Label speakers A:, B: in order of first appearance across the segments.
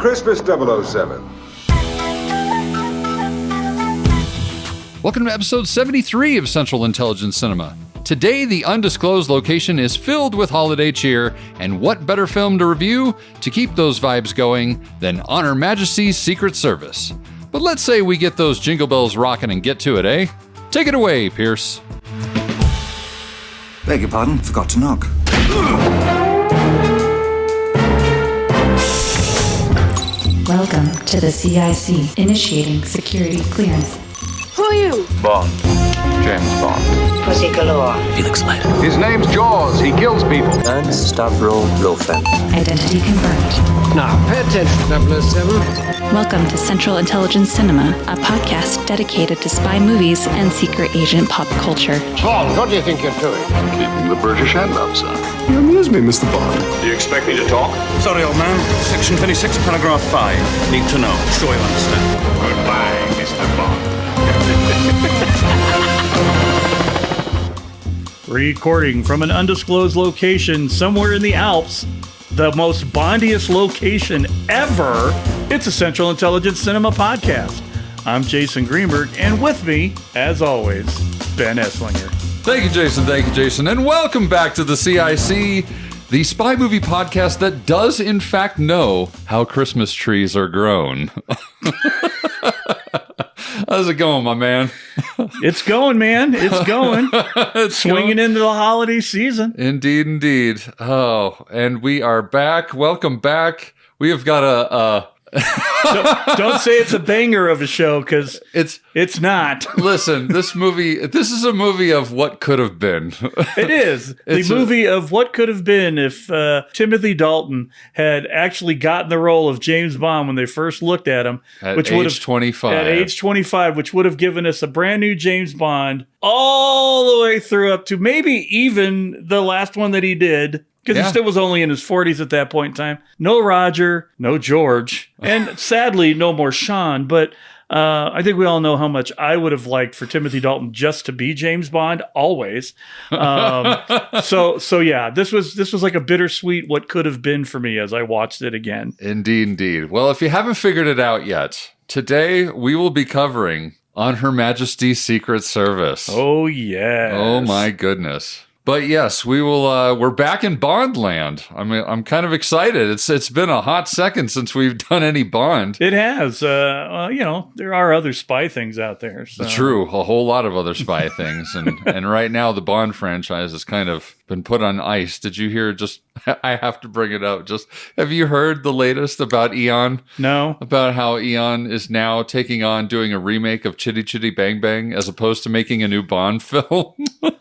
A: Christmas, 007.
B: Welcome to episode 73 of Central Intelligence Cinema. Today, the undisclosed location is filled with holiday cheer, and what better film to review to keep those vibes going than Honor Majesty's Secret Service? But let's say we get those jingle bells rocking and get to it, eh? Take it away, Pierce.
C: Beg your pardon, forgot to knock.
D: Welcome to the CIC, initiating security clearance.
E: Who are you?
F: Bond. James Bond.
E: Pussy galore.
C: Felix Leiter.
A: His name's Jaws. He kills people.
F: And Stavro Blofeld.
D: Identity confirmed.
G: Now, pay attention, 007.
D: Welcome to Central Intelligence Cinema, a podcast dedicated to spy movies and secret agent pop culture.
G: Bond, what do you think you're doing?
A: Keeping the British hand up, sir.
H: You amuse me, Mr. Bond.
A: Do you expect me to talk?
I: Sorry, old man. Section 26, paragraph 5. Need to know. Sure you understand.
A: Goodbye, Mr. Bond.
J: Recording from an undisclosed location somewhere in the Alps, the most Bondiest location ever, it's a Central Intelligence Cinema podcast. I'm Jason Greenberg, and with me, as always, Ben Esslinger.
B: Thank you, Jason. Thank you, Jason. And welcome back to the CIC, the spy movie podcast that does, in fact, know how Christmas trees are grown. How's it going, my man?
J: It's going, man. It's going.
B: It's
J: swinging
B: going
J: into the holiday season.
B: Indeed, indeed. Oh, and we are back. Welcome back. We have got a
J: Don't say it's a banger of a show, because it's not.
B: Listen, this is a movie of what could have been.
J: It is. The movie of what could have been if Timothy Dalton had actually gotten the role of James Bond when they first looked at him.
B: At age 25.
J: At age 25, which would have given us a brand new James Bond all the way through up to maybe even the last one that he did. Because he still was only in his 40s at that point in time. No Roger, no George, and sadly, no more Sean. But I think we all know how much I would have liked for Timothy Dalton just to be James Bond, always. So yeah, this was like a bittersweet what could have been for me as I watched it again.
B: Indeed, indeed. Well, if you haven't figured it out yet, today we will be covering On Her Majesty's Secret Service.
J: Oh, yes.
B: Oh, my goodness. But yes, we will. We're back in Bond land. I mean, I'm kind of excited. It's been a hot second since we've done any Bond.
J: It has. There are other spy things out there. So.
B: True, a whole lot of other spy things, and right now the Bond franchise has kind of been put on ice. Did you hear? I have to bring it up. Have you heard the latest about Eon?
J: No.
B: About how Eon is now taking on doing a remake of Chitty Chitty Bang Bang as opposed to making a new Bond film.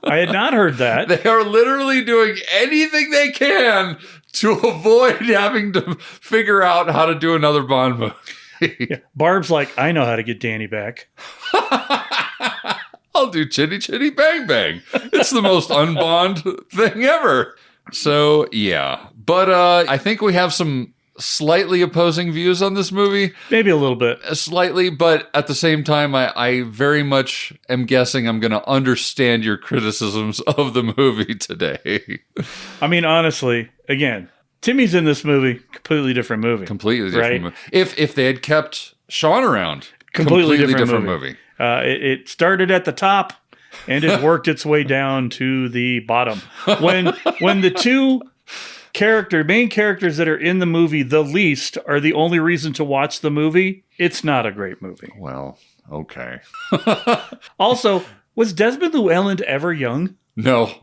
J: I had not heard that.
B: They are literally doing anything they can to avoid having to figure out how to do another Bond movie.
J: Yeah. Barb's like, I know how to get Danny back.
B: I'll do Chitty Chitty Bang Bang. It's the most un-Bond thing ever. So, yeah. But I think we have some slightly opposing views on this movie.
J: Maybe a little bit.
B: Slightly, but at the same time, I very much am guessing I'm going to understand your criticisms of the movie today.
J: I mean, honestly, again, Timmy's in this movie, completely different movie.
B: Completely different
J: right?
B: movie. If they had kept Sean around,
J: completely different movie. It started at the top, and it worked its way down to the bottom. When the two main characters that are in the movie the least are the only reason to watch the movie, it's not a great movie.
B: Well, okay.
J: Also, was Desmond Llewellyn ever young?
B: No.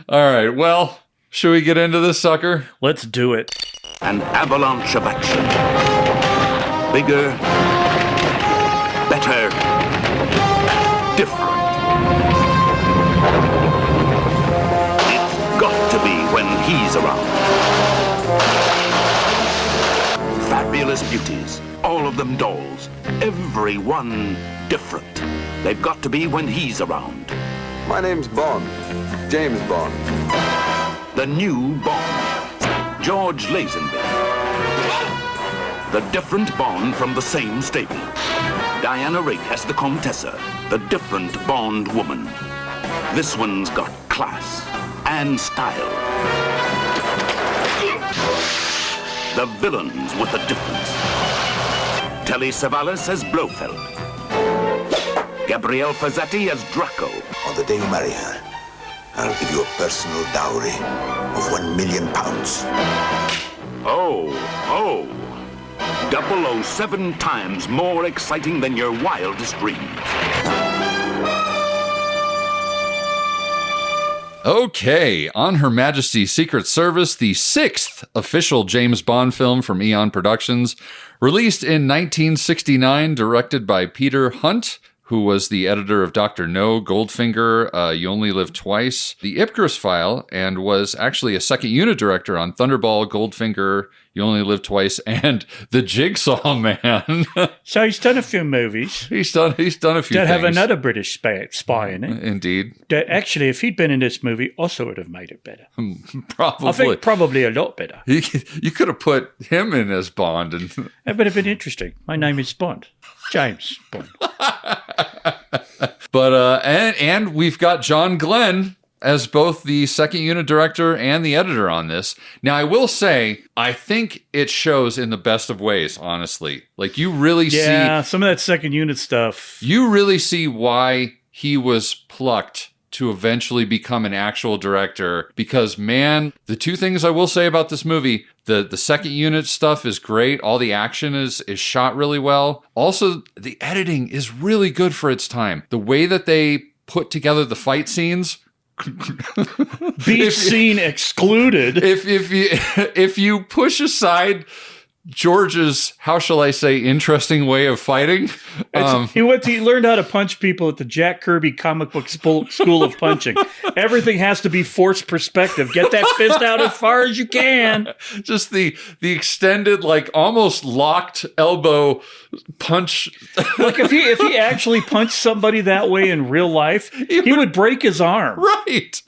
B: All right, well, should we get into this sucker?
J: Let's do it.
C: An avalanche of action. Bigger, better, different. It's got to be when he's around. Fabulous beauties, all of them dolls, every one different. They've got to be when he's around.
A: My name's Bond. James Bond.
C: The new Bond, George Lazenby. The different Bond from the same stable. Diana Rigg as the Comtessa, the different Bond woman. This one's got class and style. The villains with a difference. Telly Savalas as Blofeld. Gabrielle Fazzetti as Draco.
K: On the day you marry her, I'll give you a personal dowry of £1 million.
C: Oh. 007 times more exciting than your wildest dreams.
B: Okay, on Her Majesty's Secret Service, the 6th official James Bond film from Eon Productions, released in 1969, directed by Peter Hunt, who was the editor of Dr. No, Goldfinger, You Only Live Twice, The Ipcris File, and was actually a second unit director on Thunderball, Goldfinger, You Only Live Twice, and The Jigsaw Man.
J: So he's done a few movies.
B: He's done a few
J: that
B: things.
J: have another British spy in it.
B: Indeed.
J: That actually, if he'd been in this movie, also would have made it better.
B: Probably.
J: I think probably a lot better.
B: You could have put him in as Bond.
J: That would have been interesting. My name is Bond. James Bond.
B: But and we've got John Glenn as both the second unit director and the editor on this. Now, I will say, I think it shows in the best of ways, honestly. Like, you really see...
J: Yeah, some of that second unit stuff.
B: You really see why he was plucked to eventually become an actual director. Because, man, the two things I will say about this movie... The second unit stuff is great. All the action is shot really well. Also, the editing is really good for its time. The way that they put together the fight scenes...
J: Beach scene excluded.
B: If you push aside George's, how shall I say, interesting way of fighting.
J: He learned how to punch people at the Jack Kirby comic book school of punching. Everything has to be forced perspective. Get that fist out as far as you can.
B: Just the extended, like almost locked elbow punch.
J: Like if he actually punched somebody that way in real life, he would break his arm.
B: Right.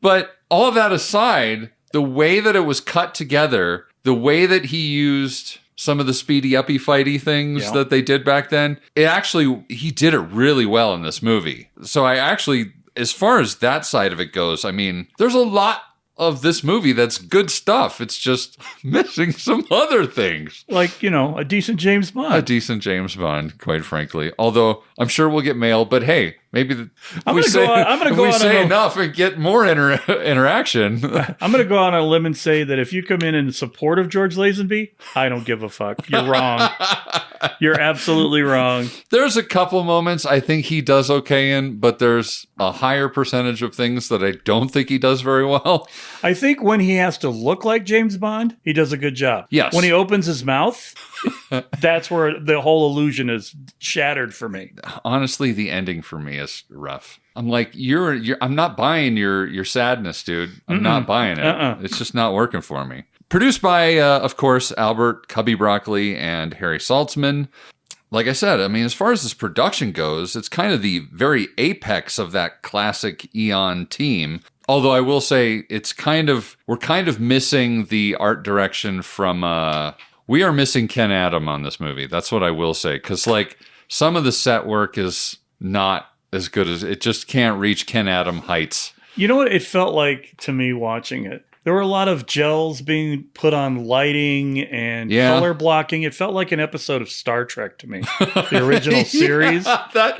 B: But all of that aside, the way that it was cut together, the way that he used some of the speedy uppy fighty things that they did back then, he did it really well in this movie. So I actually, as far as that side of it goes, I mean, there's a lot of this movie that's good stuff. It's just missing some other things.
J: Like, a decent James Bond.
B: A decent James Bond, quite frankly. Although, I'm sure we'll get mail, but hey, maybe
J: I'm going to
B: say enough and get more interaction.
J: I'm going to go on a limb and say that if you come in support of George Lazenby, I don't give a fuck. You're wrong. You're absolutely wrong.
B: There's a couple moments I think he does okay in, but there's a higher percentage of things that I don't think he does very well.
J: I think when he has to look like James Bond, he does a good job.
B: Yes.
J: When he opens his mouth, that's where the whole illusion is shattered for me.
B: Honestly, the ending for me is rough. I'm like, I'm not buying your sadness, dude. I'm not buying it. It's just not working for me. Produced by, of course, Albert Cubby Broccoli and Harry Saltzman. Like I said, I mean, as far as this production goes, it's kind of the very apex of that classic Eon team. Although I will say we're kind of missing the art direction from, we are missing Ken Adam on this movie. That's what I will say. Because, like, some of the set work is not as good as, it just can't reach Ken Adam heights.
J: You know what it felt like to me watching it? There were a lot of gels being put on lighting and color blocking. It felt like an episode of Star Trek to me. The original series.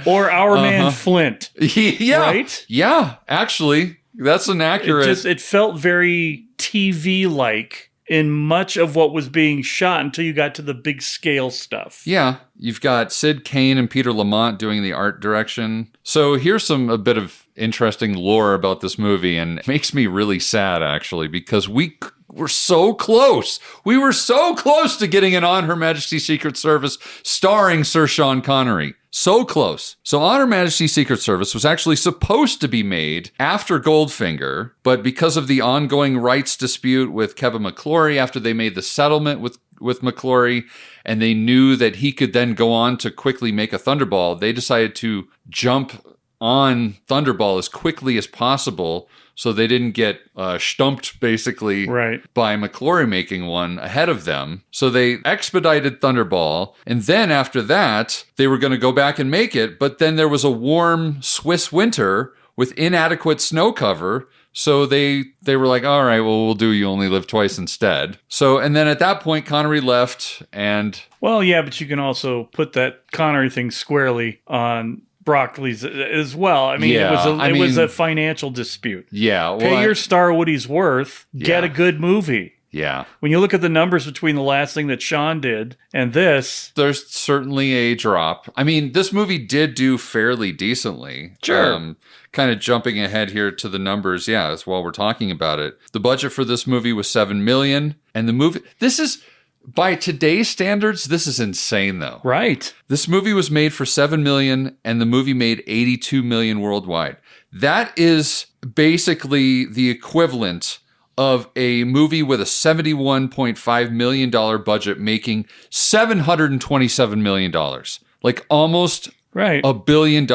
J: Or Our Man Flint. Right?
B: Yeah, actually, that's an accurate...
J: It felt very TV-like in much of what was being shot until you got to the big scale stuff.
B: Yeah, you've got Sid Kane and Peter Lamont doing the art direction. So here's a bit of interesting lore about this movie, and it makes me really sad, actually, because we were so close. We were so close to getting an On Her Majesty's Secret Service starring Sir Sean Connery. So close. So On Her Majesty's Secret Service was actually supposed to be made after Goldfinger, but because of the ongoing rights dispute with Kevin McClory after they made the settlement with McClory, and they knew that he could then go on to quickly make a Thunderball, they decided to jump on Thunderball as quickly as possible so they didn't get stumped, basically, by McClory making one ahead of them. So they expedited Thunderball, and then after that, they were going to go back and make it, but then there was a warm Swiss winter with inadequate snow cover, So they were like, all right, well, we'll do You Only Live Twice instead. So, and then at that point, Connery left and...
J: Well, yeah, but you can also put that Connery thing squarely on Broccoli's as well. I mean, it was a financial dispute.
B: Yeah. Well,
J: Pay your star what he's worth, get a good movie.
B: Yeah.
J: When you look at the numbers between the last thing that Sean did and this,
B: there's certainly a drop. I mean, this movie did do fairly decently.
J: Sure.
B: Kind of jumping ahead here to the numbers, as while we're talking about it. The budget for this movie was $7 million, and the movie, this is, by today's standards, this is insane though.
J: Right.
B: This movie was made for $7 million, and the movie made $82 million worldwide. That is basically the equivalent of a movie with a $71.5 million budget making $727 million. Like almost $1 billion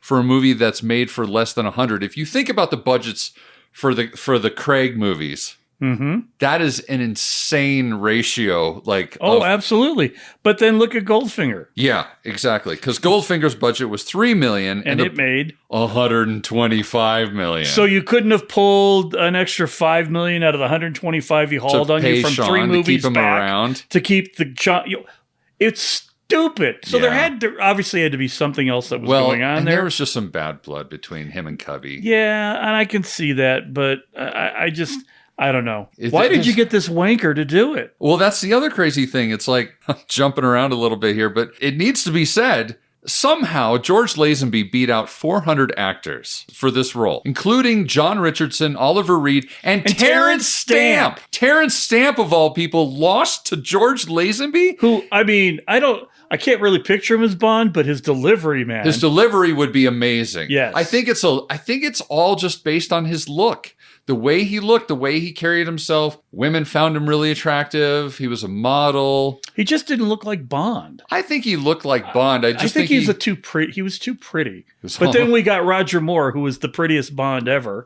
B: for a movie that's made for less than 100. If you think about the budgets for the Craig movies, that is an insane ratio.
J: Absolutely. But then look at Goldfinger.
B: Yeah, exactly. Because Goldfinger's budget was $3 million,
J: and it made
B: $125 million.
J: So you couldn't have pulled an extra $5 million out of the $125 you hauled on you from
B: Sean
J: 3 movies
B: to keep him
J: back
B: around
J: to keep the. It's stupid. So there obviously had to be something else that was going on there.
B: There was just some bad blood between him and Cubby.
J: Yeah, and I can see that, but I don't know. Why did you get this wanker to do it?
B: Well, that's the other crazy thing. It's like jumping around a little bit here, but it needs to be said. Somehow, George Lazenby beat out 400 actors for this role, including John Richardson, Oliver Reed, and Terrence Stamp. Terrence Stamp, of all people, lost to George Lazenby?
J: Who, I can't really picture him as Bond, but his delivery, man.
B: His delivery would be amazing.
J: Yes.
B: I think it's all just based on his look. The way he looked, the way he carried himself, women found him really attractive. He was a model.
J: He just didn't look like Bond.
B: I think he looked like Bond. I think
J: he was too pretty. But then we got Roger Moore, who was the prettiest Bond ever.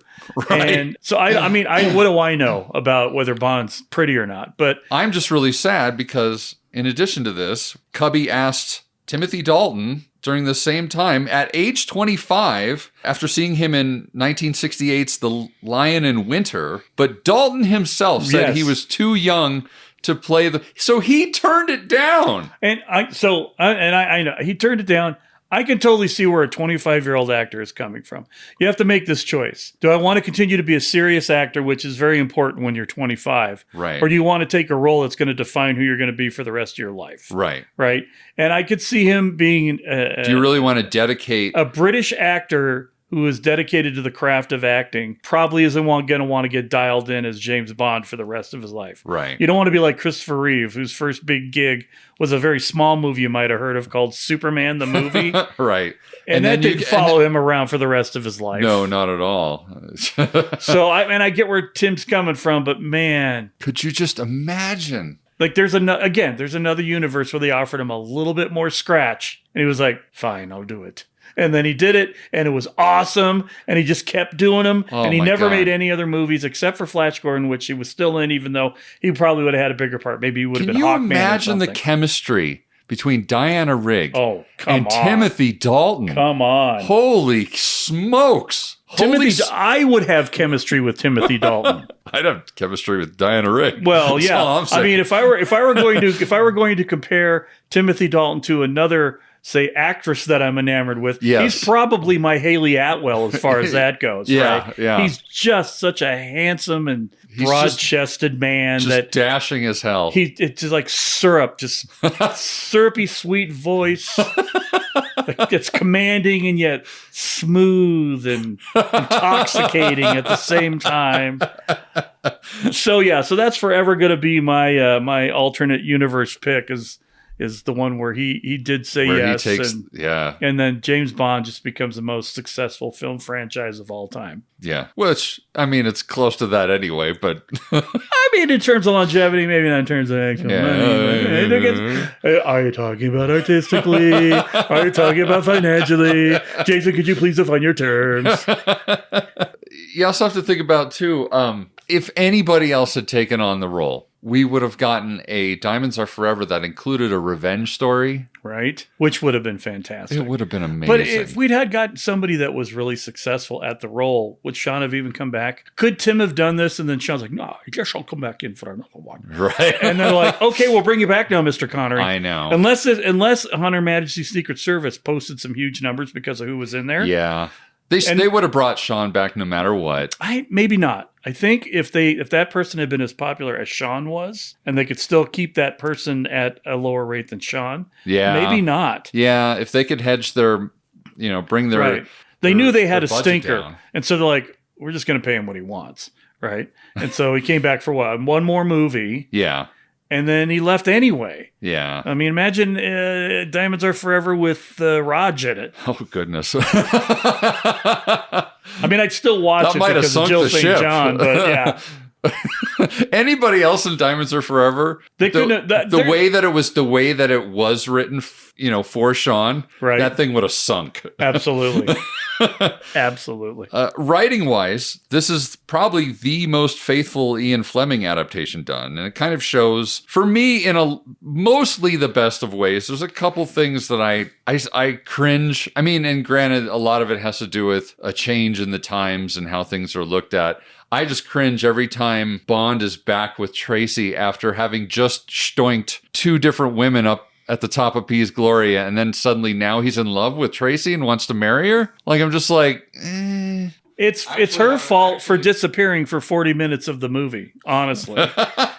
J: Right. And so what do I know about whether Bond's pretty or not? But
B: I'm just really sad because in addition to this, Cubby asked Timothy Dalton during the same time, at age 25, after seeing him in 1968's The Lion in Winter, but Dalton himself said he was too young to play so he turned it down.
J: And I know he turned it down. I can totally see where a 25-year-old actor is coming from. You have to make this choice. Do I want to continue to be a serious actor, which is very important when you're 25?
B: Right.
J: Or do you want to take a role that's going to define who you're going to be for the rest of your life?
B: Right.
J: Right. And I could see him being
B: do you really want to dedicate
J: a British actor who is dedicated to the craft of acting, probably isn't going to want to get dialed in as James Bond for the rest of his life.
B: Right.
J: You don't want to be like Christopher Reeve, whose first big gig was a very small movie you might have heard of called Superman the Movie.
B: Right.
J: And that didn't follow him around for the rest of his life.
B: No, not at all.
J: So, I get where Tim's coming from, but man.
B: Could you just imagine?
J: Like there's another universe where they offered him a little bit more scratch. And he was like, fine, I'll do it. And then he did it, and it was awesome, and he just kept doing them, and he never made any other movies except for Flash Gordon, which he was still in, even though he probably would have had a bigger part. Maybe he would have been Hawkman. Can you imagine
B: the chemistry between Diana Rigg and
J: on.
B: Timothy Dalton?
J: Come on.
B: Holy smokes.
J: I would have chemistry with Timothy Dalton.
B: I'd have chemistry with Diana Rigg.
J: Well, yeah. I mean, if I were going to compare Timothy Dalton to another, say, actress that I'm enamored with, he's probably my Haley Atwell as far as that goes. Right?
B: Yeah.
J: He's just such a handsome and broad-chested man
B: just dashing as hell.
J: It's just like syrup, just syrupy, sweet voice. It's commanding and yet smooth and intoxicating at the same time. So that's forever going to be my my alternate universe pick is the one where he did say yes. And then James Bond just becomes the most successful film franchise of all time.
B: Yeah. Which, I mean, it's close to that anyway, but...
J: I mean, in terms of longevity, maybe not in terms of actual money. Are you talking about artistically? Are you talking about financially? Jason, could you please define your terms?
B: You also have to think about, too, if anybody else had taken on the role, we would have gotten a Diamonds Are Forever that included a revenge story.
J: right? Which would have been fantastic.
B: It would have been amazing.
J: But if we'd had gotten somebody that was really successful at the role, would Sean have even come back? Could Tim have done this? And then Sean's like, no, I guess I'll come back in for another one.
B: Right.
J: And they're like, okay, we'll bring you back now, Mr. Connery.
B: I know.
J: Unless Her Majesty's Secret Service posted some huge numbers because of who was in there.
B: Yeah. They would have brought Sean back no matter what.
J: Maybe not. I think if that person had been as popular as Sean was, and they could still keep that person at a lower rate than Sean, maybe not.
B: Yeah, if they could hedge their, bring their...
J: Right. They knew they had a
B: budget
J: stinker.
B: down.
J: And so they're like, we're just going to pay him what he wants, right? And so he came back for what? One more movie.
B: Yeah.
J: And then he left anyway.
B: Yeah.
J: I mean, imagine Diamonds Are Forever with Raj in it.
B: Oh, goodness.
J: I mean, I'd still watch
B: that
J: it
B: might have
J: because of
B: sunk
J: Jill
B: the
J: St.
B: ship.
J: John, but yeah.
B: Anybody else in Diamonds Are Forever? The way that it was written, for Sean,
J: right.
B: That thing would have sunk.
J: Absolutely. Absolutely.
B: Writing wise, this is probably the most faithful Ian Fleming adaptation done. And it kind of shows, for me, in mostly the best of ways. There's a couple things that I cringe. I mean, and granted, a lot of it has to do with a change in the times and how things are looked at. I just cringe every time Bond is back with Tracy after having just stoinked two different women up at the top of Piz Gloria, and then suddenly now he's in love with Tracy and wants to marry her. Like, I'm just like,
J: It's her fault for disappearing for 40 minutes of the movie, honestly.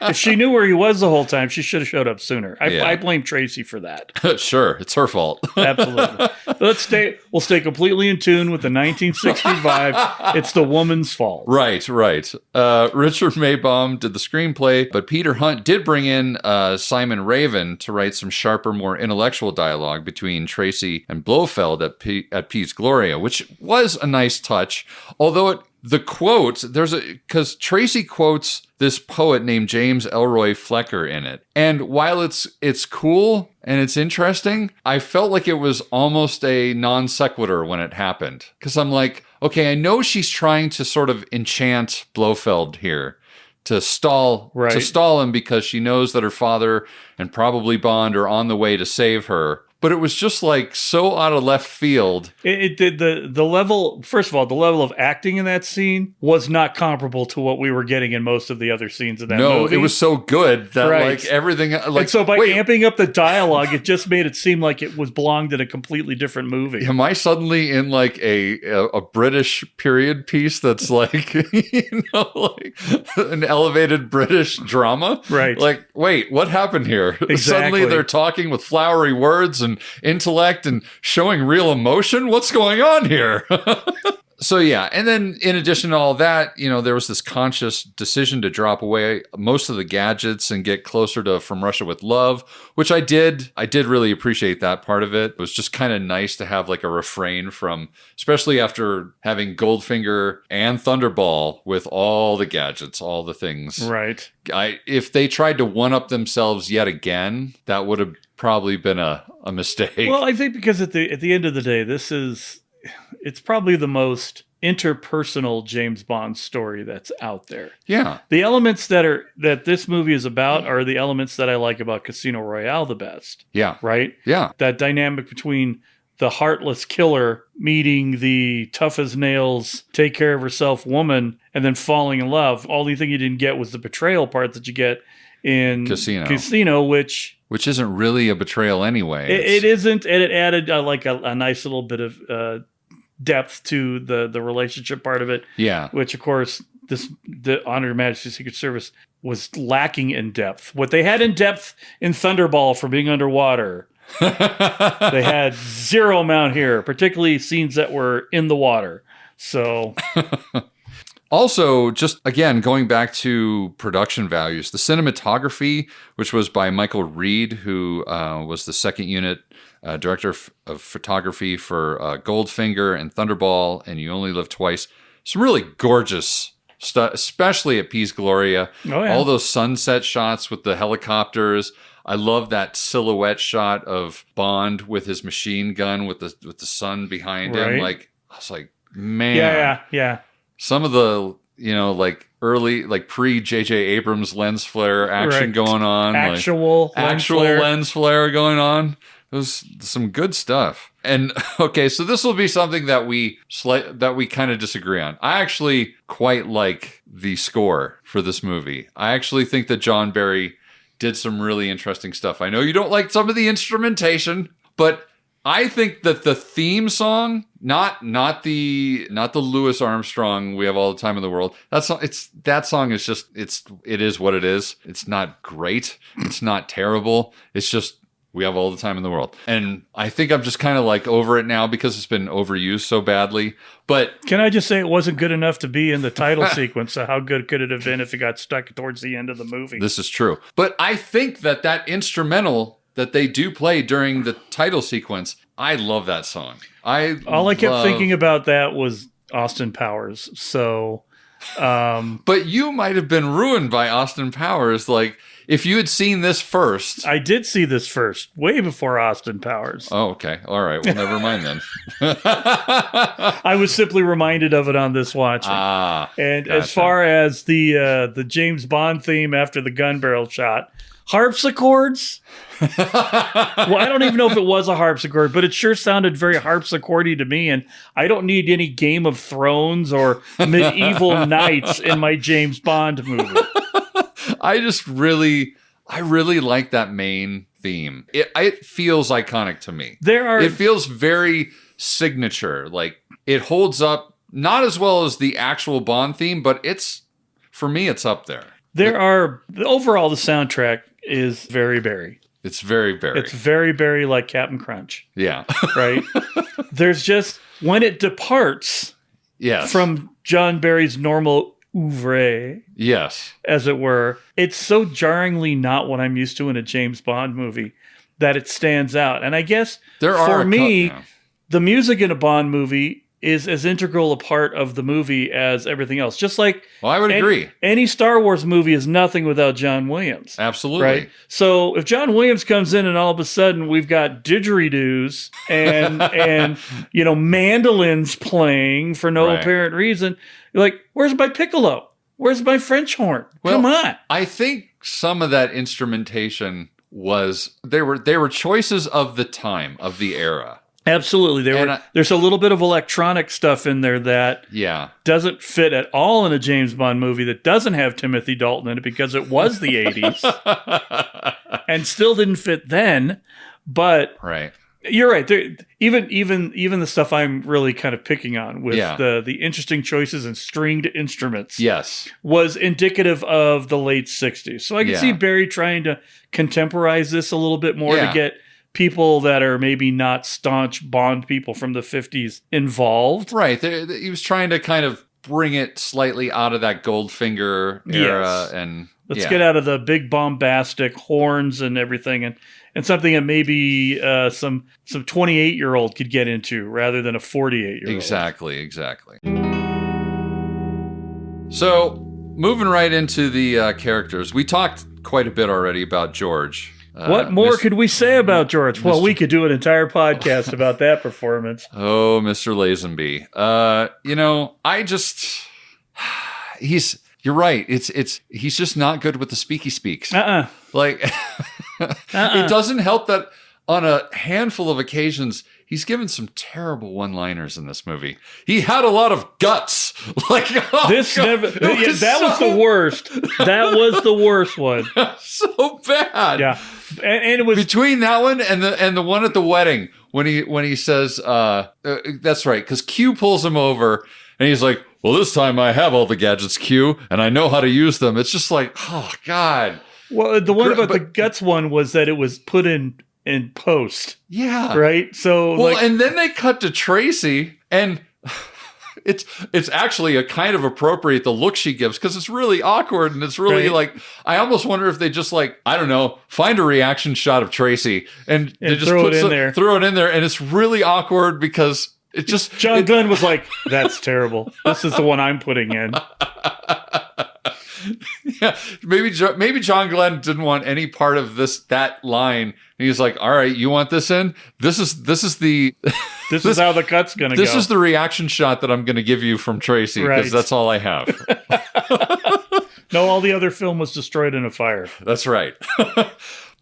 J: If she knew where he was the whole time, she should have showed up sooner. I blame Tracy for that.
B: Sure, it's her fault.
J: Absolutely. We'll stay completely in tune with the 1965. It's the woman's fault.
B: Right. Richard Maybaum did the screenplay, but Peter Hunt did bring in Simon Raven to write some sharper, more intellectual dialogue between Tracy and Blofeld at Piz Gloria, which was a nice touch. Although the quotes, because Tracy quotes this poet named James Elroy Flecker in it. And while it's cool and it's interesting, I felt like it was almost a non sequitur when it happened. Because I'm like, okay, I know she's trying to sort of enchant Blofeld here. To stall him because she knows that her father and probably Bond are on the way to save her. But it was just like so out of left field.
J: It did the level. First of all, the level of acting in that scene was not comparable to what we were getting in most of the other scenes of that movie.
B: No, it was so good that like everything. Like,
J: and so by amping up the dialogue, it just made it seem like it was belonged in a completely different movie.
B: Am I suddenly in like a British period piece that's like like an elevated British drama?
J: Right.
B: Like, wait, what happened here?
J: Exactly.
B: Suddenly they're talking with flowery words and intellect and showing real emotion. What's going on here? So yeah, and then in addition to all that, there was this conscious decision to drop away most of the gadgets and get closer to From Russia with Love, which I did. I did really appreciate that part of it. It was just kind of nice to have like a refrain from, especially after having Goldfinger and Thunderball with all the gadgets, all the things.
J: Right.
B: If they tried to one-up themselves yet again, that would have probably been a mistake.
J: Well, I think because at the end of the day, it's probably the most interpersonal James Bond story that's out there.
B: Yeah.
J: The elements that this movie is about are the elements that I like about Casino Royale the best.
B: Yeah.
J: Right?
B: Yeah.
J: That dynamic between the heartless killer meeting the tough as nails, take care of herself woman, and then falling in love. All the thing you didn't get was the betrayal part that you get in Casino, which
B: isn't really a betrayal anyway.
J: It isn't, and it added a nice little bit of depth to the relationship part of it.
B: Yeah,
J: which of course the Honor Her Majesty's Secret Service was lacking in depth. What they had in depth in Thunderball for being underwater, they had zero amount here, particularly scenes that were in the water. So.
B: Also, just again, going back to production values, the cinematography, which was by Michael Reed, who was the second unit director of photography for Goldfinger and Thunderball and You Only Live Twice. Some really gorgeous stuff, especially at Piz Gloria.
J: Oh, yeah.
B: All those sunset shots with the helicopters. I love that silhouette shot of Bond with his machine gun with the sun behind him. Like, I was like, man.
J: Yeah.
B: Some of the, early, pre J.J. Abrams lens flare action going on.
J: Actual
B: lens flare going on. It was some good stuff. And okay, so this will be something that we kind of disagree on. I actually quite like the score for this movie. I actually think that John Barry did some really interesting stuff. I know you don't like some of the instrumentation, but I think that the theme song, not the Louis Armstrong "We Have All the Time in the World," that song is just it is what it is. It's not great. It's not terrible. It's just "We Have All the Time in the World," and I think I'm just kind of like over it now because it's been overused so badly. But
J: can I just say it wasn't good enough to be in the title sequence? So how good could it have been if it got stuck towards the end of the movie?
B: This is true. But I think that instrumental that they do play during the title sequence, I love that song.
J: All I kept thinking about that was Austin Powers. So,
B: but you might have been ruined by Austin Powers. Like, if you had seen this first.
J: I did see this first, way before Austin Powers.
B: Oh, okay. All right. Well, never mind then.
J: I was simply reminded of it on this watching. And
B: gotcha.
J: As far as the James Bond theme after the gun barrel shot, harpsichords? Well, I don't even know if it was a harpsichord, but it sure sounded very harpsichordy to me, and I don't need any Game of Thrones or medieval knights in my James Bond movie.
B: I really like that main theme. It feels iconic to me. It feels very signature. Like, it holds up not as well as the actual Bond theme, but for me, it's up there.
J: Overall, the soundtrack is very Barry.
B: It's very Barry.
J: It's very Barry, like Captain Crunch.
B: Yeah.
J: Right? There's just, when it departs from John Barry's normal oeuvre, as it were, it's so jarringly not what I'm used to in a James Bond movie that it stands out. And I guess for me, the music in a Bond movie is as integral a part of the movie as everything else. Just like,
B: I would agree.
J: Any Star Wars movie is nothing without John Williams.
B: Absolutely.
J: Right? So if John Williams comes in and all of a sudden we've got didgeridoos and mandolins playing for no apparent reason, you're like, where's my piccolo? Where's my French horn?
B: Well,
J: come on.
B: I think some of that instrumentation they were choices of the time, of the era.
J: Absolutely. There's a little bit of electronic stuff in there that doesn't fit at all in a James Bond movie that doesn't have Timothy Dalton in it because it was the 80s and still didn't fit then. But you're right. Even the stuff I'm really kind of picking on with the interesting choices and stringed instruments was indicative of the late 60s. So I can see Barry trying to contemporize this a little bit more to get people that are maybe not staunch Bond people from the 50s involved.
B: Right. He was trying to kind of bring it slightly out of that Goldfinger era. And
J: let's get out of the big bombastic horns and everything and something that maybe some 28-year-old could get into rather than a 48-year-old.
B: Exactly. So moving right into the characters, we talked quite a bit already about George.
J: What more could we say about George? Well, we could do an entire podcast about that performance.
B: Oh, Mr. Lazenby. You're right. He's just not good with the speaky speaks. Like, it doesn't help that on a handful of occasions, he's given some terrible one-liners in this movie. He had a lot of guts. Like,
J: that was the worst. That was the worst one.
B: So bad.
J: Yeah. And it was
B: between that one and the one at the wedding when he says that's right, because Q pulls him over and he's like, well, this time I have all the gadgets, Q, and I know how to use them. It's just like, oh God.
J: Well, the one about the guts one was that it was put in post.
B: Yeah.
J: Right? So
B: and then they cut to Tracy and it's actually a kind of appropriate, the look she gives, because it's really awkward and it's really like, I almost wonder if they just like, I don't know, find a reaction shot of Tracy and they just throw it in there and it's really awkward because it just
J: John Glenn was like, that's terrible. This is the one I'm putting in.
B: Yeah, maybe John Glenn didn't want any part of that line. And he's like, all right, you want this in? This is
J: how the cut's gonna go.
B: This is the reaction shot that I'm gonna give you from Tracy, because that's all I have.
J: No, all the other film was destroyed in a fire.
B: That's right.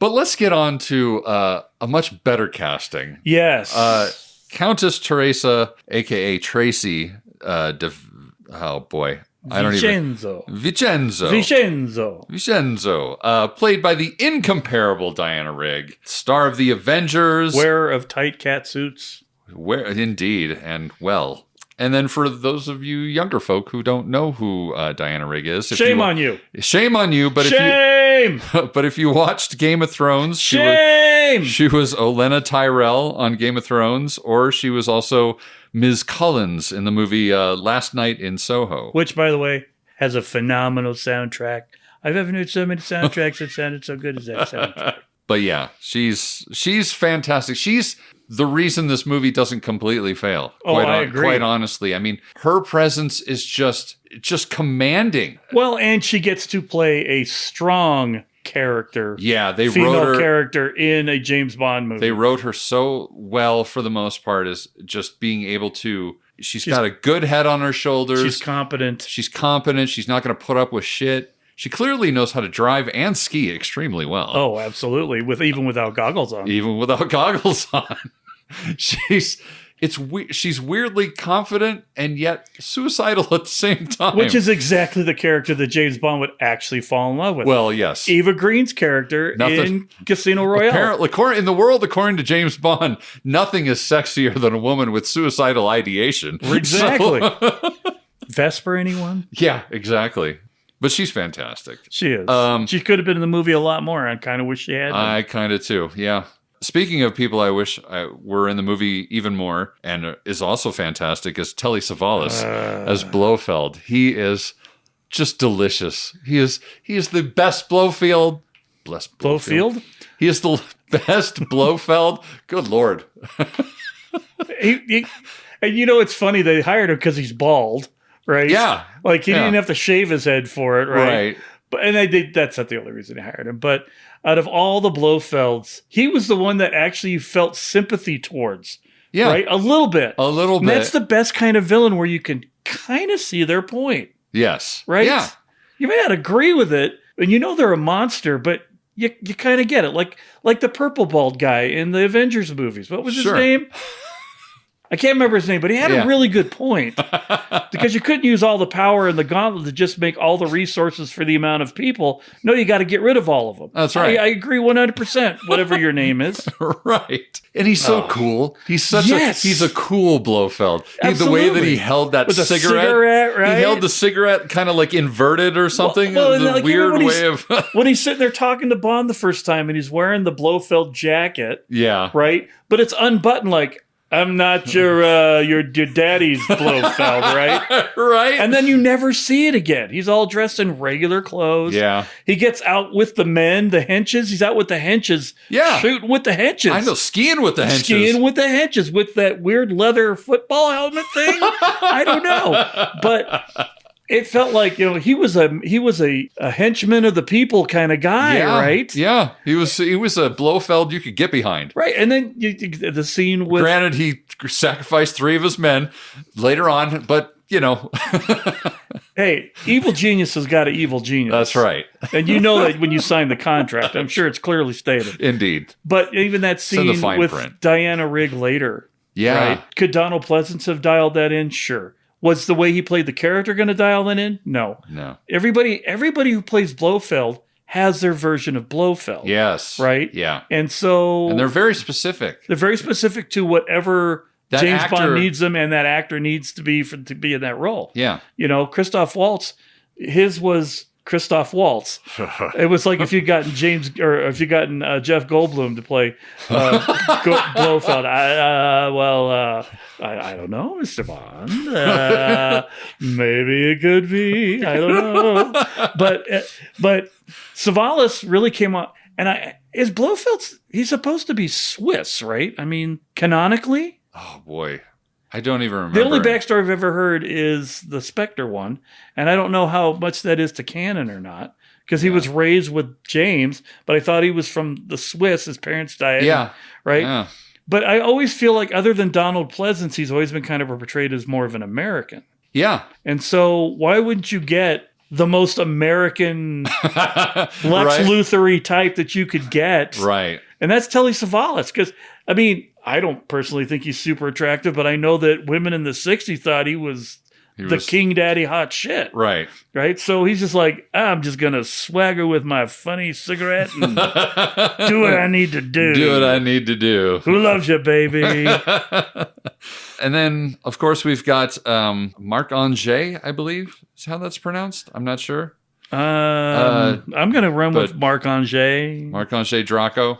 B: But let's get on to a much better casting.
J: Yes.
B: Countess Teresa, a.k.a. Tracy, oh boy.
J: Vincenzo,
B: played by the incomparable Diana Rigg, star of The Avengers.
J: Wearer of tight cat suits.
B: Indeed, and well. And then for those of you younger folk who don't know who Diana Rigg is,
J: shame on you.
B: Shame on you. But if you watched Game of Thrones, she was Olenna Tyrell on Game of Thrones, or she was also Ms. Cullens in the movie Last Night in Soho.
J: Which, by the way, has a phenomenal soundtrack. I've never heard so many soundtracks that sounded so good as that soundtrack.
B: But yeah, she's fantastic. She's the reason this movie doesn't completely fail.
J: I agree.
B: Quite honestly. I mean, her presence is just commanding.
J: Well, and she gets to play a strong character.
B: Yeah, they
J: female
B: wrote her
J: character in a James Bond movie.
B: They wrote her so well for the most part, as just being able to. She's got a good head on her shoulders.
J: She's competent.
B: She's not going to put up with shit. She clearly knows how to drive and ski extremely well.
J: Oh, absolutely. Even without goggles on.
B: Even without goggles on. She's weirdly confident and yet suicidal at the same time.
J: Which is exactly the character that James Bond would actually fall in love with.
B: Well, yes.
J: Eva Green's character in Casino Royale.
B: Apparently, in the world, according to James Bond, nothing is sexier than a woman with suicidal ideation.
J: Exactly. Vesper, anyone?
B: Yeah, exactly. But she's fantastic.
J: She is. She could have been in the movie a lot more. I kind of wish she had.
B: I kind of too, yeah. Speaking of people I wish were in the movie even more, and is also fantastic, is Telly Savalas as Blofeld. He is just delicious. He is the best Blofeld.
J: Blofeld?
B: He is the best Blofeld. Good Lord.
J: And it's funny, they hired him because he's bald, right?
B: Yeah.
J: Like he didn't have to shave his head for it, right?
B: Right.
J: But that's not the only reason they hired him. But out of all the Blofelds, he was the one that actually felt sympathy towards. Yeah. Right? A little bit. And that's the best kind of villain where you can kind of see their point.
B: Yes.
J: Right?
B: Yeah.
J: You may not agree with it, and they're a monster, but you kind of get it. Like the purple bald guy in the Avengers movies. What was his name? I can't remember his name, but he had a really good point. Because you couldn't use all the power in the gauntlet to just make all the resources for the amount of people. No, you got to get rid of all of them.
B: That's right.
J: I agree 100%, whatever your name is.
B: Right. And he's so cool. He's he's a cool Blofeld. The way that he held that cigarette.
J: Right?
B: He held the cigarette kind of like inverted or something. The weird way of...
J: when he's sitting there talking to Bond the first time and he's wearing the Blofeld jacket.
B: Yeah.
J: Right? But it's unbuttoned like... I'm not your daddy's Blofeld, right?
B: Right.
J: And then you never see it again. He's all dressed in regular clothes.
B: Yeah.
J: He gets out with the men, the henches. He's out with the henches.
B: Yeah.
J: Shooting with the henches.
B: I know, skiing with the henches.
J: Skiing with the henches with that weird leather football helmet thing. I don't know. But it felt like, he was a henchman of the people kind of guy, right?
B: Yeah. He was a Blofeld you could get behind.
J: Right. And then the scene with...
B: Granted, he sacrificed 3 of his men later on, but,
J: Hey, evil genius has got an evil genius.
B: That's right.
J: And you know that when you sign the contract. I'm sure it's clearly stated.
B: Indeed.
J: But even that scene with
B: print.
J: Diana Rigg later.
B: Yeah.
J: Right? Could Donald Pleasance have dialed that in? Sure. Was the way he played the character going to dial that in? No. Everybody who plays Blofeld has their version of Blofeld.
B: Yes.
J: Right?
B: Yeah.
J: And they're
B: very specific.
J: They're very specific to whatever
B: that
J: James Bond needs them, and that actor needs to be in that role.
B: Yeah.
J: Christoph Waltz, his was Christoph Waltz. It was like if you gotten Jeff Goldblum to play Blofeld. I don't know, Mr. Bond. Maybe it could be. I don't know. But Savalas really came on, and is Blofeld? He's supposed to be Swiss, right? I mean, canonically.
B: Oh boy. I don't even remember.
J: The only backstory I've ever heard is the Spectre one, and I don't know how much that is to canon or not, because he was raised with James, but I thought he was from the Swiss. His parents died.
B: Yeah.
J: Right?
B: Yeah.
J: But I always feel like, other than Donald Pleasance, he's always been kind of portrayed as more of an American.
B: Yeah.
J: And so why wouldn't you get the most American Lex
B: Right.
J: Luthor-y type that you could get.
B: Right.
J: And that's Telly Savalas. Because, I mean, I don't personally think he's super attractive, but I know that women in the 60s thought he was King Daddy hot shit.
B: Right.
J: Right? So he's just like, I'm just going to swagger with my funny cigarette and do what I need to do.
B: Do what I need to do.
J: Who loves you, baby?
B: And then, of course, we've got Marc-Angé, I believe is how that's pronounced. I'm not sure.
J: I'm going to run with Marc-Angé.
B: Marc-Angé Draco,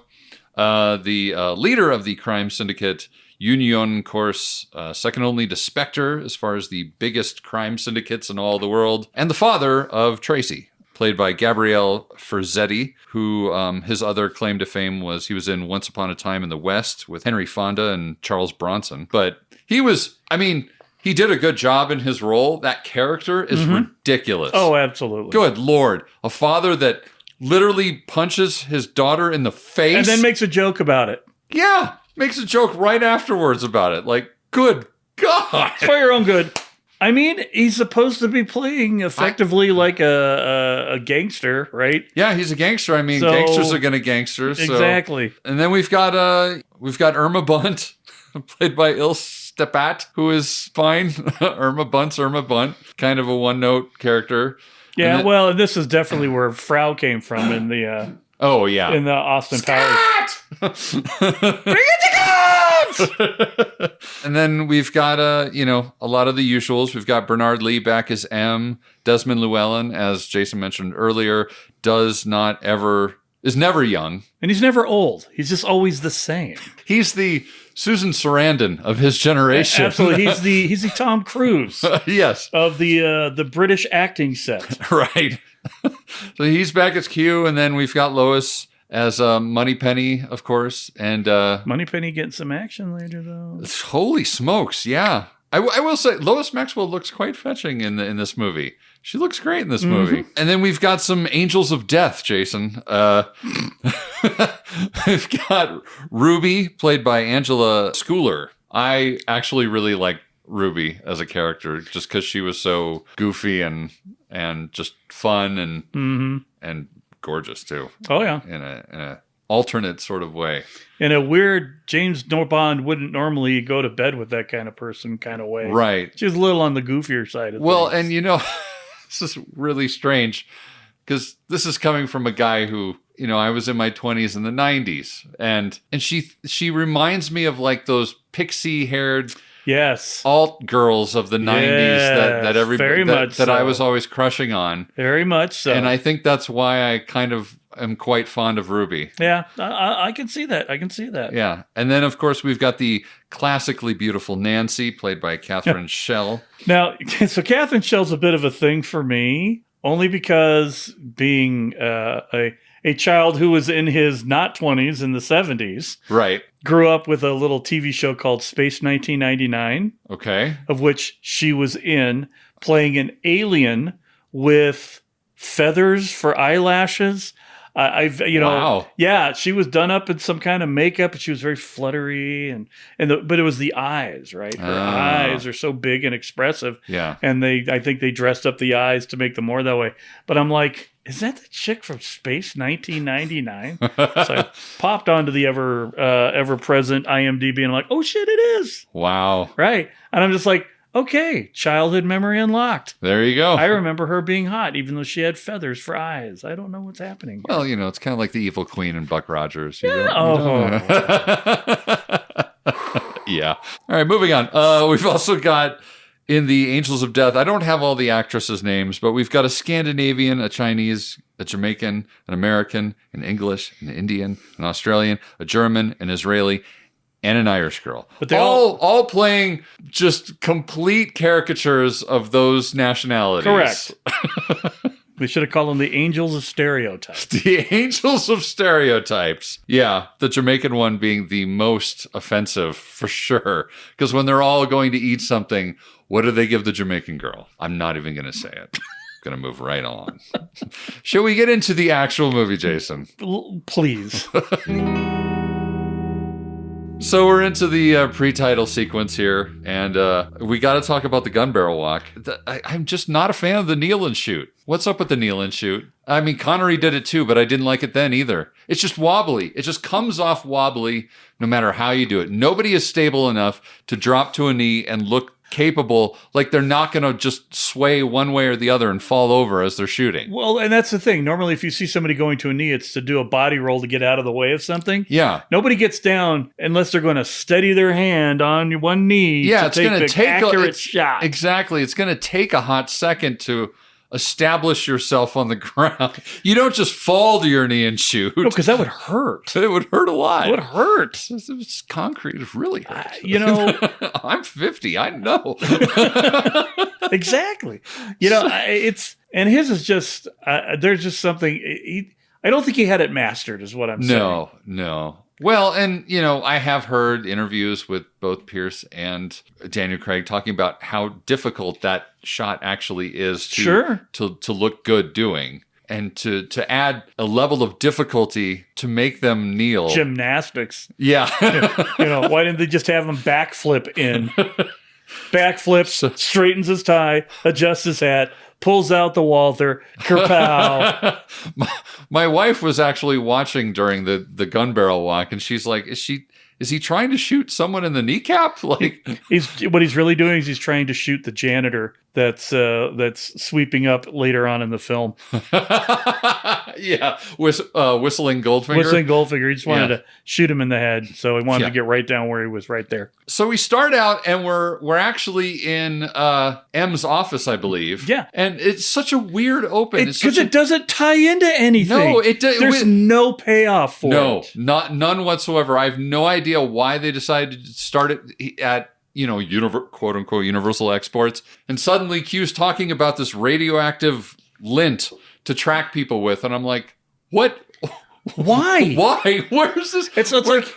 B: the leader of the crime syndicate Union Corse, second only to Spectre as far as the biggest crime syndicates in all the world, and the father of Tracy, played by Gabriel Ferzetti, who his other claim to fame was he was in Once Upon a Time in the West with Henry Fonda and Charles Bronson. But he did a good job in his role. That character is ridiculous.
J: Oh, absolutely.
B: Good Lord. A father that literally punches his daughter in the face.
J: And then makes a joke about it.
B: Yeah. Makes a joke right afterwards about it. Like, good God.
J: For your own good. I mean, he's supposed to be playing effectively like a gangster, right?
B: Yeah, he's a gangster. I mean, gangsters are going to gangster. So.
J: Exactly.
B: And then we've got Irma Bunt, played by Ilse Stepat, who is fine. Irma Bunt, kind of a one-note character.
J: Yeah,
B: then,
J: well, this is definitely where Frau came from in the in the Austin Powers.
B: Bring it to God! And then we've got a lot of the usuals. We've got Bernard Lee back as M. Desmond Llewellyn, as Jason mentioned earlier, is never young.
J: And he's never old. He's just always the same.
B: He's the Susan Sarandon of his generation.
J: Absolutely. He's the Tom Cruise.
B: Yes.
J: Of the British acting set.
B: Right. So he's back as Q, and then we've got Lois as Moneypenny, of course. And
J: Moneypenny getting some action later, though.
B: Holy smokes, yeah. I will say, Lois Maxwell looks quite fetching in this movie. She looks great in this movie. And then we've got some Angels of Death, Jason. We've got Ruby, played by Angela Schuyler. I actually really like Ruby as a character, just because she was so goofy and just fun and gorgeous too.
J: Oh yeah,
B: in a alternate sort of way.
J: In a weird James Bond wouldn't normally go to bed with that kind of person kind of way.
B: Right.
J: She's a little on the goofier side of
B: things.
J: And
B: this is really strange because this is coming from a guy who, I was in my 20s in the 90s, and she reminds me of like those pixie-haired alt girls of the 90s that everybody that I was always crushing on.
J: Very much so.
B: And I think that's why I kind of am quite fond of Ruby.
J: Yeah, I can see that.
B: Yeah. And then, of course, we've got the classically beautiful Nancy, played by Catherine Schell.
J: Now, so Catherine Schell's a bit of a thing for me, only because being a child who was in his not 20s in the 70s.
B: Right.
J: Grew up with a little TV show called Space 1999.
B: Okay.
J: Of which she was in, playing an alien with feathers for eyelashes.
B: Wow.
J: Yeah, she was done up in some kind of makeup, and she was very fluttery, but it was the eyes, right? Her eyes are so big and expressive.
B: Yeah.
J: And I think they dressed up the eyes to make them more that way. But I'm like, is that the chick from Space 1999? So I popped onto the ever-present IMDb, and I'm like, oh shit, it is.
B: Wow.
J: Right. And I'm just like, okay, childhood memory unlocked.
B: There you go.
J: I remember her being hot, even though she had feathers for eyes. I don't know what's happening.
B: Well, it's kind of like the evil queen in Buck Rogers.
J: Yeah.
B: Yeah. All right, moving on. We've also got in the Angels of Death, I don't have all the actresses' names, but we've got a Scandinavian, a Chinese, a Jamaican, an American, an English, an Indian, an Australian, a German, an Israeli, and an Irish girl. But they all playing just complete caricatures of those nationalities.
J: Correct. They should have called them the Angels of Stereotypes.
B: The Angels of Stereotypes. Yeah, the Jamaican one being the most offensive for sure. Because when they're all going to eat something, what do they give the Jamaican girl? I'm not even going to say it. Going to move right on. Shall we get into the actual movie, Jason?
J: Please.
B: So we're into the pre-title sequence here, and we got to talk about the gun barrel walk. I'm just not a fan of the kneel and shoot. What's up with the kneel and shoot? I mean, Connery did it too, but I didn't like it then either. It's just wobbly. It just comes off wobbly no matter how you do it. Nobody is stable enough to drop to a knee and look capable, like they're not going to just sway one way or the other and fall over as they're shooting.
J: Well, and that's the thing. Normally, if you see somebody going to a knee, it's to do a body roll to get out of the way of something.
B: Yeah.
J: Nobody gets down unless they're going to steady their hand on one knee to
B: it's going to take
J: an accurate shot.
B: Exactly. It's going to take a hot second to establish yourself on the ground. You don't just fall to your knee and shoot.
J: No, because that would hurt.
B: It would hurt a lot.
J: It would hurt.
B: It's concrete. It really hurts. I'm 50. I know.
J: Exactly. And his is just, there's just something, I don't think he had it mastered is what I'm saying.
B: No. Well, and, I have heard interviews with both Pierce and Daniel Craig talking about how difficult that shot actually is to look good doing. And to add a level of difficulty to make them kneel.
J: Gymnastics.
B: Yeah.
J: Why didn't they just have him backflip in? Backflips, straightens his tie, adjusts his hat, pulls out the Walther, kerpow.
B: My wife was actually watching during the gun barrel walk, and she's like, is he trying to shoot someone in the kneecap? Like
J: what he's really doing is he's trying to shoot the janitor that's sweeping up later on in the film.
B: Yeah, whistling Goldfinger.
J: Whistling Goldfinger. He just wanted to shoot him in the head, so he wanted to get right down where he was, right there.
B: So we start out, and we're actually in M's office, I believe.
J: Yeah,
B: and it's such a weird open
J: because it doesn't tie into anything.
B: No,
J: there's no payoff for it.
B: No, none whatsoever. I have no idea why they decided to start it at quote unquote Universal Exports, and suddenly Q's talking about this radioactive lint to track people with, and I'm like, what?
J: Why?
B: Why? Where's this?
J: It's like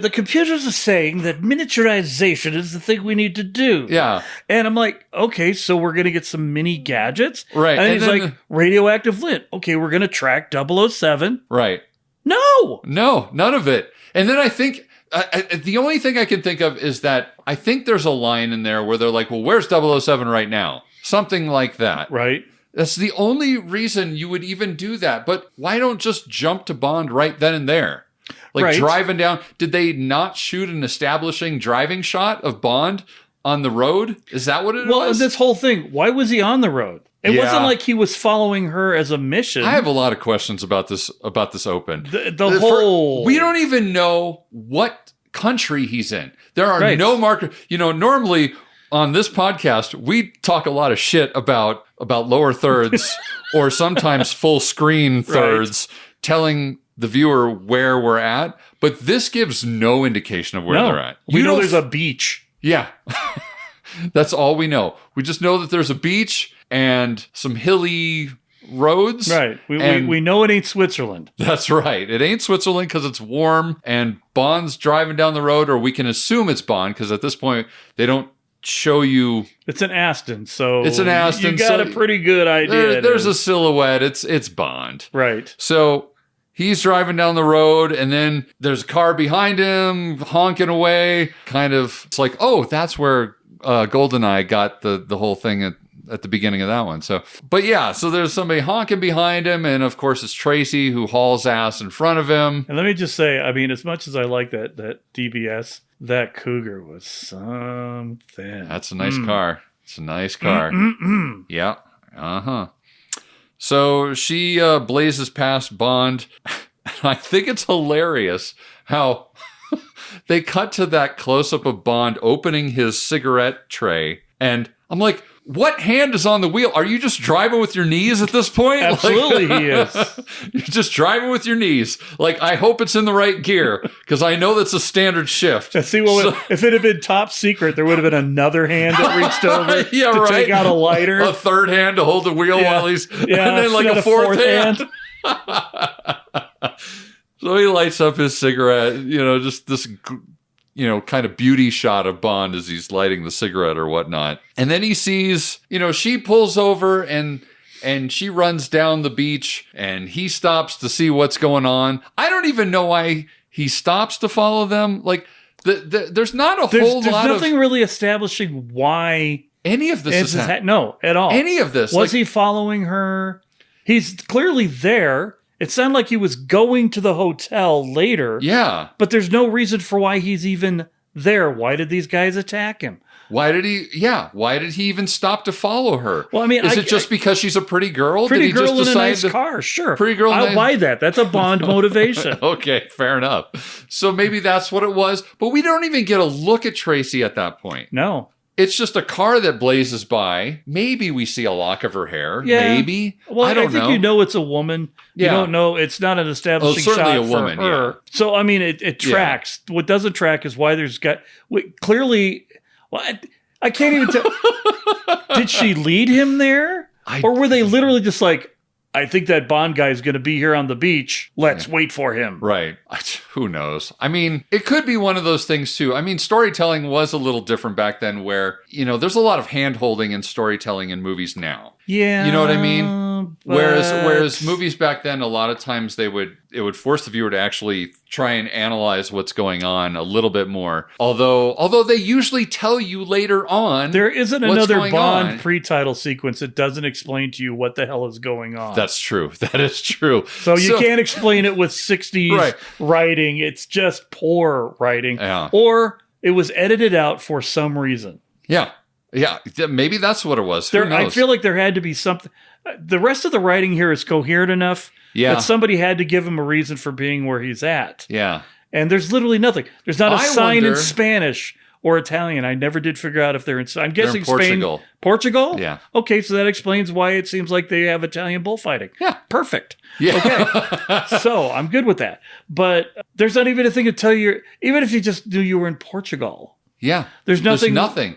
J: the computers are saying that miniaturization is the thing we need to do.
B: Yeah.
J: And I'm like, okay, so we're going to get some mini gadgets.
B: Right.
J: And he's like, radioactive lint. Okay, we're going to track 007.
B: Right.
J: No,
B: none of it. And then I think the only thing I can think of is that I think there's a line in there where they're like, well, where's 007 right now? Something like that.
J: Right.
B: That's the only reason you would even do that. But why don't just jump to Bond right then and there? Like driving down. Did they not shoot an establishing driving shot of Bond on the road? Is that what it was?
J: Well, this whole thing, why was he on the road? It wasn't like he was following her as a mission.
B: I have a lot of questions about this open.
J: We
B: don't even know what country he's in. There are no markers. Normally on this podcast, we talk a lot of shit about lower thirds or sometimes full screen thirds, telling the viewer where we're at. But this gives no indication of where they're at.
J: We know there's a beach.
B: Yeah. That's all we know. We just know that there's a beach and some hilly roads.
J: Right. We know it ain't Switzerland.
B: That's right. It ain't Switzerland because it's warm and Bond's driving down the road, or we can assume it's Bond because at this point they don't show you.
J: It's an Aston, so
B: it's an Aston.
J: You got a pretty good idea.
B: There's a silhouette. It's Bond.
J: Right.
B: So he's driving down the road, and then there's a car behind him honking away. Kind of, it's like, oh, that's where GoldenEye got the whole thing at the beginning of that one. So, but yeah, so there's somebody honking behind him, and of course it's Tracy who hauls ass in front of him.
J: And let me just say, I mean, as much as I like that DBS, that Cougar was something.
B: That's a nice car. It's a nice car. Yeah. So she blazes past Bond. I think it's hilarious how they cut to that close-up of Bond opening his cigarette tray. And I'm like, what hand is on the wheel? Are you just driving with your knees at this point?
J: Absolutely, he is.
B: You're just driving with your knees. Like, I hope it's in the right gear, because I know that's a standard shift.
J: See, well, if it had been top secret, there would have been another hand that reached over to take out a lighter.
B: A third hand to hold the wheel while he's...
J: Yeah,
B: and then like a fourth hand. So he lights up his cigarette, just this... kind of beauty shot of Bond as he's lighting the cigarette or whatnot. And then he sees, she pulls over and she runs down the beach and he stops to see what's going on. I don't even know why He stops to follow them. Like, there's not a whole
J: there's
B: lot of...
J: There's nothing really establishing why...
B: Any of this is...
J: No, at all.
B: Any of this.
J: Was he following her? He's clearly there. It sounded like he was going to the hotel later.
B: Yeah.
J: But there's no reason for why he's even there. Why did these guys attack him?
B: Why did he even stop to follow her?
J: Well, I mean,
B: is it just because she's a pretty girl?
J: Pretty
B: did he
J: girl
B: just
J: in a
B: decide
J: nice car, sure.
B: Pretty girl.
J: I'll buy that. That's a Bond motivation.
B: Okay, fair enough. So maybe that's what it was. But we don't even get a look at Tracy at that point.
J: No.
B: It's just a car that blazes by. Maybe we see a lock of her hair.
J: Yeah.
B: Maybe.
J: Well, I
B: don't
J: think
B: know.
J: you know it's a woman. You don't know. It's not an establishing
B: certainly
J: shot
B: a woman,
J: for her.
B: yeah.
J: So, I mean, it tracks. What doesn't track is why there's clearly... Well, I can't even tell. Did she lead him there? Or were they literally just like, I think that Bond guy is going to be here on the beach. Let's wait for him.
B: Right. Who knows? I mean, it could be one of those things too. I mean, storytelling was a little different back then where, there's a lot of hand-holding in storytelling in movies now.
J: Yeah.
B: You know what I mean? Whereas movies back then, a lot of times it would force the viewer to actually try and analyze what's going on a little bit more. Although they usually tell you later on.
J: There isn't another Bond pre-title sequence that doesn't explain to you what the hell is going on.
B: That's true. That is true.
J: So you can't explain it with 60s writing. It's just poor writing.
B: Yeah.
J: Or it was edited out for some reason.
B: Yeah. Yeah, maybe that's what it was. Who knows?
J: I feel like there had to be something. The rest of the writing here is coherent enough that somebody had to give him a reason for being where he's at.
B: Yeah.
J: And there's literally nothing. There's not a sign in Spanish or Italian. I never did figure out if they're in... I'm guessing
B: Portugal.
J: Spain... Portugal?
B: Yeah.
J: Okay, so that explains why it seems like they have Italian bullfighting.
B: Yeah.
J: Perfect.
B: Yeah.
J: Okay. So I'm good with that. But there's not even a thing to tell you... Even if you just knew you were in Portugal...
B: Yeah.
J: There's nothing.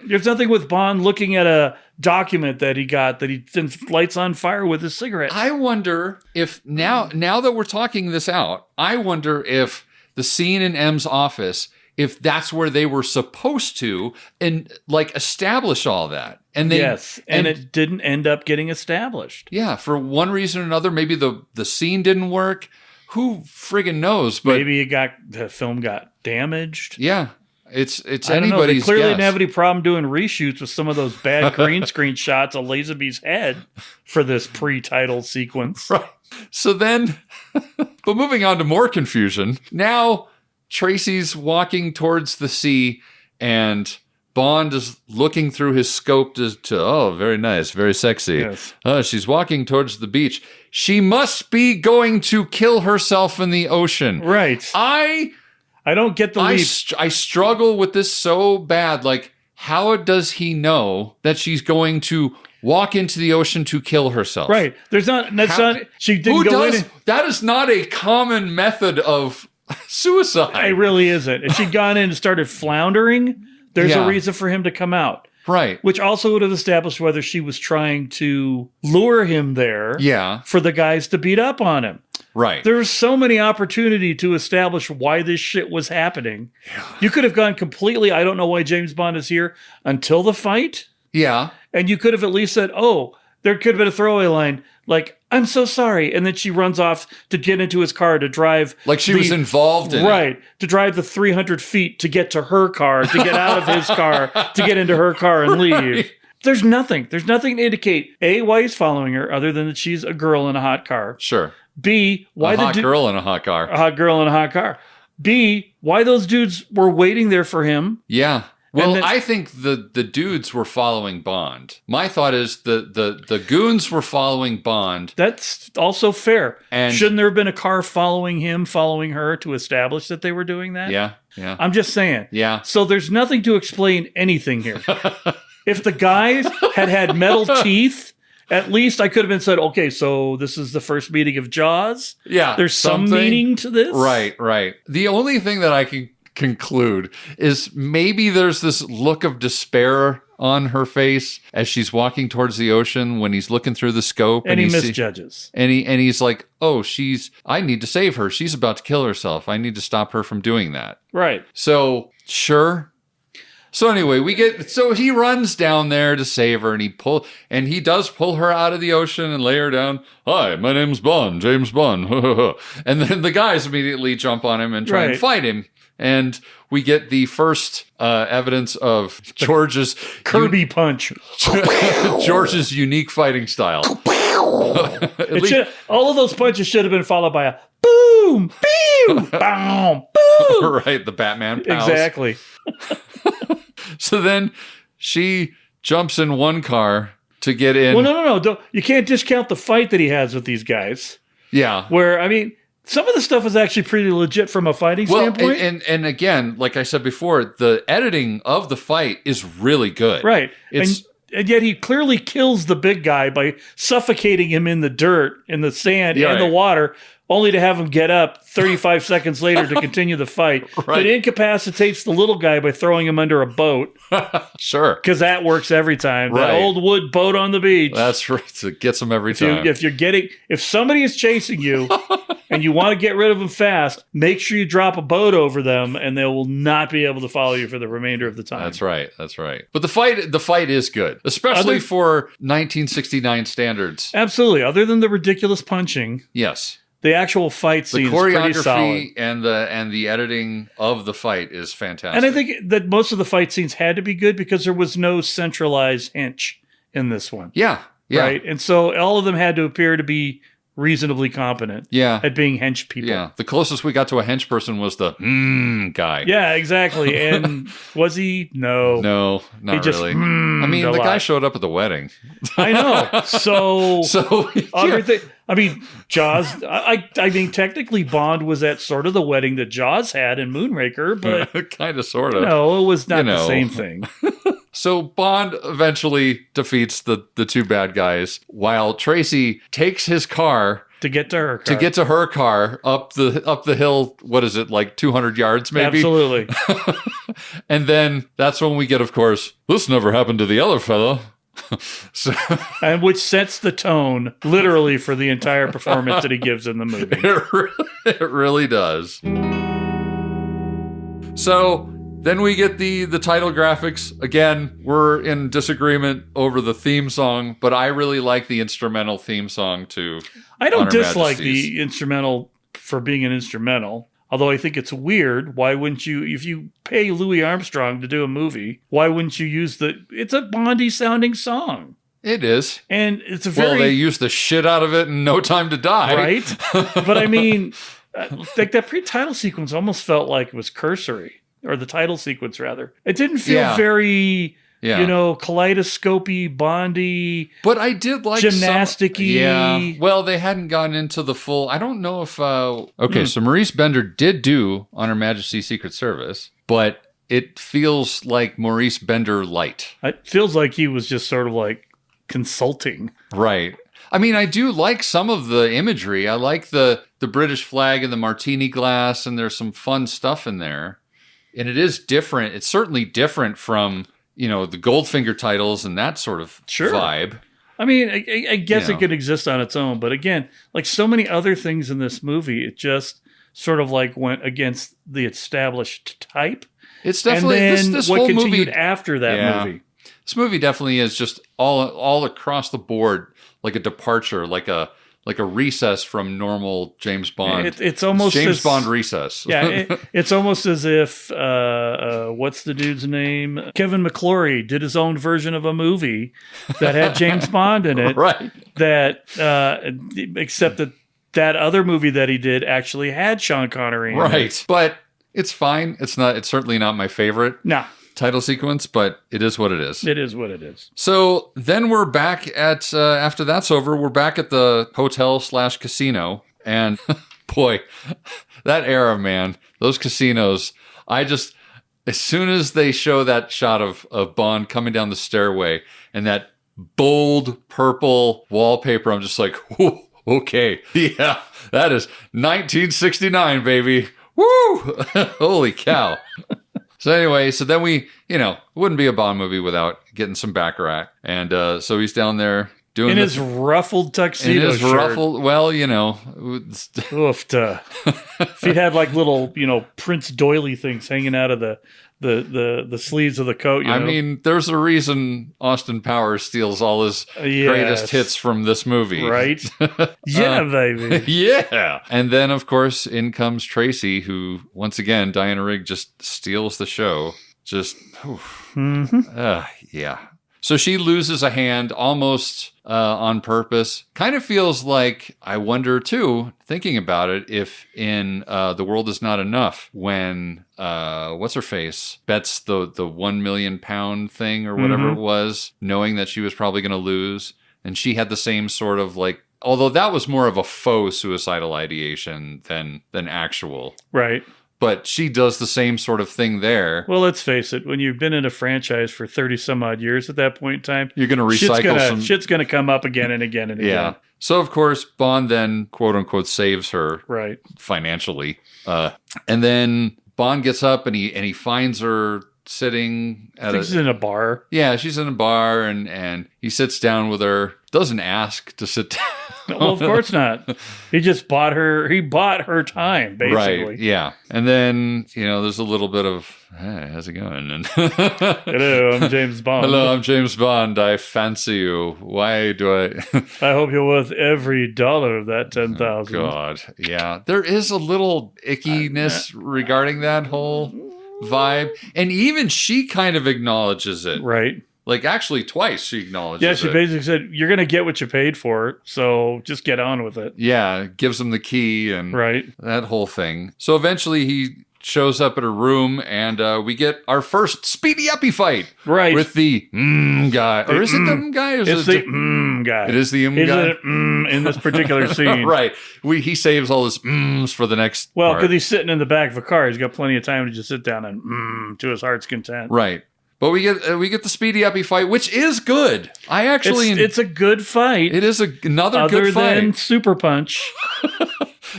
B: There's
J: nothing with Bond looking at a document that he got that he then lights on fire with his cigarette.
B: I wonder if now that we're talking this out, I wonder if the scene in M's office, if that's where they were supposed to establish all that. And
J: and it didn't end up getting established.
B: Yeah, for one reason or another, maybe the scene didn't work. Who friggin' knows? But
J: maybe the film got damaged.
B: Yeah. It's
J: I don't know. They
B: anybody's
J: clearly
B: guess.
J: didn't have any problem doing reshoots with some of those bad green screen shots of Lazenby's head for this pre-title sequence.
B: Right. So then, but moving on to more confusion. Now Tracy's walking towards the sea and Bond is looking through his scope to oh, very nice, very sexy.
J: Yes.
B: She's walking towards the beach. She must be going to kill herself in the ocean.
J: Right. I don't get the leap.
B: I struggle with this so bad. Like, how does he know that she's going to walk into the ocean to kill herself?
J: Right. She didn't go in.
B: That is not a common method of suicide.
J: It really isn't. If she'd gone in and started floundering, there's a reason for him to come out.
B: Right.
J: Which also would have established whether she was trying to lure him there for the guys to beat up on him.
B: Right.
J: There was so many opportunity to establish why this shit was happening. Yeah. You could have gone completely, I don't know why James Bond is here until the fight.
B: Yeah.
J: And you could have at least said, oh, there could have been a throwaway line like, I'm so sorry. And then she runs off to get into his car to drive.
B: Like she was involved in
J: it. To drive the 300 feet to get to her car, to get out of his car, to get into her car and leave. Right. There's nothing. There's nothing to indicate, A, why he's following her other than that she's a girl in a hot car.
B: Sure.
J: B, why
B: a hot girl in a hot car.
J: A hot girl in a hot car. B, why those dudes were waiting there for him.
B: Yeah. Well, I think the dudes were following Bond. My thought is the goons were following Bond.
J: That's also fair.
B: And
J: shouldn't there have been a car following him, following her to establish that they were doing that?
B: Yeah, yeah.
J: I'm just saying.
B: Yeah.
J: So there's nothing to explain anything here. If the guys had metal teeth, at least I could have been said, okay, so this is the first meeting of Jaws.
B: Yeah.
J: There's some meaning to this.
B: Right, right. The only thing that I can conclude is maybe there's this look of despair on her face as she's walking towards the ocean when he's looking through the scope
J: and he misjudges.
B: And he's like, oh, I need to save her. She's about to kill herself. I need to stop her from doing that.
J: Right.
B: So, sure. So anyway, he runs down there to save her, and he does pull her out of the ocean and lay her down. Hi, my name's Bond, James Bond. And then the guys immediately jump on him and try and fight him. And we get the first evidence of George's
J: Kirby punch.
B: George's unique fighting style.
J: All of those punches should have been followed by a boom, boom, boom, boom.
B: Right, the Batman pals.
J: Exactly.
B: So then she jumps in one car to get in.
J: Well, no. You can't discount the fight that he has with these guys.
B: Yeah.
J: Where, I mean, some of the stuff is actually pretty legit from a fighting standpoint.
B: And again, like I said before, the editing of the fight is really good.
J: Right. And yet he clearly kills the big guy by suffocating him in the dirt, in the sand, and the water, only to have him get up 35 seconds later to continue the fight.
B: Right.
J: But incapacitates the little guy by throwing him under a boat.
B: Sure.
J: Because that works every time.
B: Right.
J: That old wood boat on the beach.
B: That's right. It gets him every time.
J: If somebody is chasing you and you want to get rid of them fast, make sure you drop a boat over them and they will not be able to follow you for the remainder of the time.
B: That's right. But the fight is good, especially for 1969 standards.
J: Absolutely. Other than the ridiculous punching.
B: Yes.
J: The actual fight scene is pretty solid.
B: and the editing of the fight is fantastic.
J: And I think that most of the fight scenes had to be good because there was no centralized hench in this one.
B: Yeah.
J: Right? And so all of them had to appear to be reasonably competent at being hench people.
B: Yeah. The closest we got to a hench person was the guy.
J: Yeah, exactly. And was he? No.
B: No, not really. I mean, the guy showed up at the wedding.
J: I know. So everything. I mean, Jaws. I mean, technically, Bond was at sort of the wedding that Jaws had in Moonraker, but
B: kind of, sort of.
J: No, it was not the same thing.
B: So Bond eventually defeats the two bad guys, while Tracy takes his car
J: to get to her car.
B: To get to her car up the hill. What is it, like 200 yards maybe?
J: Absolutely.
B: And then that's when we get, of course, this never happened to the other fellow.
J: And which sets the tone literally for the entire performance that he gives in the movie.
B: It really does. So then we get the title graphics. Again, we're in disagreement over the theme song, but I really like the instrumental theme song too.
J: I don't dislike the instrumental for being an instrumental. Although I think it's weird. Why wouldn't you, if you pay Louis Armstrong to do a movie, why wouldn't you use it's a Bondy sounding song.
B: It is.
J: And it's
B: Well, they used the shit out of it in No Time to Die.
J: Right? But I mean, like that pre-title sequence almost felt like it was cursory. Or the title sequence, rather. It didn't feel very, kaleidoscopy, Bondy.
B: But I did like
J: gymnastic-y.
B: Yeah. Well, they hadn't gone into the full. I don't know if. So Maurice Bender did do On Her Majesty's Secret Service, but it feels like Maurice Bender light.
J: It feels like he was just sort of like consulting.
B: Right. I mean, I do like some of the imagery. I like the British flag and the martini glass, and there's some fun stuff in there. And it is different. It's certainly different from, the Goldfinger titles and that sort of vibe.
J: I mean, I guess it could exist on its own. But again, like so many other things in this movie, it just sort of like went against the established type.
B: It's definitely
J: and then
B: this
J: what
B: whole
J: continued
B: movie
J: after that movie.
B: This movie definitely is just all across the board like a departure, like a recess from normal James Bond.
J: It's almost
B: James Bond recess.
J: Yeah, it's almost as if what's the dude's name? Kevin McClory did his own version of a movie that had James Bond in it.
B: Right.
J: That except that other movie that he did actually had Sean Connery in it.
B: Right. But it's fine. It's certainly not my favorite.
J: Nah.
B: Title sequence, but it is what it is.
J: It is what it is.
B: So then we're back at, after that's over, we're back at the hotel/casino. And boy, that era, man, those casinos, as soon as they show that shot of Bond coming down the stairway and that bold purple wallpaper, I'm just like, whoa, okay. Yeah, that is 1969, baby. Woo! Holy cow. So anyway, then we, it wouldn't be a Bond movie without getting some Baccarat. And so he's down there doing
J: in his ruffled tuxedo shirt.
B: Well, you know.
J: Oofta. If he had like little, Prince Doily things hanging out of the sleeves of the coat.
B: I mean, there's a reason Austin Powers steals all his greatest hits from this movie.
J: Right? Yeah, baby.
B: Yeah. And then, of course, in comes Tracy, who, once again, Diana Rigg just steals the show. Just, yeah. So she loses a hand almost on purpose. Kind of feels like, I wonder too, thinking about it, if in The World Is Not Enough, when, what's her face, bets the 1 million pound thing or whatever it was, knowing that she was probably going to lose. And she had the same sort of like, although that was more of a faux suicidal ideation than actual.
J: Right.
B: But she does the same sort of thing there.
J: Well, let's face it. When you've been in a franchise for 30 some odd years at that point in time,
B: you're going to recycle
J: shit's going to come up again and again and again.
B: Yeah. So, of course, Bond then, quote unquote, saves her financially. And then Bond gets up and he finds her sitting at
J: she's in a bar.
B: Yeah, she's in a bar and he sits down with her. Doesn't ask to sit down.
J: Well, of course not. He just bought her time, basically.
B: Right, yeah. And then, there's a little bit of, hey, how's it going? And
J: hello, I'm James Bond.
B: Hello, I'm James Bond. I fancy you. Why do I?
J: I hope you're worth every dollar of that 10,000.
B: Oh, God, yeah. There is a little ickiness regarding that whole vibe. And even she kind of acknowledges it.
J: Right.
B: Like, actually, twice she acknowledges it.
J: Yeah, she basically said, you're going to get what you paid for, so just get on with it.
B: Yeah, gives him the key and that whole thing. So eventually he shows up at her room, and we get our first Speedy Uppy fight.
J: Right.
B: With the guy. Or is it the guy? Or is
J: it's the guy.
B: It is the guy?
J: In this particular scene.
B: Right. He saves all his for the next
J: Well, because he's sitting in the back of a car. He's got plenty of time to just sit down and to his heart's content.
B: Right. But we get the Speedy Uppy fight, which is good. It's
J: a good fight.
B: It is another good fight.
J: Other than Super Punch.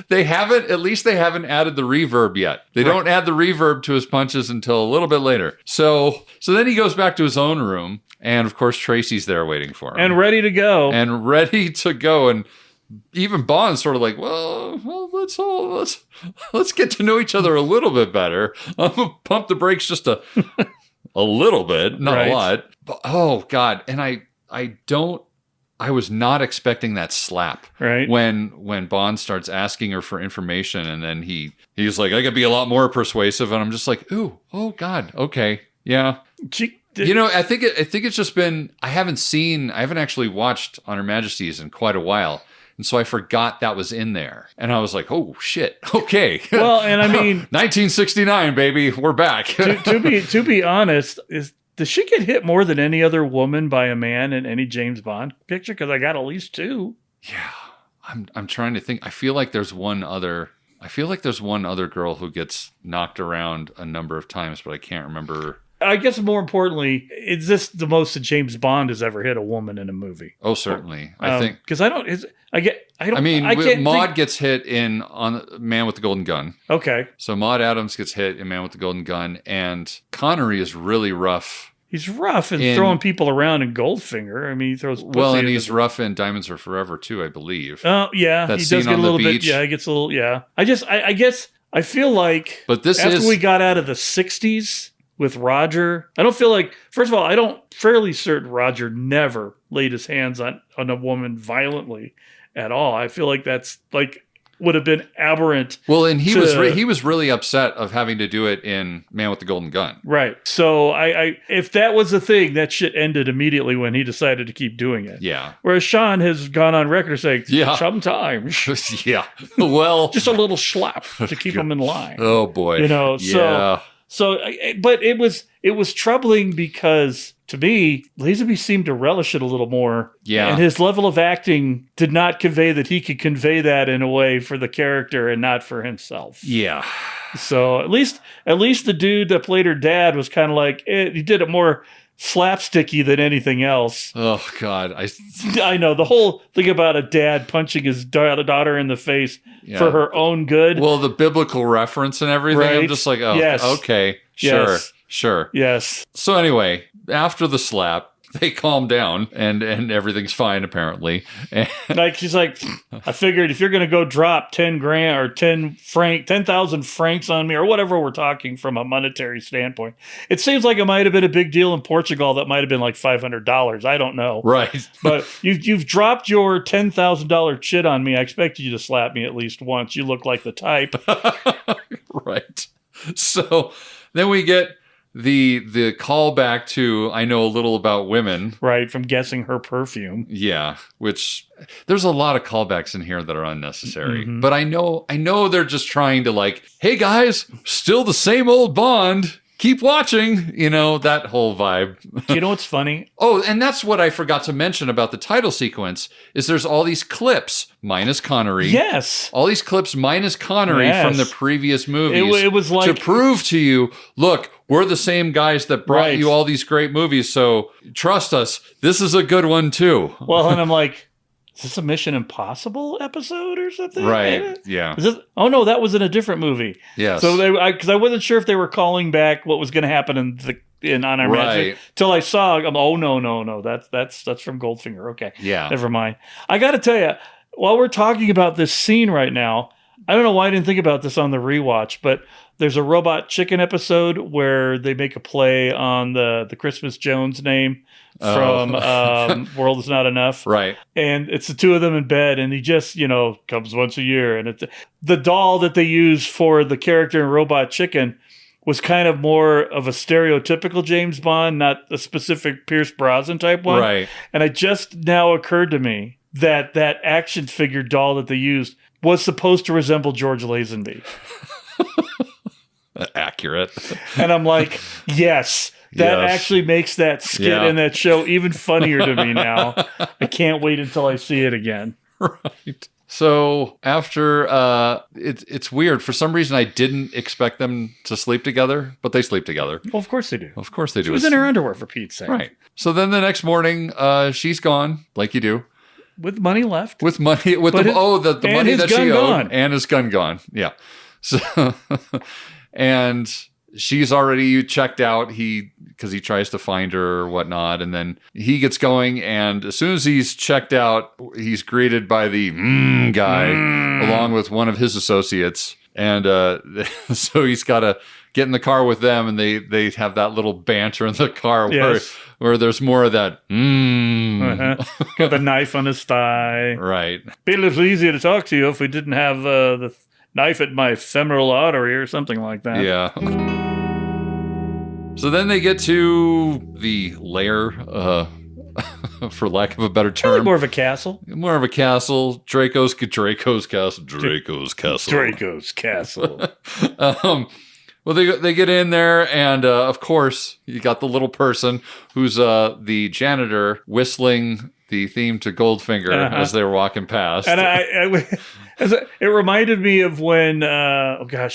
B: They haven't added the reverb yet. They don't add the reverb to his punches until a little bit later. So then he goes back to his own room, and of course Tracy's there waiting for him.
J: And ready to go.
B: And even Bond's sort of like, well, let's get to know each other a little bit better. I'm gonna pump the brakes just a little bit, not a lot. But, oh God. And I was not expecting that slap.
J: Right.
B: When Bond starts asking her for information, and then he's like, I could be a lot more persuasive, and I'm just like, ooh, oh God, okay. Yeah. I think it's just been, I haven't actually watched On Her Majesty's in quite a while. And so I forgot that was in there. And I was like, oh, shit. Okay.
J: Well, and I mean...
B: 1969, baby. We're back.
J: to be honest, does she get hit more than any other woman by a man in any James Bond picture? Because I got at least two.
B: Yeah. I'm trying to think. I feel like there's one other girl who gets knocked around a number of times, but I can't remember...
J: I guess more importantly, is this the most that James Bond has ever hit a woman in a movie?
B: Oh, certainly. I think
J: because
B: Maud gets hit on Man with the Golden Gun.
J: Okay,
B: so Maud Adams gets hit in Man with the Golden Gun, and Connery is really rough.
J: He's rough and throwing people around in Goldfinger. I mean, he throws.
B: And he's rough in Diamonds Are Forever too, I believe.
J: Oh yeah,
B: that
J: he
B: scene
J: does get
B: on
J: a little
B: the beach.
J: bit. Yeah, he gets a little. Yeah, I guess I feel like.
B: But
J: after we got out of the '60s. With Roger, I don't feel like, first of all, fairly certain Roger never laid his hands on a woman violently at all. I feel like that's would have been aberrant.
B: Well, and he was really upset of having to do it in Man with the Golden Gun.
J: Right. So I if that was the thing, that shit ended immediately when he decided to keep doing it.
B: Yeah.
J: Whereas Sean has gone on record saying, sometimes.
B: Yeah. Well,
J: just a little slap to keep him in line.
B: Oh boy.
J: Yeah. So, but it was troubling because to me, Lazenby seemed to relish it a little more.
B: Yeah.
J: And his level of acting did not convey that he could convey that in a way for the character and not for himself.
B: Yeah.
J: So at least the dude that played her dad was kind of like, he did it more slapsticky than anything else.
B: Oh God.
J: I know the whole thing about a dad punching his daughter in the face for her own good.
B: Well, the biblical reference and everything.
J: Right?
B: I'm just like, oh, yes. Okay, sure.
J: Yes.
B: So anyway, after the slap, they calm down and everything's fine apparently. And
J: like she's like, I figured if you're going to go drop 10 grand or 10,000 francs on me or whatever we're talking from a monetary standpoint, it seems like it might have been a big deal in Portugal. That might have been like $500. I don't know.
B: Right.
J: But you've dropped your $10,000 chit on me. I expected you to slap me at least once. You look like the type.
B: Right. So then we get the callback to I know a little about women.
J: Right, from guessing her perfume.
B: Yeah, which there's a lot of callbacks in here that are unnecessary.
J: Mm-hmm.
B: But I know they're just trying to like, hey guys, still the same old Bond. Keep watching, that whole vibe.
J: Do you know what's funny?
B: Oh, and that's what I forgot to mention about the title sequence is there's all these clips minus Connery.
J: Yes.
B: All these clips minus Connery from the previous movies.
J: It was like
B: to prove to you, look, we're the same guys that brought you all these great movies, so trust us, this is a good one too.
J: Well, and I'm like, is this a Mission Impossible episode or something?
B: Right. Yeah.
J: Oh no, that was in a different movie.
B: Yes.
J: So because I wasn't sure if they were calling back what was going to happen on our Majesty till I saw. Oh no, that's from Goldfinger. Okay.
B: Yeah.
J: Never mind. I got to tell you, while we're talking about this scene right now, I don't know why I didn't think about this on the rewatch, but there's a Robot Chicken episode where they make a play on the Christmas Jones name from World Is Not Enough.
B: Right.
J: And it's the two of them in bed, and he just, comes once a year. And it's the doll that they use for the character in Robot Chicken was kind of more of a stereotypical James Bond, not a specific Pierce Brosnan type one.
B: Right.
J: And it just now occurred to me that action figure doll that they used was supposed to resemble George Lazenby.
B: Accurate.
J: And I'm like, yes, that actually makes that skit in that show even funnier to me now. I can't wait until I see it again.
B: Right. So after it's weird. For some reason, I didn't expect them to sleep together, but they sleep together.
J: Well, of course they do.
B: Of course they do.
J: She was in her underwear, for Pete's sake.
B: Right. So then the next morning, she's gone, like you do.
J: With money left.
B: With money, the money that she owed, and his gun gone. Yeah. So, and she's already checked out. Because he tries to find her or whatnot, and then he gets going. And as soon as he's checked out, he's greeted by the guy along with one of his associates, and so he's got to get in the car with them, and they have that little banter in the car where there's more of that.
J: Got the knife on his thigh.
B: Right.
J: Be a little easier to talk to you if we didn't have the knife at my femoral artery or something like that.
B: Yeah. So then they get to the lair, for lack of a better term.
J: Probably more of a castle.
B: More of a castle. Draco's castle.
J: Draco's castle.
B: Well, they get in there, and of course, you got the little person who's the janitor whistling the theme to Goldfinger as they were walking past.
J: And it reminded me of when,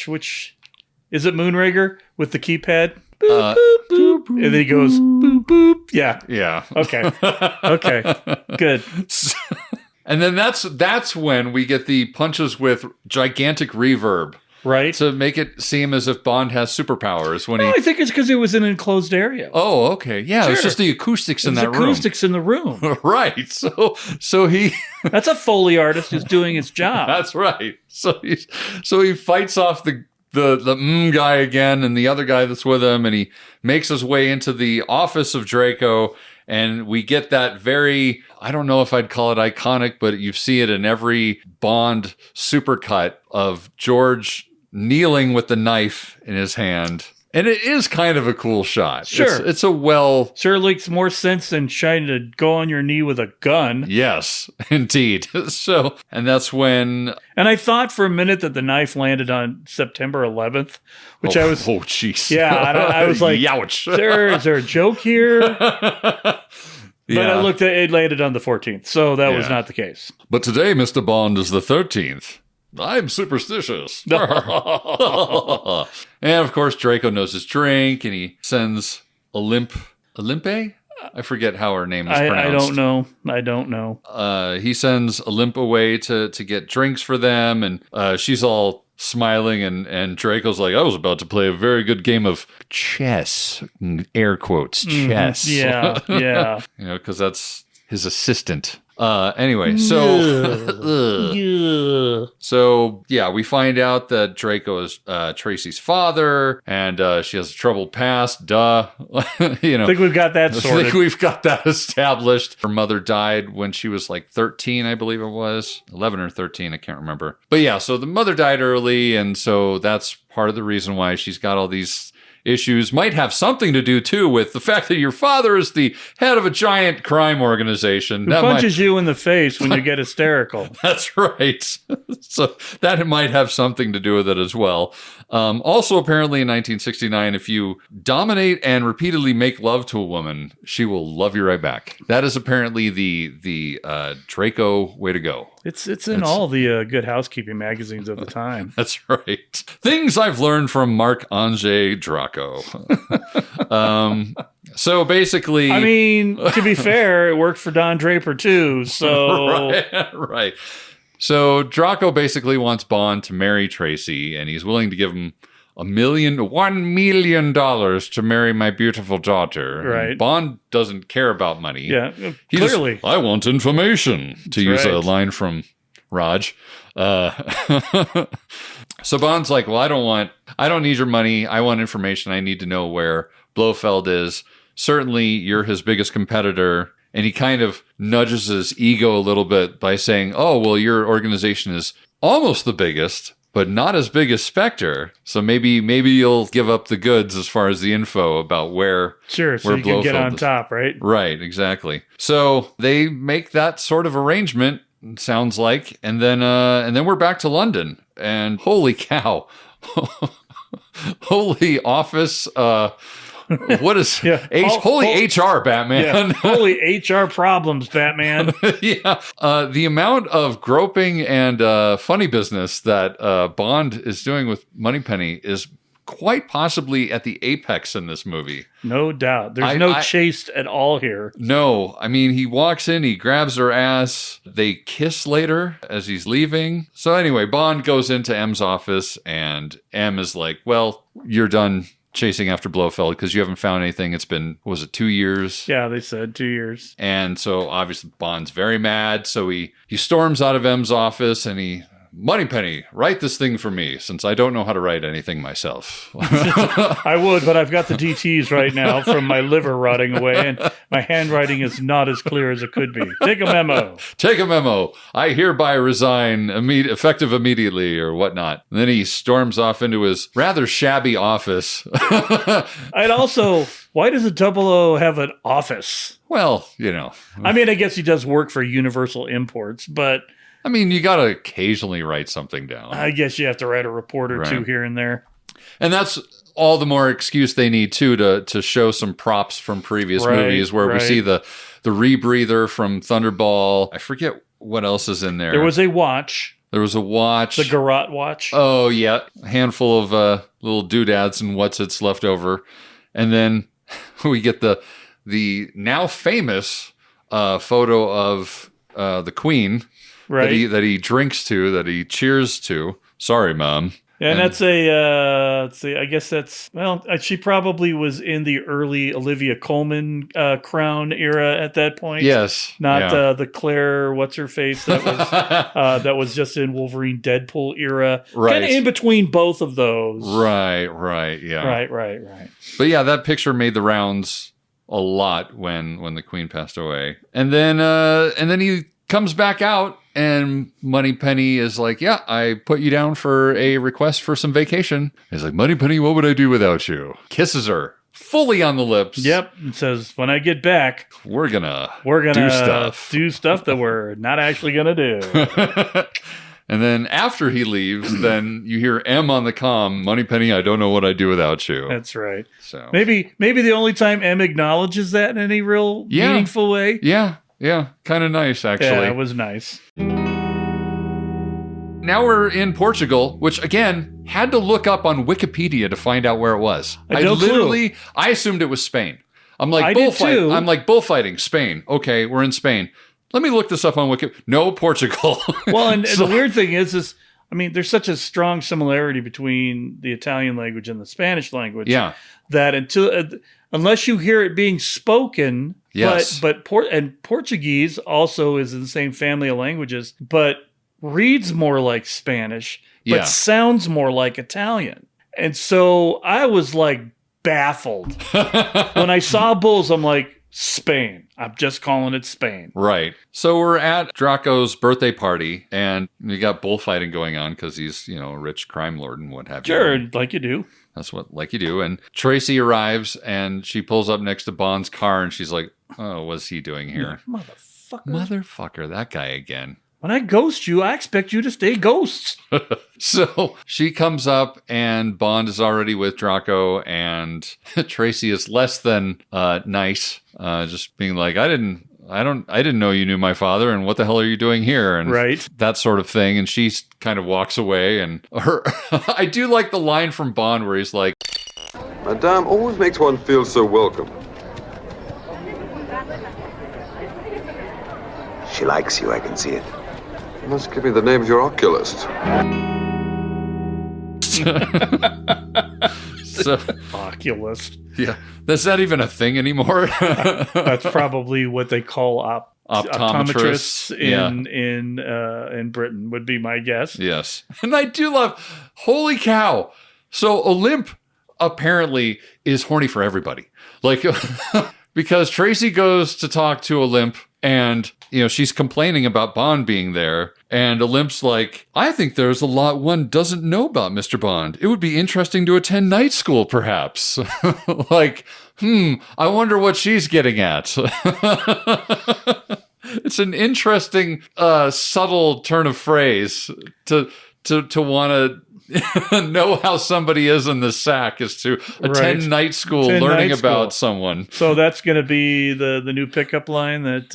J: which is it Moonraker with the keypad? Boop, boop, boop. And then he goes, boop, boop. Yeah.
B: Yeah.
J: Okay. Okay. Good.
B: And then that's when we get the punches with gigantic reverb.
J: Right.
B: To make it seem as if Bond has superpowers when
J: I think it's because it was an enclosed area.
B: Oh, okay. Yeah,
J: sure.
B: It's just the acoustics in that room.
J: Acoustics in the room.
B: Right. So he
J: that's a Foley artist who's doing his job.
B: That's right. So he fights off the guy again and the other guy that's with him, and he makes his way into the office of Draco, and we get that very, I don't know if I'd call it iconic, but you see it in every Bond supercut of George kneeling with the knife in his hand. And it is kind of a cool shot.
J: Sure.
B: It's a
J: sure makes more sense than trying to go on your knee with a gun.
B: Yes, indeed. So, and that's when...
J: And I thought for a minute that the knife landed on September 11th, which I was...
B: Oh, jeez.
J: Yeah, I was like,
B: Youch.
J: Is there a joke here? But I looked at it, landed on the 14th, so that was not the case.
B: But today, Mr. Bond, is the 13th. I'm superstitious. And of course, Draco knows his drink, and he sends Olympe? I forget how her name is pronounced.
J: I don't know.
B: He sends Olympe away to get drinks for them, and she's all smiling, and Draco's like, I was about to play a very good game of chess, air quotes, chess.
J: Yeah, yeah.
B: You know, because that's his assistant. Anyway, so so yeah, we find out that Draco is Tracy's father, and she has a troubled past. Duh, you know.
J: I think we've got that sorted.
B: I think we've got that established. Her mother died when she was like 13, I believe it was 11 or 13. I can't remember. But yeah, so the mother died early, and so that's part of the reason why she's got all these issues. Might have something to do too with the fact that your father is the head of a giant crime organization.
J: Who punches you in the face when you get hysterical.
B: That's right. So that might have something to do with it as well. Also, apparently in 1969, if you dominate and repeatedly make love to a woman, she will love you right back. That is apparently the Draco way to go.
J: It's in all the Good Housekeeping magazines of the time.
B: That's right. Things I've learned from Marc-Andre Draco. So basically,
J: I mean, to be fair, it worked for Don Draper too. So
B: right. So Draco basically wants Bond to marry Tracy, and he's willing to give him $1 million to marry my beautiful daughter.
J: Right.
B: And Bond doesn't care about money.
J: Yeah, clearly.
B: I want information, to use a line from Raj. So Bond's like, well, I don't need your money. I want information. I need to know where Blofeld is. Certainly, you're his biggest competitor. And he kind of nudges his ego a little bit by saying, oh, well, your organization is almost the biggest, but not as big as Spectre. So maybe you'll give up the goods as far as the info about where
J: Sure, so
B: where
J: you can get on
B: is.
J: top, right?
B: Right, exactly. So they make that sort of arrangement, sounds like, and then we're back to London. And holy cow. Holy office, what is holy HR, Batman?
J: Yeah. Holy HR problems, Batman.
B: Yeah, the amount of groping and funny business that Bond is doing with Moneypenny is quite possibly at the apex in this movie.
J: No doubt. There's no chase at all here.
B: No, I mean, he walks in, he grabs her ass, they kiss later as he's leaving. So anyway, Bond goes into M's office, and M is like, well, you're done chasing after Blofeld because you haven't found anything. It's been, was it 2 years?
J: Yeah, they said 2 years.
B: And so obviously Bond's very mad. So he storms out of M's office and Moneypenny, write this thing for me since I don't know how to write anything myself.
J: I would, but I've got the DTs right now from my liver rotting away, and my handwriting is not as clear as it could be. Take a memo.
B: Take a memo. I hereby resign, effective immediately, or whatnot. And then he storms off into his rather shabby office.
J: And also, why does a 00 have an office?
B: Well, you know.
J: I mean, I guess he does work for Universal Imports, but
B: I mean, you got to occasionally write something down.
J: I guess you have to write a report or two here and there.
B: And that's all the more excuse they need, too, to show some props from previous movies where we see the rebreather from Thunderball. I forget what else is in there.
J: There was a watch. The garrote watch.
B: Oh, yeah. A handful of little doodads and what's-its left over. And then we get the now famous photo of the Queen.
J: Right.
B: That he drinks to, that he cheers to. Sorry, Mom.
J: Yeah, and that's I guess that's, well, she probably was in the early Olivia Colman Crown era at that point.
B: Yes.
J: Not the Claire, what's-her-face that was just in Wolverine Deadpool era.
B: Right.
J: Kind of in between both of those.
B: Right, yeah.
J: Right.
B: But yeah, that picture made the rounds a lot when the Queen passed away. And then he comes back out, and Moneypenny is like, yeah, I put you down for a request for some vacation. He's like, Moneypenny, what would I do without you? Kisses her fully on the lips.
J: Yep. And says, when I get back,
B: we're gonna
J: do stuff that we're not actually gonna do.
B: And then after he leaves, then you hear M on the comm, Moneypenny, I don't know what I'd do without you.
J: That's right.
B: So
J: maybe the only time M acknowledges that in any real meaningful way.
B: Yeah, kind of nice, actually.
J: Yeah, it was nice.
B: Now we're in Portugal, which, again, had to look up on Wikipedia to find out where it was. I assumed it was Spain. I'm like, bullfighting, Spain. Okay, we're in Spain. Let me look this up on Wikipedia. No, Portugal.
J: Well, and the weird thing is I mean, there's such a strong similarity between the Italian language and the Spanish language.
B: Yeah.
J: That unless you hear it being spoken,
B: yes.
J: but Portuguese also is in the same family of languages, but reads more like Spanish, but sounds more like Italian. And so I was like baffled. When I saw bulls, I'm like, Spain. I'm just calling it Spain.
B: Right. So we're at Draco's birthday party, and we got bullfighting going on because he's, a rich crime lord and what have you.
J: Sure, like you do.
B: That's like you do. And Tracy arrives, and she pulls up next to Bond's car, and she's like, oh, what's he doing here? Motherfucker, that guy again.
J: When I ghost you, I expect you to stay ghosts.
B: So she comes up, and Bond is already with Draco, and Tracy is less than nice, just being like, I didn't know you knew my father, and what the hell are you doing here? And that sort of thing. And she kind of walks away, and I do like the line from Bond where he's like,
A: Madame always makes one feel so welcome.
K: She likes you, I can see it.
A: You must give me the name of your oculist.
J: Oculist.
B: Yeah. That's not even a thing anymore.
J: That's probably what they call optometrists in Britain, would be my guess.
B: Yes. And I do love, holy cow. So Olymp apparently is horny for everybody. Like, because Tracy goes to talk to Olymp, and, she's complaining about Bond being there. And Olymp's like, I think there's a lot one doesn't know about Mr. Bond. It would be interesting to attend night school, perhaps. Like, I wonder what she's getting at. It's an interesting, subtle turn of phrase to want to know how somebody is in the sack, is to attend night school, learning about someone. So
J: that's going to be the new pickup line that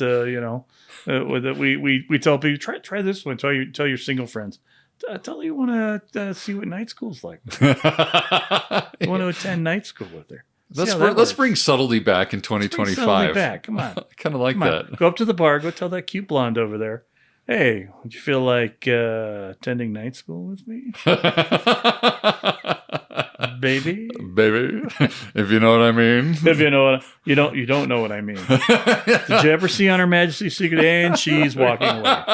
J: that we tell people, try this one. Tell your single friends. Tell you want to see what night school's like. You want to attend night school with her.
B: Let's bring subtlety back in 2025.
J: Subtlety back. Come on.
B: I kind of like that.
J: Go up to the bar. Go tell that cute blonde over there, hey, would you feel like attending night school with me? Baby,
B: if you know what I mean.
J: If you know what you don't know what I mean. Did you ever see on Her Majesty's Secret? And she's walking away.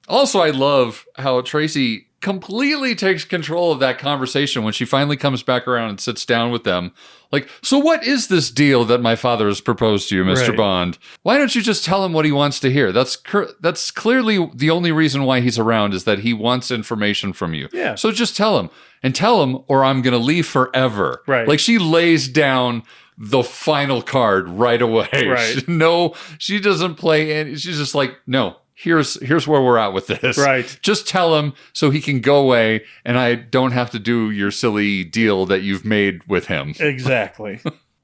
B: Also, I love how Tracy completely takes control of that conversation when she finally comes back around and sits down with them. Like, so what is this deal that my father has proposed to you, Mr. Bond? Why don't you just tell him what he wants to hear? That's clearly the only reason why he's around, is that he wants information from you.
J: Yeah.
B: So just tell him, or I'm going to leave forever.
J: Right.
B: Like, she lays down the final card right away.
J: Right.
B: She doesn't play any. She's just like, no. Here's where we're at with this.
J: Right.
B: Just tell him so he can go away, and I don't have to do your silly deal that you've made with him.
J: Exactly.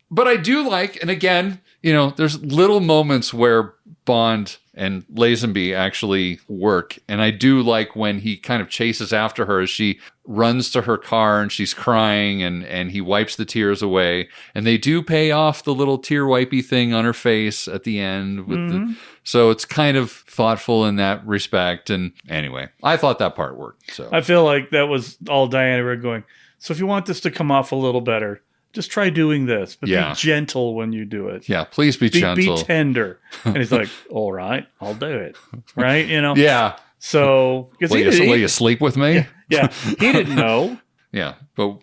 B: But I do like, and again, there's little moments where Bond and Lazenby actually work. And I do like when he kind of chases after her as she runs to her car and she's crying, and he wipes the tears away. And they do pay off the little tear wipey thing on her face at the end. So it's kind of thoughtful in that respect. And anyway, I thought that part worked. So
J: I feel like that was all Diana Rigg going, so if you want this to come off a little better, just try doing this, but be gentle when you do it.
B: Yeah, please be gentle.
J: Be tender. And he's like, all right, I'll do it. Right?
B: Yeah.
J: So,
B: will you sleep with me?
J: Yeah. He didn't know.
B: Yeah. But,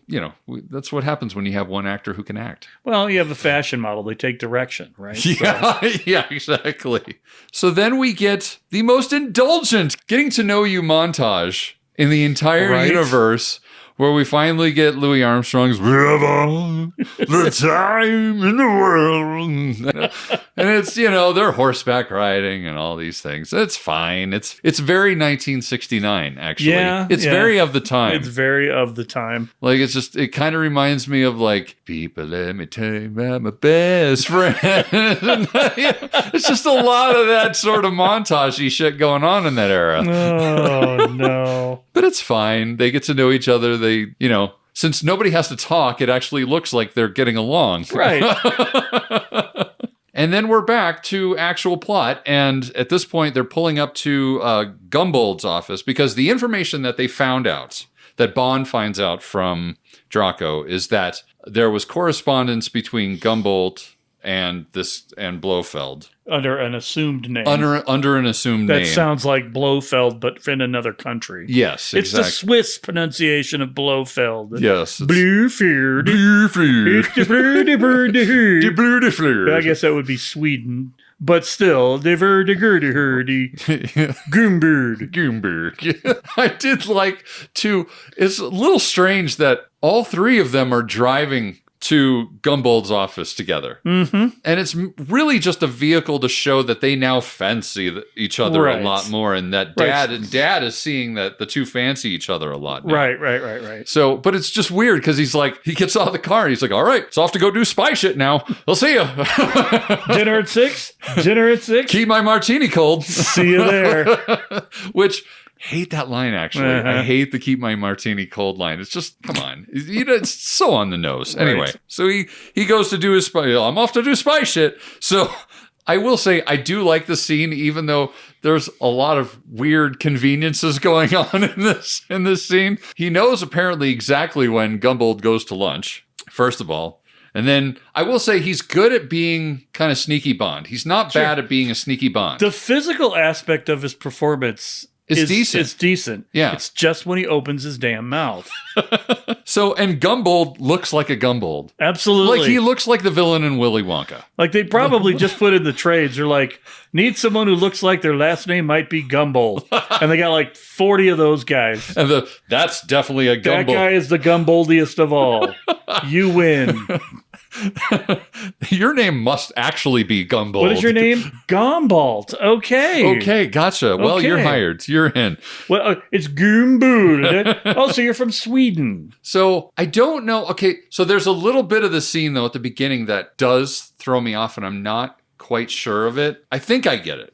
B: that's what happens when you have one actor who can act.
J: Well, you have a fashion model. They take direction, right?
B: Yeah, yeah, exactly. So then we get the most indulgent getting to know you montage in the entire universe, where we finally get Louis Armstrong's "We have all the time in the world." And it's, they're horseback riding and all these things. It's fine. It's very 1969, actually.
J: Yeah.
B: It's very of the time.
J: It's very of the time.
B: Like, it kind of reminds me of, like, people, let me tell you about my best friend. It's just a lot of that sort of montage-y shit going on in that era.
J: Oh, no.
B: But it's fine. They get to know each other. They, since nobody has to talk, it actually looks like they're getting along.
J: Right.
B: And then we're back to actual plot. And at this point, they're pulling up to Gumbold's office because the information that they found out, that Bond finds out from Draco, is that there was correspondence between Gumbold and Blofeld.
J: Under an assumed name.
B: Under an assumed name.
J: That sounds like Blofeld, but in another country.
B: Yes, exactly.
J: It's the Swiss pronunciation of Blofeld.
B: Yes.
J: Blofeld.
B: Blofeld.
J: It's the birdie birdie.
B: The Blofeld.
J: I guess that would be Sweden. But still, the verdigurdy hurdy. Goomberg.
B: Goomberg. I did like to. It's a little strange that all three of them are driving to Gumbold's office together. Mm-hmm. And it's really just a vehicle to show that they now fancy each other a lot more, and that dad is seeing that the two fancy each other a lot now.
J: Right.
B: So, but it's just weird because he gets out of the car and he's like, all right, it's off to go do spy shit now. I'll see you.
J: Dinner at 6?
B: Keep my martini cold.
J: See you there.
B: Which... hate that line, actually. I hate the keep my martini cold line. It's just, come on. It's so on the nose. Anyway, so he goes to do his spy. I'm off to do spy shit. So I will say I do like the scene, even though there's a lot of weird conveniences going on in this scene. He knows apparently exactly when Gumbold goes to lunch, first of all. And then I will say he's good at being kind of sneaky Bond. He's not bad at being a sneaky Bond.
J: The physical aspect of his performance is decent. It's decent.
B: Yeah.
J: It's just when he opens his damn mouth.
B: So, and Gumbold looks like a Gumbold.
J: Absolutely.
B: Like he looks like the villain in Willy Wonka.
J: Like they probably just put in the trades. They're like, need someone who looks like their last name might be Gumbold. And they got like 40 of those guys.
B: And that's definitely a Gumbold.
J: That guy is the Gumboldiest of all. You win.
B: Your name must actually be Gumbold.
J: What is your name? Gumbold. Okay,
B: gotcha. Well, you're hired. You're in.
J: Well, it's Gumbold. Oh, so you're from Sweden.
B: So I don't know. Okay, so there's a little bit of the scene, though, at the beginning that does throw me off, and I'm not quite sure of it. I think I get it.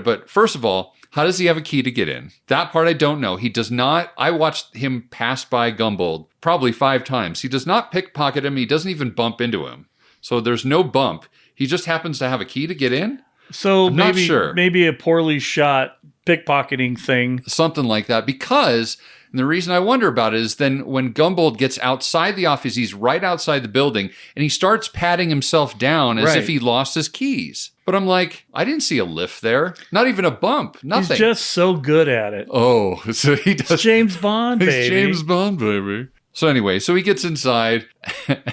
B: But first of all, how does he have a key to get in? That part I don't know. He does not. I watched him pass by Gumbold probably 5 times. He does not pickpocket him. He doesn't even bump into him. So there's no bump. He just happens to have a key to get in.
J: So
B: I'm not sure.
J: Maybe a poorly shot pickpocketing thing.
B: Something like that. Because, and the reason I wonder about it is then when Gumbold gets outside the office, he's right outside the building, and he starts patting himself down as if he lost his keys. But I'm like, I didn't see a lift there. Not even a bump. Nothing.
J: He's just so good at it.
B: Oh, so he does.
J: It's James Bond, baby.
B: It's James Bond, baby. So anyway, so he gets inside,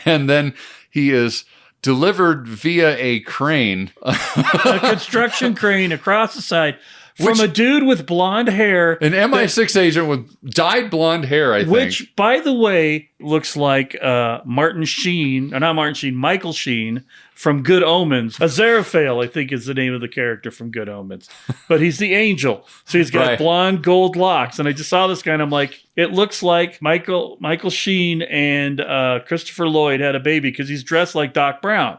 B: and then he is delivered via a crane.
J: A construction crane across the side. From a dude with blonde hair.
B: An MI6 agent with dyed blonde hair, I think.
J: Which, by the way, looks like Michael Sheen from Good Omens. Aziraphale, I think, is the name of the character from Good Omens. But he's the angel. So he's got blonde gold locks. And I just saw this guy and I'm like, it looks like Michael Sheen and Christopher Lloyd had a baby because he's dressed like Doc Brown.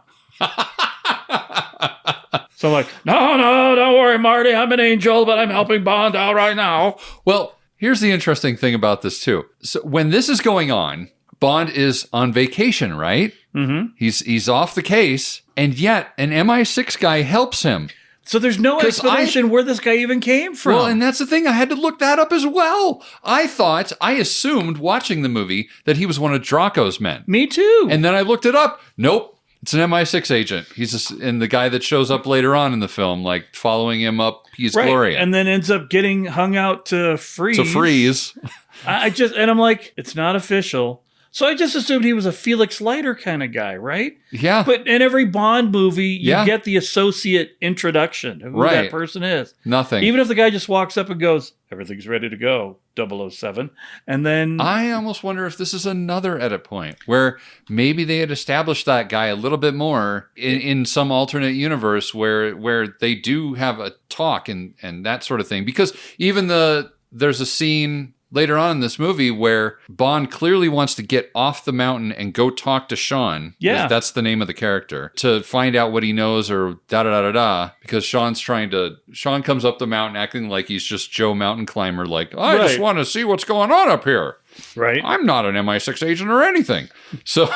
J: So I'm like, no, don't worry, Marty. I'm an angel, but I'm helping Bond out right now.
B: Well, here's the interesting thing about this, too. So when this is going on, Bond is on vacation, right? Mm-hmm. He's off the case, and yet an MI6 guy helps him.
J: So there's no explanation where this guy even came from.
B: Well, and that's the thing. I had to look that up as well. I assumed watching the movie that he was one of Draco's men.
J: Me too.
B: And then I looked it up. Nope. It's an MI6 agent. And the guy that shows up later on in the film, like following him up Peace Gloria.
J: And then ends up getting hung out to freeze. And I'm like, it's not official. So I just assumed he was a Felix Leiter kind of guy, right?
B: Yeah.
J: But in every Bond movie, you get the associate introduction of who that person is.
B: Nothing.
J: Even if the guy just walks up and goes, everything's ready to go, 007. And then...
B: I almost wonder if this is another edit point where maybe they had established that guy a little bit more in some alternate universe where they do have a talk and that sort of thing. Because even there's a scene later on in this movie where Bond clearly wants to get off the mountain and go talk to Sean.
J: Yeah.
B: That's the name of the character. To find out what he knows or da-da-da-da-da. Because Sean comes up the mountain acting like he's just Joe Mountain Climber. Like, I just want to see what's going on up here.
J: Right.
B: I'm not an MI6 agent or anything. So,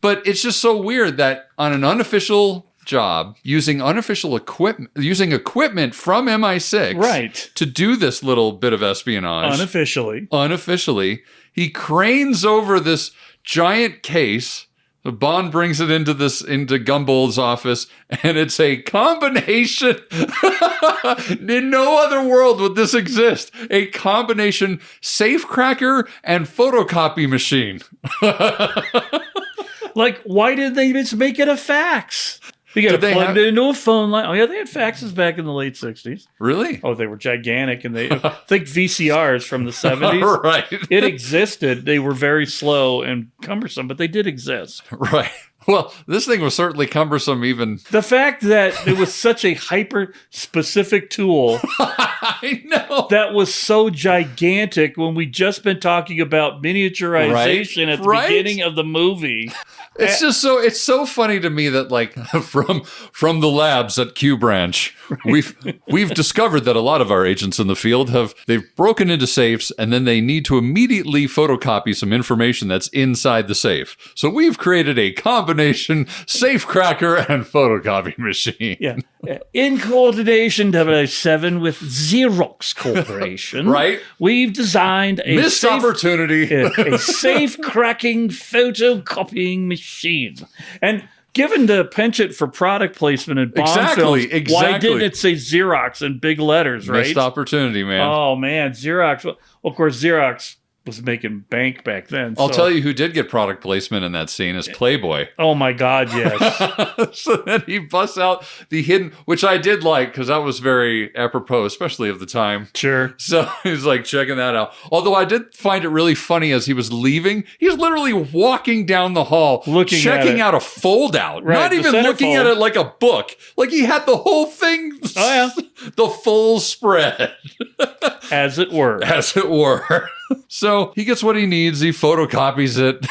B: but it's just so weird that on an unofficial job using unofficial equipment, using equipment from MI6
J: right.
B: to do this little bit of espionage. Unofficially. He cranes over this giant case. Bond brings it into Gumbold's office, and it's a combination. In no other world would this exist. A combination safecracker and photocopy machine.
J: Like, why did they just make it a fax? You got to plug it into a phone line. Oh, yeah, they had faxes back in the late 60s.
B: Really?
J: Oh, they were gigantic. And they think VCRs from the 70s.
B: Right.
J: It existed. They were very slow and cumbersome, but they did exist.
B: Right. Well, this thing was certainly cumbersome even.
J: The fact that it was such a hyper-specific tool
B: I know.
J: that was so gigantic when we just been talking about miniaturization at the beginning of the movie.
B: It's just it's so funny to me that like from the labs at Q Branch, we've discovered that a lot of our agents in the field they've broken into safes and then they need to immediately photocopy some information that's inside the safe. So we've created a combination safecracker and photocopy machine.
J: Yeah. In coordination 007 with Xerox Corporation,
B: right?
J: We've designed a
B: missed opportunity.
J: a safe cracking photocopying machine. And given the penchant for product placement in Bond films, why didn't it say Xerox in big letters, right?
B: Missed opportunity, man.
J: Oh, man. Xerox. Well, of course, Xerox was making bank back then.
B: I'll tell you who did get product placement in that scene is Playboy.
J: Oh, my God, yes.
B: So then he busts out the hidden, which I did like because that was very apropos, especially of the time.
J: Sure.
B: So he's like checking that out. Although I did find it really funny as he was leaving, he's literally walking down the hall, checking out a foldout,
J: right,
B: not even looking at it like a book. Like he had the whole thing.
J: Oh, yeah.
B: The full spread.
J: As it were.
B: As it were. So he gets what he needs. He photocopies it.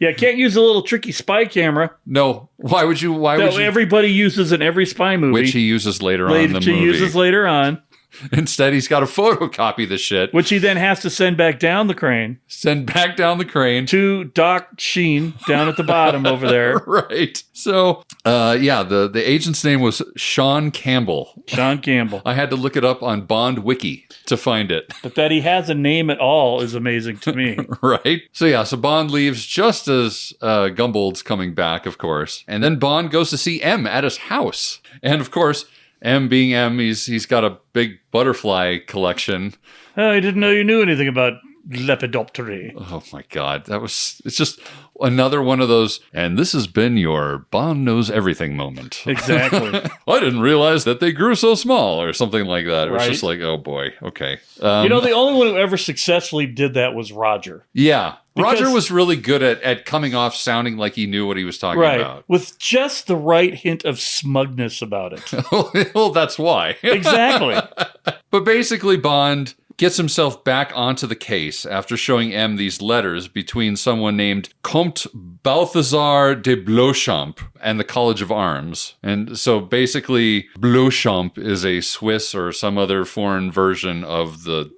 J: Yeah, can't use a little tricky spy camera.
B: No. Why would you?
J: Everybody uses in every spy movie.
B: Which he uses later on in the movie.
J: Which he uses later on.
B: Instead, he's got to photocopy the shit.
J: Which he then has to send back down the crane.
B: Send back down the crane.
J: To Doc Sheen down at the bottom over there.
B: Right. So, the agent's name was Sean Campbell.
J: Sean Campbell.
B: I had to look it up on Bond Wiki to find it.
J: But that he has a name at all is amazing to me.
B: Right. So Bond leaves just as Gumbold's coming back, of course. And then Bond goes to see M at his house. And, of course, M being M, he's got a big butterfly collection.
J: I didn't know you knew anything about Lepidopteri.
B: Oh my God. It's just another one of those, and this has been your Bond knows everything moment.
J: Exactly.
B: I didn't realize that they grew so small or something like that. It was just like, oh boy, okay.
J: The only one who ever successfully did that was Roger.
B: Yeah. Roger was really good at coming off sounding like he knew what he was talking about.
J: With just the right hint of smugness about it.
B: Well, that's why.
J: Exactly.
B: But basically, Bond gets himself back onto the case after showing M these letters between someone named Comte Balthazar de Beauchamp and the College of Arms. And so basically, Beauchamp is a Swiss or some other foreign version of the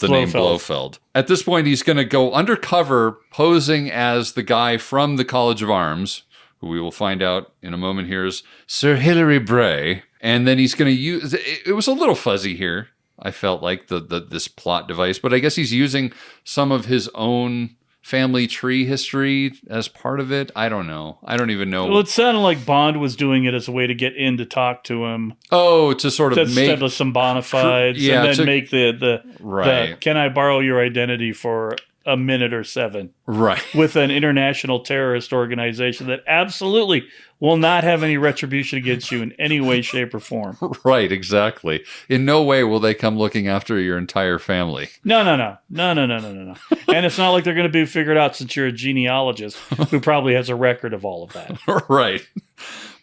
B: name Blofeld. At this point, he's going to go undercover posing as the guy from the College of Arms, who we will find out in a moment here is Sir Hilary Bray. And then he's going to use... It was a little fuzzy here, I felt like, this plot device. But I guess he's using some of his own family tree history as part of it. I don't know. I don't even know.
J: Well, it sounded like Bond was doing it as a way to get in to talk to him.
B: Oh, to sort of make...
J: establish some bona fides and then make the can I borrow your identity for a minute or 7?
B: Right.
J: With an international terrorist organization that absolutely will not have any retribution against you in any way, shape, or form.
B: Right, exactly. In no way will they come looking after your entire family.
J: No. And it's not like they're going to be figured out since you're a genealogist who probably has a record of all of that.
B: Right.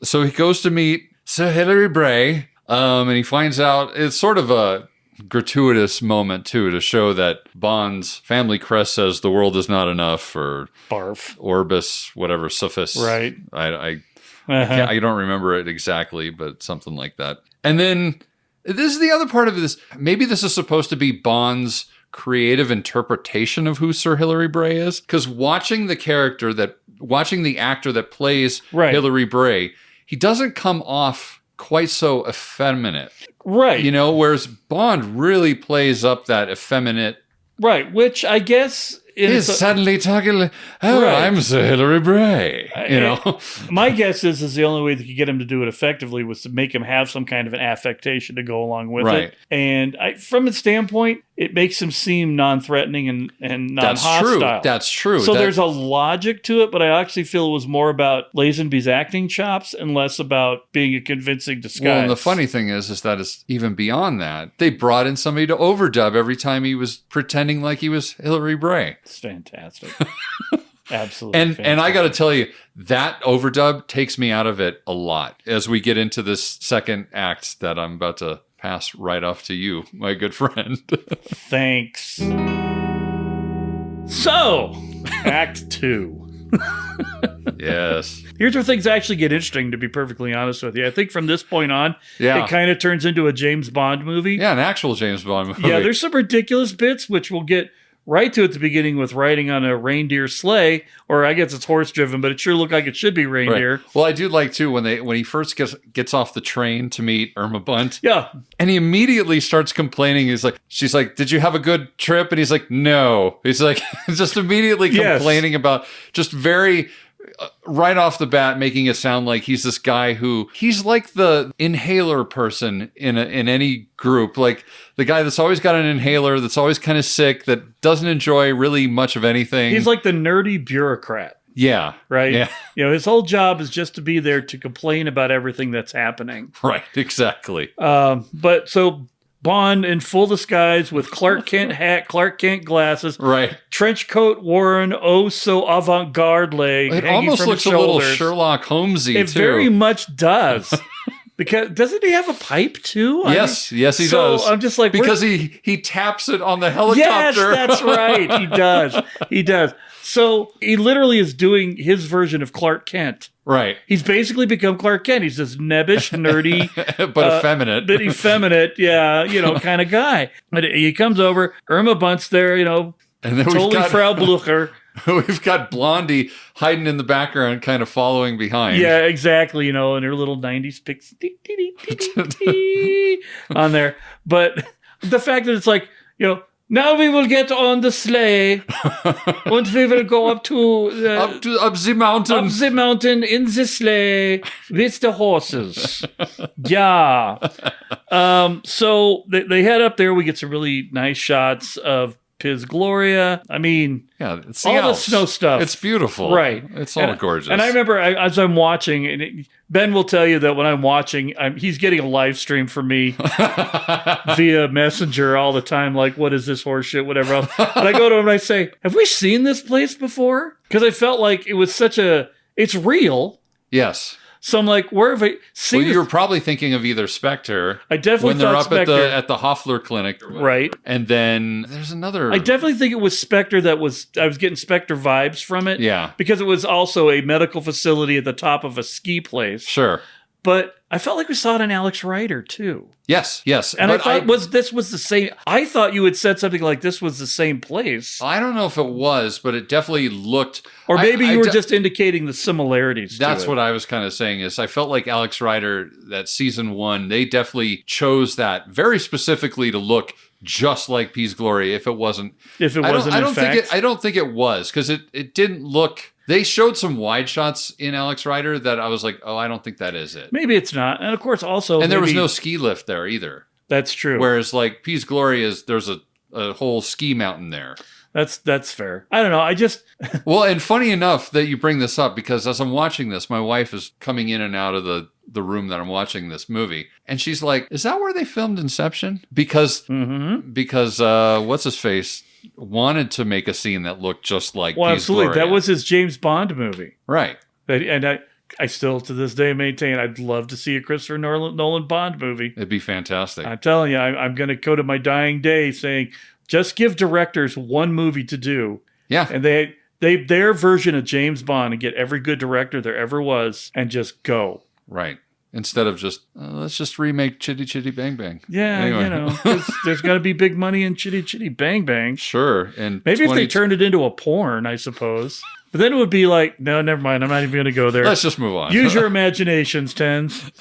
B: So he goes to meet Sir Hilary Bray, and he finds out it's sort of a gratuitous moment, too, to show that Bond's family crest says the world is not enough, or
J: Barf.
B: Orbis, whatever, Suffus.
J: Right.
B: I don't remember it exactly, but something like that. And then this is the other part of this. Maybe this is supposed to be Bond's creative interpretation of who Sir Hilary Bray is. Because watching the actor that plays Hilary Bray, he doesn't come off quite so effeminate.
J: Right.
B: You know, whereas Bond really plays up that effeminate.
J: Right, which I guess...
B: He's suddenly talking like, right. I'm Sir Hilary Bray. You know?
J: My guess is the only way they could get him to do it effectively was to make him have some kind of an affectation to go along with it. And from a standpoint, it makes him seem non-threatening and non-hostile.
B: That's true.
J: So there's a logic to it, but I actually feel it was more about Lazenby's acting chops and less about being a convincing disguise.
B: Well, and the funny thing is that it's even beyond that. They brought in somebody to overdub every time he was pretending like he was Hilary Bray.
J: It's fantastic. Absolutely.
B: And I got to tell you, that overdub takes me out of it a lot as we get into this second act that I'm about to pass right off to you, my good friend.
J: Thanks. So, Act 2.
B: Yes.
J: Here's where things actually get interesting, to be perfectly honest with you. I think from this point on, it kind of turns into a James Bond movie.
B: Yeah, an actual James Bond movie.
J: Yeah, there's some ridiculous bits, which we'll get right to at the beginning with riding on a reindeer sleigh, or I guess it's horse-driven, but it sure looked like it should be reindeer.
B: Right. Well, I do like, too, when he first gets off the train to meet Irma Bunt.
J: Yeah.
B: And he immediately starts complaining. She's like, did you have a good trip? And he's like, no. He's like, just immediately complaining about just very... right off the bat, making it sound like he's this guy he's like the inhaler person in any group, like the guy that's always got an inhaler, that's always kind of sick, that doesn't enjoy really much of anything.
J: He's like the nerdy bureaucrat.
B: Yeah.
J: Right?
B: Yeah.
J: You know, his whole job is just to be there to complain about everything that's happening.
B: Right, exactly.
J: But so Bond in full disguise with Clark Kent hat, Clark Kent glasses,
B: right?
J: Trench coat worn, oh so avant-garde leg.
B: It almost looks a little Sherlock Holmesy.
J: It very much does. Because doesn't he have a pipe too?
B: Yes, he does.
J: I'm just like,
B: because he taps it on the helicopter.
J: Yes, that's right. He does. So he literally is doing his version of Clark Kent.
B: Right.
J: He's basically become Clark Kent. He's this nebbish, nerdy,
B: but effeminate.
J: But effeminate, kind of guy. But he comes over. Irma Bunt's there, and then totally Frau Blucher.
B: We've got Blondie hiding in the background, kind of following behind.
J: Yeah, exactly. In her little 90s picks on there. But the fact that it's like, now we will get on the sleigh and we will go up the mountain. Up the mountain in the sleigh with the horses. Yeah. So they head up there. We get some really nice shots of Piz Gloria. I mean,
B: it's
J: all the snow stuff.
B: It's beautiful.
J: Right.
B: It's all gorgeous.
J: And I remember as I'm watching, and Ben will tell you that when I'm watching, he's getting a live stream from me via Messenger all the time, like, what is this horse shit, whatever else. And I go to him and I say, have we seen this place before? Because I felt like it was it's real.
B: Yes.
J: So I'm like, where have I seen this?
B: You were probably thinking of either Spectre.
J: I definitely
B: when they're
J: thought
B: up
J: Spectre.
B: at the Hoffler Clinic.
J: Right.
B: And then there's another.
J: I definitely think it was Spectre I was getting Spectre vibes from it.
B: Yeah.
J: Because it was also a medical facility at the top of a ski place.
B: Sure.
J: But I felt like we saw it in Alex Rider, too.
B: Yes.
J: And I thought this was the same. I thought you had said something like this was the same place.
B: I don't know if it was, but it definitely looked.
J: Or maybe you were just indicating the similarities.
B: That's what I was kind of saying is I felt like Alex Rider, that season 1, they definitely chose that very specifically to look just like Piz Gloria. If it wasn't.
J: I
B: don't think it was, because it didn't look. They showed some wide shots in Alex Rider that I was like, oh, I don't think that is it.
J: Maybe it's not. And of course, also.
B: And there was no ski lift there either.
J: That's true.
B: Whereas like Piz Gloria, there's a whole ski mountain there.
J: That's fair. I don't know. I just.
B: Well, and funny enough that you bring this up, because as I'm watching this, my wife is coming in and out of the room that I'm watching this movie. And she's like, is that where they filmed Inception? Because what's his face wanted to make a scene that looked just like Piz Gloria.
J: That was his James Bond movie.
B: Right.
J: And I still to this day maintain I'd love to see a Christopher Nolan Bond movie.
B: It'd be fantastic.
J: I'm telling you, I'm going to go to my dying day saying, just give directors one movie to do.
B: Yeah.
J: And their version of James Bond, and get every good director there ever was and just go.
B: Right. Instead of just, let's just remake Chitty Chitty Bang Bang.
J: Yeah,
B: anyway.
J: There's got to be big money in Chitty Chitty Bang Bang.
B: Sure. And
J: maybe if they turned it into a porn, I suppose. But then it would be like, no, never mind. I'm not even going to go there.
B: Let's just move on.
J: Use your imaginations, Tens.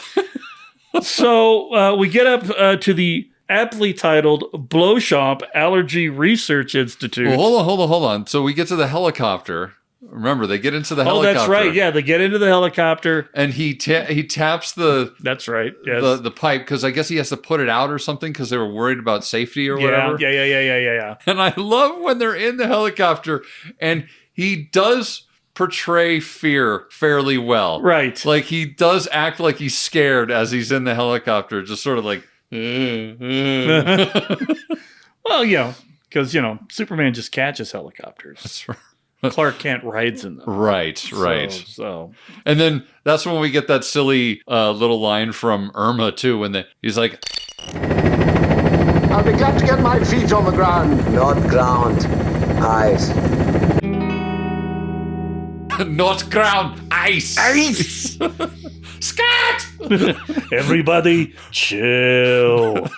J: So we get up to the aptly titled Blowshop Allergy Research Institute.
B: Well, hold on. So we get to the helicopter. Remember, they get into the helicopter.
J: Oh, that's right. Yeah, they get into the helicopter.
B: And he taps the...
J: That's right, yes.
B: The pipe, because I guess he has to put it out or something, because they were worried about safety or whatever.
J: Yeah.
B: And I love when they're in the helicopter, and he does portray fear fairly well.
J: Right.
B: Like, he does act like he's scared as he's in the helicopter, just sort of like...
J: Well, because, Superman just catches helicopters.
B: That's right.
J: Clark Kent rides in them.
B: Right.
J: So.
B: And then that's when we get that silly little line from Irma, too, when he's like...
G: I'll be glad to get my feet on the ground.
F: Not ground. Ice.
B: Not ground. Ice.
J: Ice.
B: Scat!
J: Everybody chill.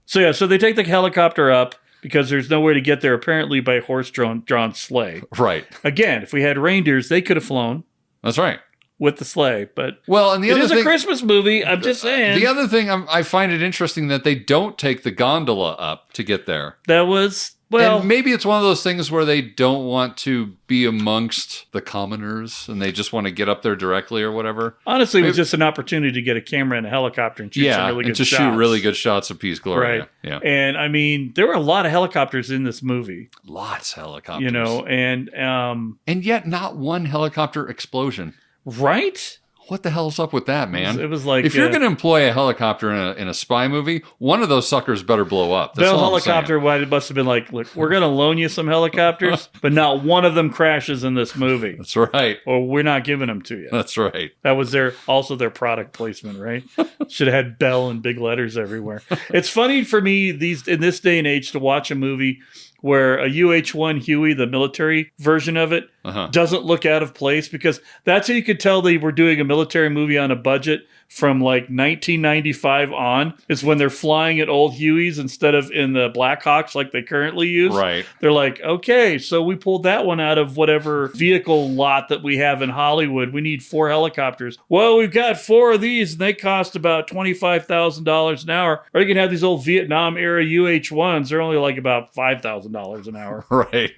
J: So they take the helicopter up, because there's nowhere to get there, apparently, by horse-drawn sleigh.
B: Right.
J: Again, if we had reindeers, they could have flown.
B: That's right.
J: With the sleigh. But
B: and
J: it is a Christmas movie, I'm just saying.
B: The other thing, I find it interesting that they don't take the gondola up to get there.
J: That was...
B: and maybe it's one of those things where they don't want to be amongst the commoners and they just want to get up there directly or whatever.
J: Honestly, it was just an opportunity to get a camera and a helicopter and shoot some really good shots.
B: Shoot really good shots of Peace Gloria.
J: Right.
B: Yeah.
J: And I mean, there were a lot of helicopters in this movie.
B: Lots of helicopters.
J: And
B: yet not one helicopter explosion.
J: Right?
B: What the hell's up with that, man?
J: It was like...
B: if you're going to employ a helicopter in a spy movie, one of those suckers better blow up. That's
J: the helicopter must have been like, look, we're going to loan you some helicopters, but not one of them crashes in this movie.
B: That's right.
J: Or we're not giving them to you.
B: That's right.
J: That was also their product placement, right? Should have had Bell in big letters everywhere. It's funny for me in this day and age to watch a movie where a UH-1 Huey, the military version of it, doesn't look out of place, because that's how you could tell they were doing a military movie on a budget from like 1995 on, is when they're flying at old Hueys instead of in the Blackhawks like they currently use.
B: Right.
J: They're like, okay, so we pulled that one out of whatever vehicle lot that we have in Hollywood. We need 4 helicopters. Well, we've got 4 of these, and they cost about $25,000 an hour. Or you can have these old Vietnam era UH-1s. They're only like about $5,000 an hour.
B: Right.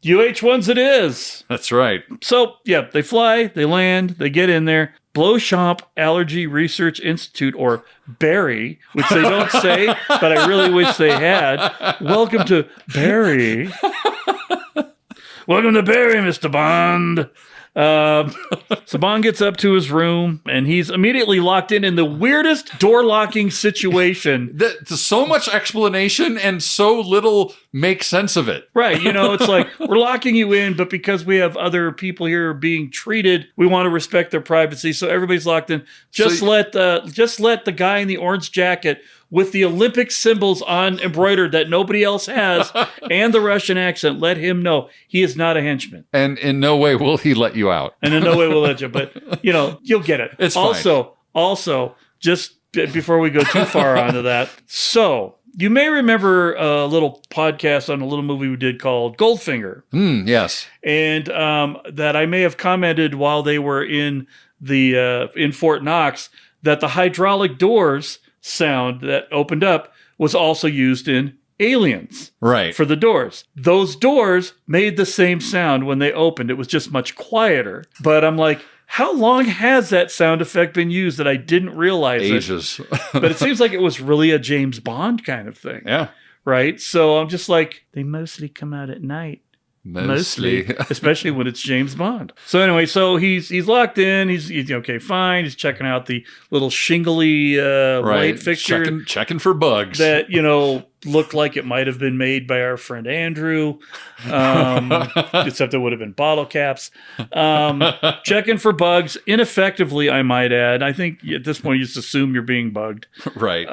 J: UH-1s it is.
B: That's right.
J: So, they fly, they land, they get in there. Blowshop Allergy Research Institute, or Barry, which they don't say, but I really wish they had. Welcome to Barry. Welcome to Barry, Mr. Bond. So Bond gets up to his room, and he's immediately locked in the weirdest door locking situation.
B: There's so much explanation and so little make sense of it.
J: Right. It's like, we're locking you in, but because we have other people here being treated, we want to respect their privacy. So everybody's locked in. Just let the guy in the orange jacket with the Olympic symbols on embroidered that nobody else has and the Russian accent, let him know he is not a henchman.
B: And in no way will he let you out.
J: And in no way will let you, but you'll get it.
B: It's
J: also, just before we go too far onto that. So you may remember a little podcast on a little movie we did called Goldfinger.
B: Yes.
J: And that I may have commented while they were in Fort Knox that the hydraulic doors sound that opened up was also used in Aliens.
B: Right.
J: For the doors. Those doors made the same sound when they opened. It was just much quieter. But I'm like, how long has that sound effect been used that I didn't realize
B: Ages.
J: But it seems like it was really a James Bond kind of thing.
B: Yeah.
J: Right? So I'm just like, they mostly come out at night. Mostly. Especially when it's James Bond. So anyway, he's locked in. He's okay, fine. He's checking out the little shingly light fixture.
B: Checking for bugs.
J: That, looked like it might have been made by our friend Andrew. Except it would have been bottle caps. Checking for bugs. Ineffectively, I might add. I think at this point you just assume you're being bugged.
B: Right.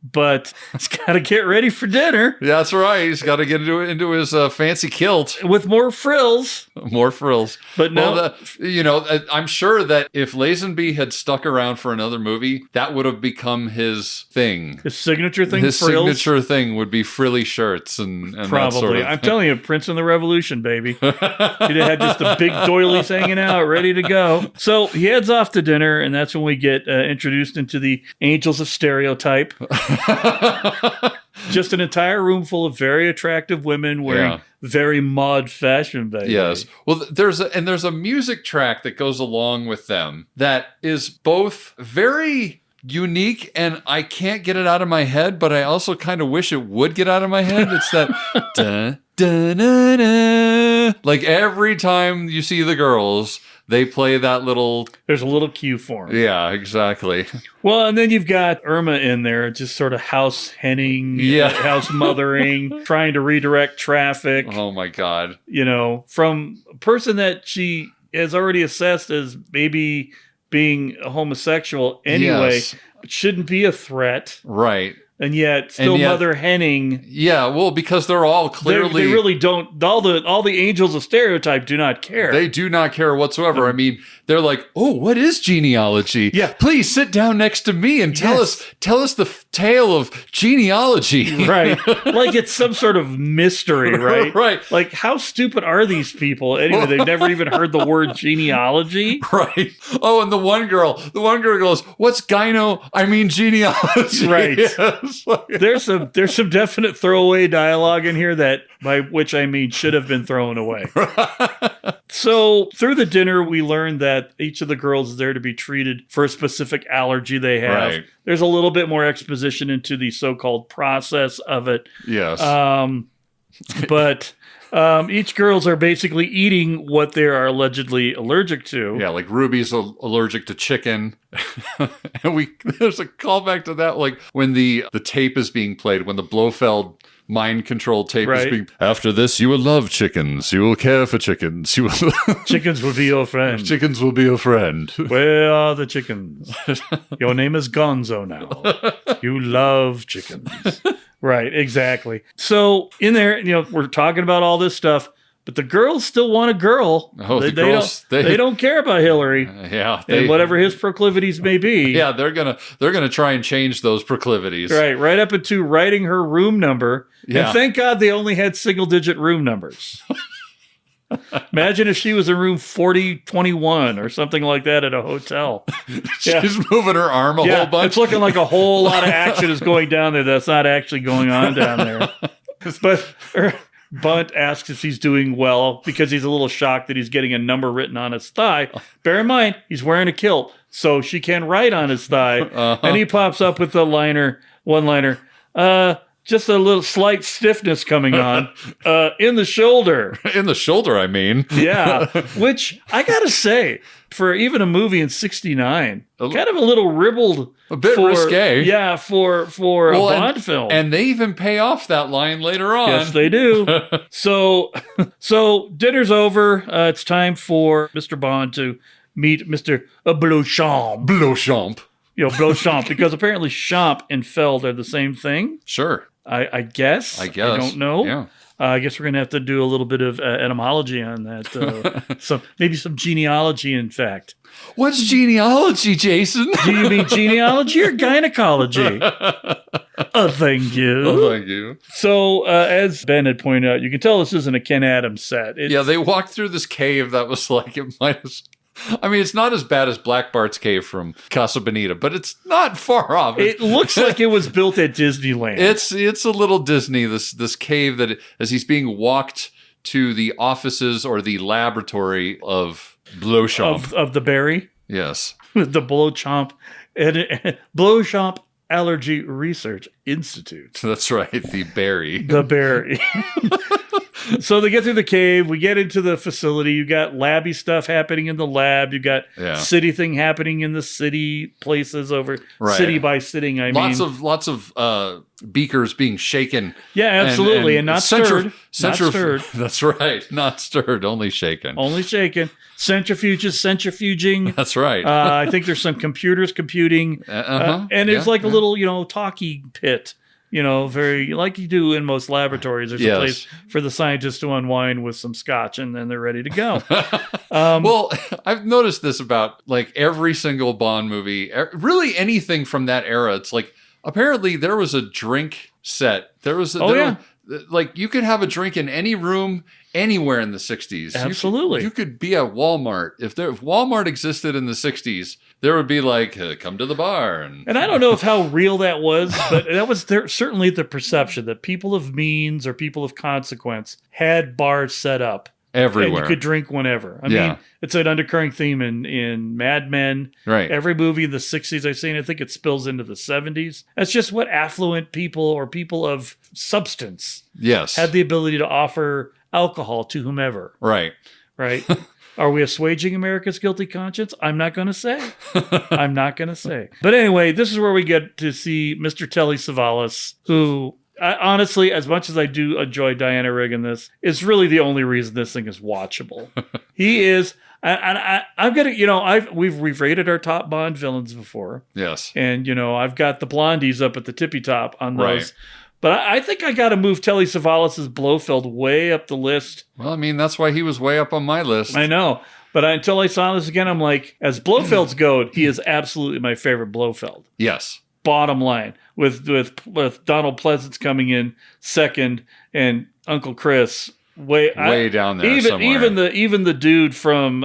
J: But he's got to get ready for dinner.
B: That's right. He's got to get into his fancy kilt.
J: With more frills.
B: More frills.
J: But no.
B: Well, I'm sure that if Lazenby had stuck around for another movie, that would have become his thing.
J: His signature thing,
B: his
J: frills.
B: signature thing. thing would be frilly shirts and
J: Probably.
B: that sort of
J: I'm telling you, Prince and the Revolution, baby. He'd have had just the big doilies hanging out, ready to go. So he heads off to dinner, and that's when we get introduced into the Angels of Stereotype. Just an entire room full of very attractive women wearing very mod fashion, baby.
B: Yes. Well, there's a music track that goes along with them that is both very unique, and I can't get it out of my head, but I also kind of wish it would get out of my head. It's that da, da, da, da. Like every time you see the girls, they play that little...
J: There's a little cue for them.
B: Yeah, exactly.
J: Well, and then you've got Irma in there, just sort of house henning, house mothering, trying to redirect traffic.
B: Oh, my God.
J: You know, from a person that she has already assessed as maybe being a homosexual anyway, shouldn't be a threat.
B: Right.
J: And yet, still mother henning.
B: Yeah, well, because they're all clearly...
J: They really don't... All the angels of Stereotype do not care.
B: They do not care whatsoever. I mean, they're like, oh, what is genealogy?
J: Yeah.
B: Please sit down next to me and tell us the tale of genealogy.
J: Right. Like it's some sort of mystery, right?
B: Right.
J: Like, how stupid are these people? Anyway, they've never even heard the word genealogy.
B: Right. Oh, and the one girl goes, what's genealogy?
J: Right.
B: Yes.
J: There's some definite throwaway dialogue in here that, by which I mean, should have been thrown away. So through the dinner, we learned that each of the girls is there to be treated for a specific allergy they have.
B: Right.
J: There's a little bit more exposition into the so-called process of it.
B: Yes.
J: But each girls are basically eating what they are allegedly allergic to.
B: Yeah, like Ruby's allergic to chicken. And there's a callback to that, like when the tape is being played, when the Blofeld mind control tape is being... After this, you will love chickens. You will care for chickens. You will...
J: Chickens will be your friend.
B: Chickens will be your friend.
J: Where are the chickens? Your name is Gonzo now. You love chickens. Right, exactly. So in there, we're talking about all this stuff, but the girls still want a girl.
B: Oh,
J: they don't care about Hillary. And whatever his proclivities may be.
B: Yeah, they're gonna try and change those proclivities.
J: Right up into writing her room number.
B: Yeah.
J: And thank God they only had single-digit room numbers. Imagine if she was in room 4021 or something like that at a hotel.
B: She's moving her arm a whole bunch.
J: It's looking like a whole lot of action is going down there that's not actually going on down there. But Bunt asks if he's doing well because he's a little shocked that he's getting a number written on his thigh. Bear in mind, he's wearing a kilt, so she can write on his thigh. And he pops up with the one-liner, just a little slight stiffness coming on in the shoulder.
B: In the shoulder, I mean.
J: Yeah, which I gotta say, for even a movie in '69, kind of a little ribbled.
B: A bit risque.
J: Yeah, for a Bond film.
B: And they even pay off that line later on.
J: Yes, they do. So dinner's over. It's time for Mr. Bond to meet Mr. Beauchamp.
B: Beauchamp.
J: Beauchamp, because apparently Champ and Feld are the same thing.
B: Sure.
J: I guess. I don't know.
B: Yeah.
J: I guess we're going to have to do a little bit of etymology on that. Maybe some genealogy, in fact.
B: What's genealogy, Jason?
J: Do you mean genealogy or gynecology? Thank you.
B: Oh, thank you.
J: So, as Ben had pointed out, you can tell this isn't a Ken Adams set.
B: They walked through this cave that was like, it's not as bad as Black Bart's cave from Casa Bonita, but it's not far off.
J: It looks like it was built at Disneyland.
B: It's a little Disney, this cave that, as he's being walked to the offices or the laboratory of Beauchamp.
J: Of the berry?
B: Yes.
J: The Beauchamp. Beauchamp Allergy Research Institute.
B: That's right, the berry.
J: The berry. So they get through the cave. We get into the facility. You got labby stuff happening in the lab. You got city thing happening in the city places over city by sitting.
B: Lots of beakers being shaken.
J: Yeah, absolutely, and not stirred. Not stirred.
B: That's right, not stirred. Only shaken.
J: Only shaken. Centrifuging.
B: That's right.
J: I think there's some computers computing, and it's like a little talkie pit. Very like you do in most laboratories. There's a place for the scientists to unwind with some scotch, and then they're ready to go.
B: Well, I've noticed this about like every single Bond movie, really anything from that era. It's like apparently there was a drink set. There was like you could have a drink in any room anywhere in the 60s.
J: Absolutely.
B: You could be at Walmart. If Walmart existed in the 60s, there would be like, come to the bar.
J: And I don't know how real that was, but that was certainly the perception that people of means or people of consequence had bars set up.
B: Everywhere.
J: And you could drink whenever. I mean, it's an undercurring theme in Mad Men.
B: Right.
J: Every movie in the 60s I've seen, I think it spills into the 70s. That's just what affluent people or people of substance had the ability to offer alcohol to whomever.
B: Right.
J: Right. Are we assuaging America's guilty conscience? I'm not going to say. I'm not going to say. But anyway, this is where we get to see Mr. Telly Savalas, who... honestly, as much as I do enjoy Diana Rigg in this, it's really the only reason this thing is watchable. He is, I'm gonna, we've rated our top Bond villains before.
B: Yes,
J: and I've got the blondies up at the tippy top on those.
B: Right.
J: But I think I got to move Telly Savalas' Blofeld way up the list.
B: Well, I mean, that's why he was way up on my list.
J: I know. But until I saw this again, I'm like, as Blofelds go, he is absolutely my favorite Blofeld.
B: Yes.
J: Bottom line, with Donald Pleasance coming in second and Uncle Chris way
B: down there somewhere.
J: Even the dude from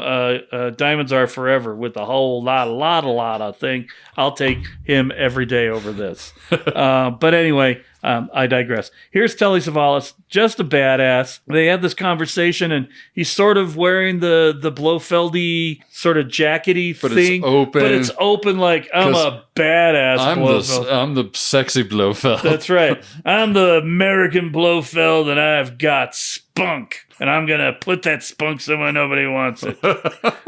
J: Diamonds Are Forever with the whole lot of thing. I'll take him every day over this. But anyway, I digress. Here's Telly Savalas, just a badass. They have this conversation, and he's sort of wearing the Blofeldy sort of jackety thing. But it's open like, I'm a badass Blofeld.
B: I'm the sexy Blofeld.
J: That's right. I'm the American Blofeld, and I've got spunk. And I'm going to put that spunk somewhere nobody wants it.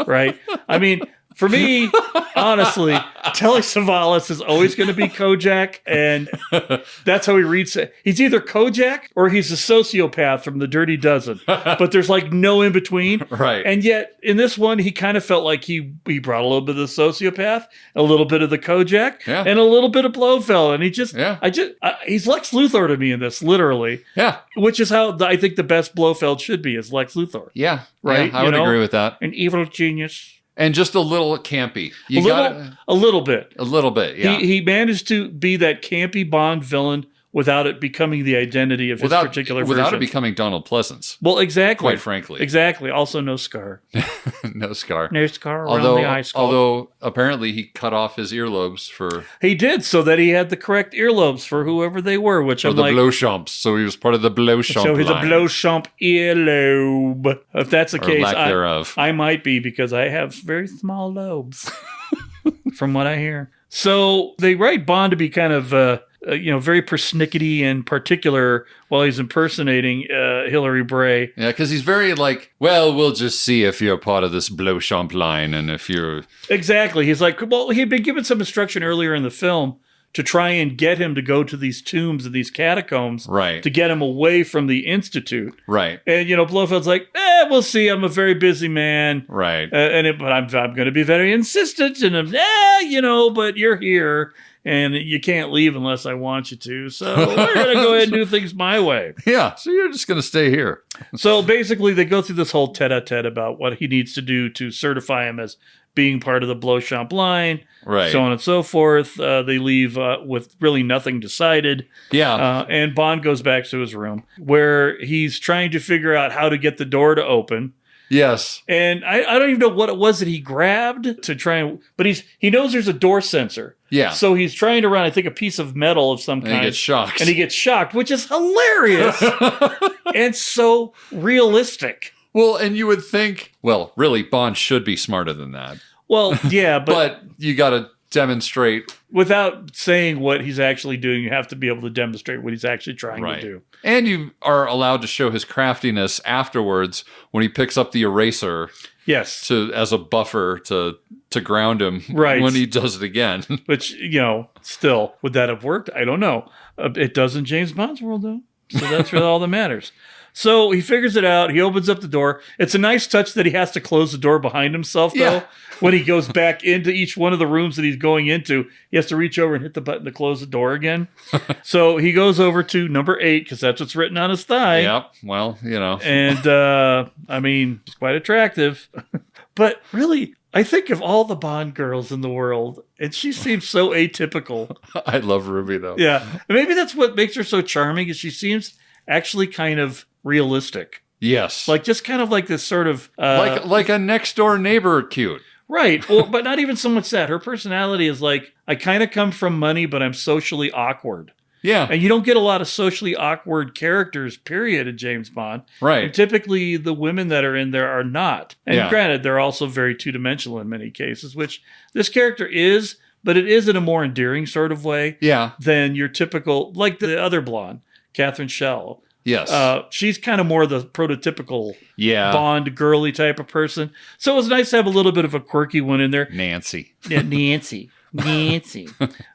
J: Right? I mean... For me, honestly, Telly Savalas is always going to be Kojak, and that's how he reads it. He's either Kojak or he's a sociopath from The Dirty Dozen, but there's like no in between.
B: Right.
J: And yet, in this one, he kind of felt like he brought a little bit of the sociopath, a little bit of the Kojak, and a little bit of Blofeld, and he's Lex Luthor to me in this, literally.
B: Yeah.
J: Which is how I think the best Blofeld should be, is Lex Luthor.
B: Yeah.
J: Right?
B: Yeah, I would agree with that.
J: An evil genius.
B: And just a little campy.
J: A little bit.
B: A little bit, yeah.
J: He managed to be that campy Bond villain without it becoming the identity of his particular version.
B: Without it becoming Donald Pleasance.
J: Well, exactly.
B: Quite frankly.
J: Exactly. Also, no scar.
B: No scar.
J: No scar around the eye skull.
B: Although, apparently, he cut off his earlobes for...
J: He did, so that he had the correct earlobes for whoever they were, which I'm like...
B: For the Blowchamps, so he was part of the Blowchamp
J: So he's
B: line.
J: a Blowchamp earlobe. If that's the case,
B: lack thereof.
J: I might be, because I have very small lobes, from what I hear. So they write Bond to be kind of... very persnickety and particular while he's impersonating Hilary Bray.
B: Yeah, because he's very like, well, we'll just see if you're part of this Blowchamp line and if you're...
J: Exactly. He's like, well, he'd been given some instruction earlier in the film to try and get him to go to these tombs and these catacombs,
B: right,
J: to get him away from the Institute.
B: Right.
J: And, Blofeld's like, we'll see. I'm a very busy man.
B: Right.
J: But I'm going to be very insistent. And but you're here. And you can't leave unless I want you to. So we're going to go ahead and do things my way.
B: Yeah, so you're just going to stay here.
J: So basically, they go through this whole tete-a-tete about what he needs to do to certify him as being part of the Blowchamp line,
B: right,
J: so on and so forth. They leave with really nothing decided.
B: Yeah.
J: And Bond goes back to his room, where he's trying to figure out how to get the door to open.
B: Yes.
J: And I don't even know what it was that he grabbed to try and... But he knows there's a door sensor.
B: Yeah.
J: So he's trying to run, I think, a piece of metal of some kind.
B: And he gets shocked.
J: Which is hilarious. And so realistic.
B: Well, and you would think, well, really, Bond should be smarter than that.
J: Well, yeah,
B: but you got to demonstrate...
J: Without saying what he's actually doing, you have to be able to demonstrate what he's actually trying to do.
B: And you are allowed to show his craftiness afterwards when he picks up the eraser.
J: Yes.
B: As a buffer to ground him when he does it again.
J: Which, still, would that have worked? I don't know. It does in James Bond's world, though. So that's really all that matters. So he figures it out. He opens up the door. It's a nice touch that he has to close the door behind himself, though. Yeah. When he goes back into each one of the rooms that he's going into, he has to reach over and hit the button to close the door again. So he goes over to number 8, because that's what's written on his thigh.
B: Yep. Well,
J: And, it's quite attractive. But really, I think of all the Bond girls in the world, and she seems so atypical.
B: I love Ruby, though.
J: Yeah. And maybe that's what makes her so charming, is she seems actually kind of realistic.
B: Yes.
J: Like, just kind of like this sort of...
B: like a next-door neighbor cute.
J: Right. Well, but not even so much that. Her personality is like, I kind of come from money, but I'm socially awkward.
B: Yeah.
J: And you don't get a lot of socially awkward characters, period, in James Bond.
B: Right.
J: And typically, the women that are in there are not. And granted, they're also very two-dimensional in many cases, which this character is, but it is in a more endearing sort of way than your typical, like the other blonde, Catherine Schell.
B: Yes.
J: She's kind of more the prototypical Bond girly type of person. So it was nice to have a little bit of a quirky one in there.
B: Nancy.
J: Yeah, Nancy.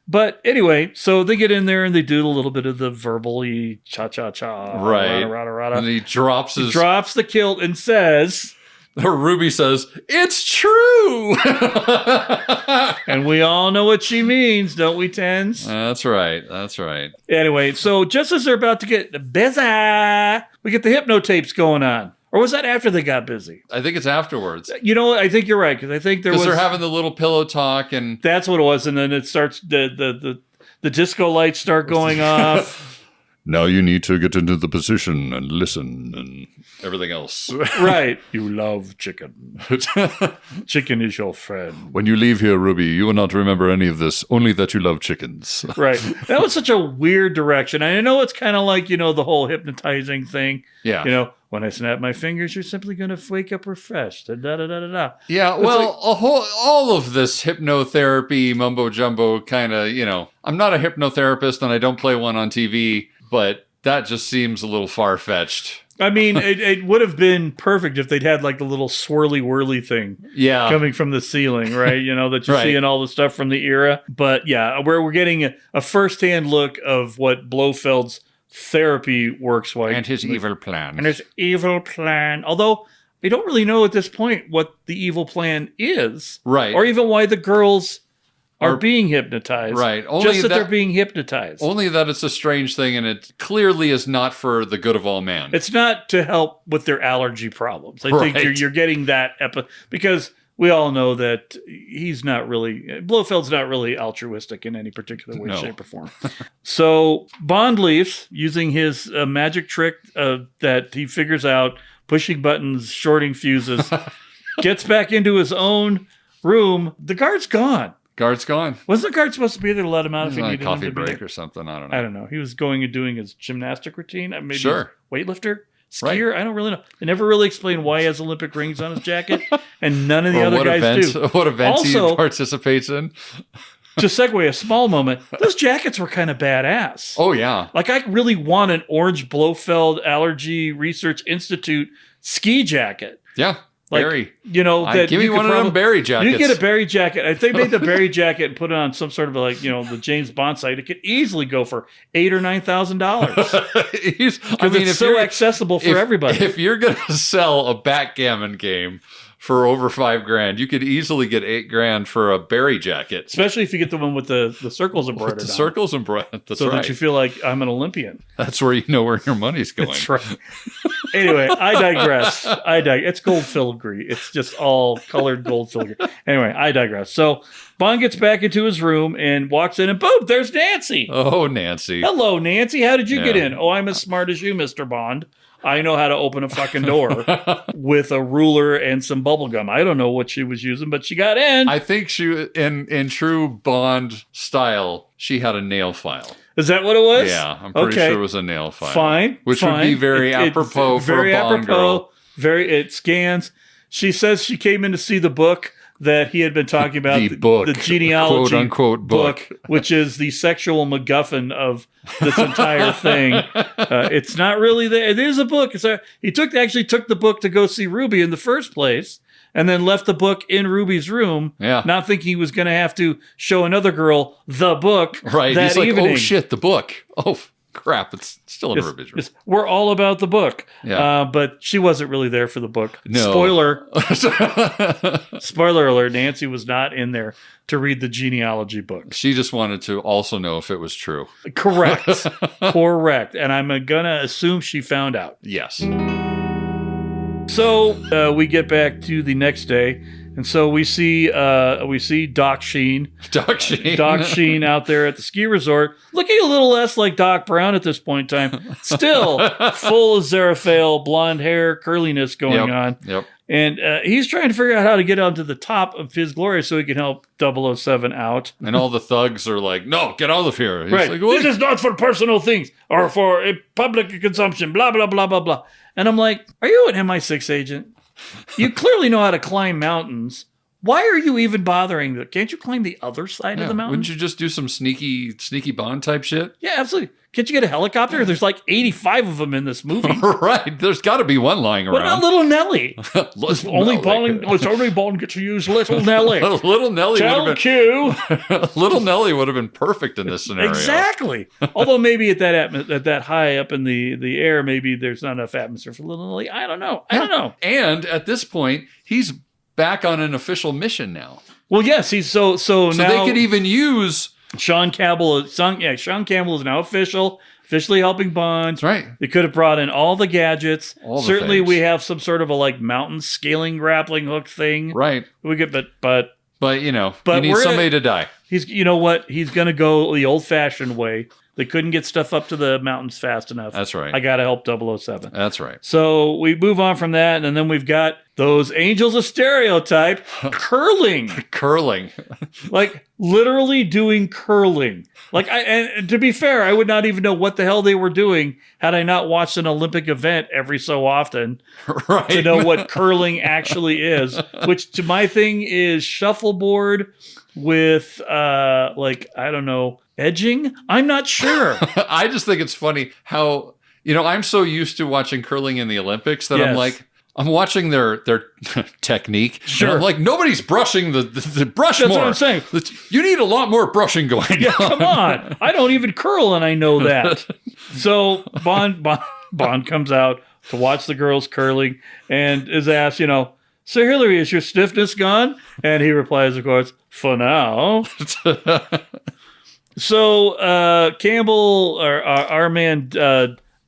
J: But anyway, so they get in there and they do a little bit of the verbally cha-cha-cha.
B: Right.
J: Rada.
B: And he drops
J: the kilt and says...
B: Or Ruby says, "It's true."
J: And we all know what she means, don't we, Tens?
B: That's right.
J: Anyway, so just as they're about to get busy, we get the hypnotapes going on. Or was that after they got busy?
B: I think it's afterwards.
J: You know what? I think you're right, because I think
B: because they're having the little pillow talk, and
J: that's what it was. And then it starts the disco lights start going off.
B: Now you need to get into the position and listen and everything else.
J: Right. You love chicken. Chicken is your friend.
B: When you leave here, Ruby, you will not remember any of this, only that you love chickens.
J: Right. That was such a weird direction. I know it's kind of like, the whole hypnotizing thing.
B: Yeah.
J: When I snap my fingers, you're simply going to wake up refreshed. Da-da-da-da-da.
B: Yeah, well, all of this hypnotherapy mumbo-jumbo kind of, I'm not a hypnotherapist and I don't play one on TV, but that just seems a little far-fetched.
J: I mean, it would have been perfect if they'd had like the little swirly-whirly thing coming from the ceiling, right? That you see in all the stuff from the era. But yeah, we're getting a first-hand look of what Blofeld's therapy works like.
B: And his evil plan.
J: Although I don't really know at this point what the evil plan is.
B: Right.
J: Or even why the girls are being hypnotized.
B: Right.
J: Just that they're being hypnotized.
B: Only that it's a strange thing, and it clearly is not for the good of all men.
J: It's not to help with their allergy problems. I think you're getting that because we all know that Blofeld's not really altruistic in any particular way, shape, or form. So Bond leaves using his magic trick that he figures out, pushing buttons, shorting fuses, gets back into his own room. The guard's gone. Wasn't the guard supposed to be there to let him out if he needed him to be there?
B: Coffee break or something. I don't know.
J: He was going and doing his gymnastic routine. Maybe
B: sure.
J: Weightlifter? Skier? Right. I don't really know. They never really explain why he has Olympic rings on his jacket, and none of the other guys do.
B: What events he participates in.
J: To segue a small moment, those jackets were kind of badass.
B: Oh, yeah.
J: Like, I really want an orange Blofeld Allergy Research Institute ski jacket.
B: Yeah. Barry.
J: That
B: give me one of them Barry jackets.
J: You get a Barry jacket. If they made the Barry jacket and put it on some sort of the James Bond site, it could easily go for $8,000 or $9,000. It's so accessible for everybody.
B: If you're going to sell a backgammon game for over $5,000, you could easily get $8,000 for a Barry jacket.
J: Especially if you get the one with the circles embroidered.
B: With the circles embroidered. That's
J: so
B: right.
J: that you feel like I'm an Olympian.
B: That's where you know where your money's going.
J: That's right. Anyway, I digress. It's gold filigree. It's just all colored gold filigree. Anyway, I digress. So Bond gets back into his room and walks in, and boom, there's Nancy.
B: Oh, Nancy.
J: Hello, Nancy. How did you get in? Oh, I'm as smart as you, Mr. Bond. I know how to open a fucking door with a ruler and some bubble gum. I don't know what she was using, but she got in.
B: I think she, in true Bond style, she had a nail file.
J: Is that what it was?
B: Yeah, I'm pretty sure it was a nail file.
J: Fine.
B: Which would be very apropos for a Bond girl.
J: It scans. She says she came in to see the book that he had been talking about,
B: the
J: genealogy
B: quote-unquote book,
J: which is the sexual MacGuffin of this entire thing. It's not really there. It is a book. He actually took the book to go see Ruby in the first place, and then left the book in Ruby's room, not thinking he was going to have to show another girl the book that
B: He's like,
J: evening.
B: oh, shit, the book. Oh, crap, it's still in Ruby's room.
J: We're all about the book.
B: Yeah.
J: But she wasn't really there for the book.
B: No.
J: Spoiler alert, Nancy was not in there to read the genealogy book.
B: She just wanted to also know if it was true.
J: Correct. And I'm going to assume she found out.
B: Yes.
J: So we get back to the next day, and so we see Doc Sheen.
B: Doc Sheen.
J: Doc Sheen out there at the ski resort, looking a little less like Doc Brown at this point in time. Still full of Zaraphael, blonde hair, curliness going on.
B: Yep.
J: And he's trying to figure out how to get onto the top of his glory so he can help 007 out.
B: And all the thugs are like, no, get out of here. He's
J: Right.
B: like,
J: This is not for personal things or for public consumption, blah, blah, blah, blah, blah. And I'm like, are you an MI6 agent? You clearly know how to climb mountains. Why are you even bothering? Can't you climb the other side of the mountain?
B: Wouldn't you just do some sneaky Bond type shit?
J: Yeah, absolutely. Can't you get a helicopter? There's like 85 of them in this movie.
B: Right. There's got to be one lying around.
J: What about Little Nelly?
B: Only
J: Bond gets to use Little Nelly.
B: Little Nelly
J: Tell
B: would have
J: Q.
B: been Little Nelly would have been perfect in this scenario.
J: Exactly. Although maybe at that high up in the air, maybe there's not enough atmosphere for Little Nelly. I don't know.
B: And at this point, he's back on an official mission now.
J: Well, yes, he's so now
B: they could even use
J: Sean Campbell. Sean Campbell is now officially helping Bond.
B: That's right.
J: They could have brought in all the gadgets. Certainly,
B: things.
J: we have some sort of a mountain scaling grappling hook thing.
B: Right.
J: We could, but
B: you need somebody to die.
J: You know what? He's going to go the old-fashioned way. They couldn't get stuff up to the mountains fast enough.
B: That's right.
J: I got to help 007.
B: That's right.
J: So we move on from that, and then we've got those angels of stereotype curling.
B: Curling.
J: Literally doing curling. And to be fair, I would not even know what the hell they were doing had I not watched an Olympic event every so often to know what curling actually is, which to my thing is shuffleboard with, I don't know, edging? I'm not sure.
B: I just think it's funny how, I'm so used to watching curling in the Olympics that I'm watching their technique.
J: Sure.
B: And I'm like, nobody's brushing the brush
J: That's
B: more.
J: what I'm saying.
B: You need a lot more brushing going on.
J: Come on. I don't even curl and I know that. So Bond comes out to watch the girls curling and is asked, Sir Hillary, is your stiffness gone? And he replies, of course, for now. So Campbell, or our man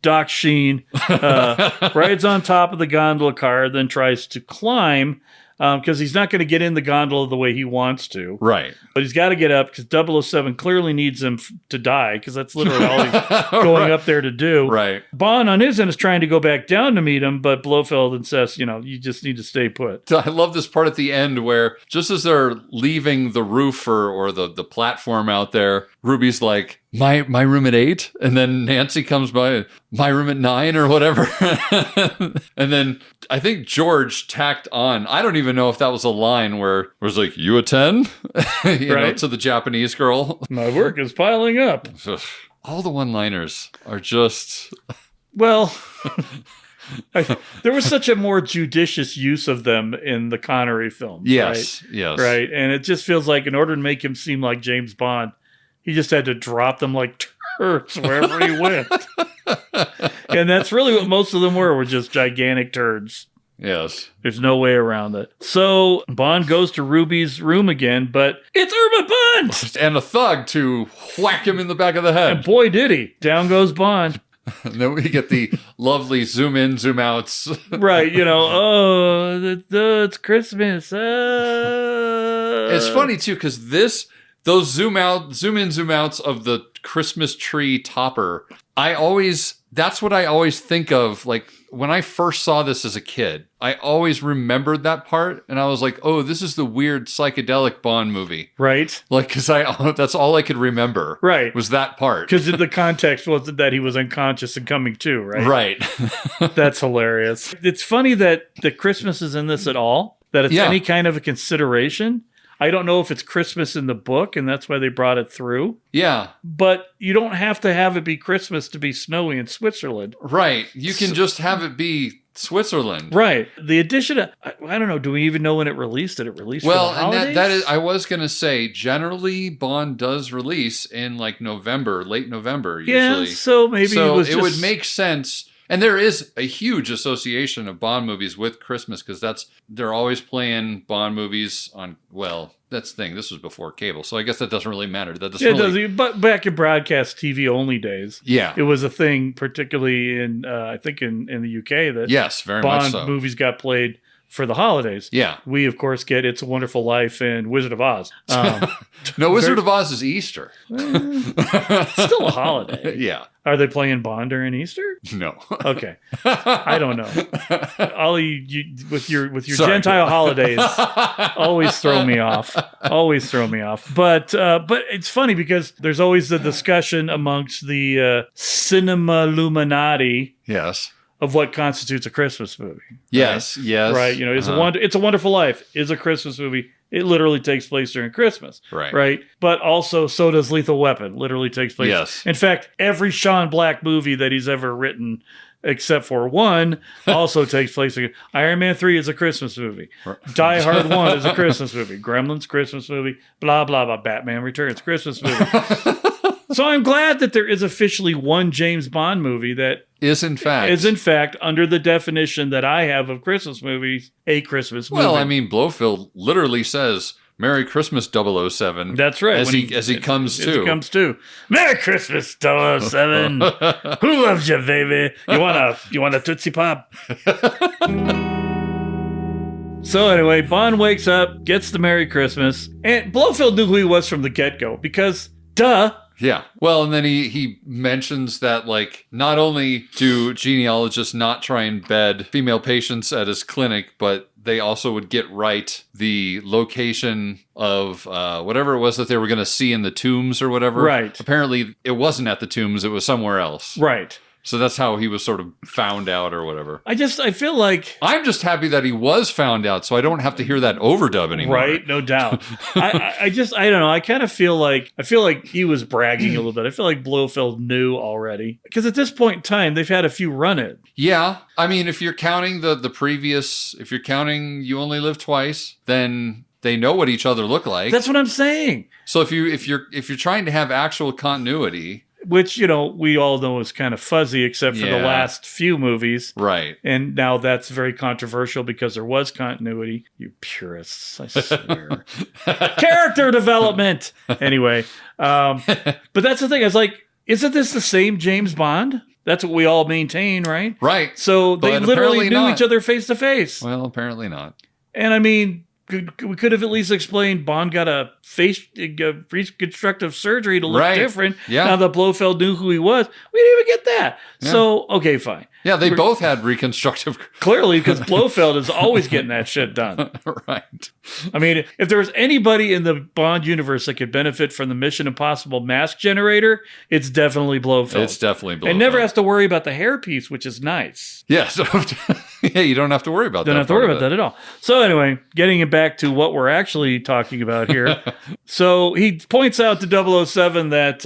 J: Doc Sheen, rides on top of the gondola car, then tries to climb because he's not going to get in the gondola the way he wants to.
B: Right.
J: But he's got to get up because 007 clearly needs him to die because that's literally all he's going up there to do.
B: Right.
J: Bond on his end is trying to go back down to meet him, but Blofeld insists, you just need to stay put.
B: I love this part at the end where just as they're leaving the roof or the platform out there, Ruby's like, my room at 8, and then Nancy comes by, my room at 9 or whatever. And then I think George tacked on, I don't even know if that was a line where it was like, you a 10? To the Japanese girl.
J: My work is piling up.
B: All the one-liners are just...
J: Well... there was such a more judicious use of them in the Connery films.
B: Yes,
J: right?
B: yes.
J: Right, and it just feels like in order to make him seem like James Bond, he just had to drop them like turds wherever he went. And that's really what most of them were just gigantic turds.
B: Yes.
J: There's no way around it. So Bond goes to Ruby's room again, but it's Irma Bond!
B: And a thug to whack him in the back of the head.
J: And boy, did he. Down goes Bond.
B: And then we get the lovely zoom in, zoom outs.
J: Right, it's Christmas.
B: It's funny, too, because those zoom in, zoom outs of the Christmas tree topper, that's what I always think of. Like, when I first saw this as a kid, I always remembered that part. And I was like, oh, this is the weird psychedelic Bond movie.
J: Right.
B: Like, because that's all I could remember.
J: Right.
B: Was that part.
J: Because the context wasn't that he was unconscious and coming to, right?
B: Right.
J: That's hilarious. It's funny that Christmas is in this at all, that it's any kind of a consideration. I don't know if it's Christmas in the book, and that's why they brought it through.
B: Yeah.
J: But you don't have to have it be Christmas to be snowy in Switzerland.
B: Right. You can just have it be Switzerland.
J: Right. The addition of, I don't know, do we even know when it released? Did it release for the holidays?
B: And that is, I was going to say, generally Bond does release in like November, late November usually.
J: Yeah, so maybe
B: it would make sense And there is a huge association of Bond movies with Christmas because they're always playing Bond movies on, well, that's the thing. This was before cable, so I guess that doesn't really matter. That doesn't really...
J: it does. But back in broadcast TV only days, it was a thing, particularly in I think in the UK that
B: very
J: Bond
B: much so.
J: movies got played for the holidays.
B: Yeah,
J: we of course get It's a Wonderful Life and Wizard of Oz.
B: No, Wizard of Oz is Easter.
J: It's still a holiday.
B: Yeah.
J: Are they playing Bond during Easter?
B: No.
J: Okay. I don't know. All you with your Gentile holidays always throw me off. Always throw me off. But it's funny because there's always the discussion amongst the cinema illuminati.
B: Yes.
J: Of what constitutes a Christmas movie.
B: Yes,
J: right?
B: yes.
J: Right. You know, It's a Wonderful Life is a Christmas movie. It literally takes place during Christmas.
B: Right.
J: Right. But also, so does Lethal Weapon. Literally takes place.
B: Yes.
J: In fact, every Sean Black movie that he's ever written, except for one, also takes place. Iron Man 3 is a Christmas movie. Die Hard 1 is a Christmas movie. Gremlins, Christmas movie. Blah, blah, blah. Batman Returns, Christmas movie. So I'm glad that there is officially one James Bond movie that is in fact under the definition that I have of Christmas movies, a Christmas movie.
B: Well, I mean, Blofeld literally says "Merry Christmas 007."
J: That's right.
B: As he comes to.
J: Merry Christmas 007. Who loves you, baby? You want a Tootsie Pop? So anyway, Bond wakes up, gets the Merry Christmas, and Blofeld knew who he was from the get-go because, duh.
B: Yeah. Well, and then he mentions that, like, not only do genealogists not try and bed female patients at his clinic, but they also would get right the location of whatever it was that they were going to see in the tombs or whatever.
J: Right.
B: Apparently, it wasn't at the tombs. It was somewhere else.
J: Right.
B: So that's how he was sort of found out or whatever.
J: I feel like...
B: I'm just happy that he was found out so I don't have to hear that overdub anymore.
J: Right, no doubt. I don't know. I kind of feel like he was bragging a little bit. I feel like Blofeld knew already. Because at this point in time, they've had a few run-ins.
B: Yeah. I mean, if you're counting the previous... If you're counting You Only Live Twice, then... They know what each other look like.
J: That's what I'm saying.
B: So if you're trying to have actual continuity...
J: Which, we all know is kind of fuzzy except for the last few movies.
B: Right.
J: And now that's very controversial because there was continuity. You purists, I swear. Character development! Anyway, but that's the thing. I was like, isn't this the same James Bond? That's what we all maintain, right?
B: Right.
J: So they literally knew each other face to face.
B: Well, apparently not.
J: And I mean... We could have at least explained Bond got a reconstructive surgery to look different.
B: Yeah.
J: Now that Blofeld knew who he was, we didn't even get that. Yeah. So, okay, fine.
B: Yeah, they both had reconstructive.
J: Clearly, because Blofeld is always getting that shit done.
B: Right.
J: I mean, if there was anybody in the Bond universe that could benefit from the Mission Impossible mask generator, it's definitely Blofeld.
B: It's definitely Blofeld.
J: And never has to worry about the hairpiece, which is nice.
B: Yeah, you don't have to worry about that.
J: Don't have to worry about that at all. So anyway, getting it back to what we're actually talking about here. So he points out to 007 that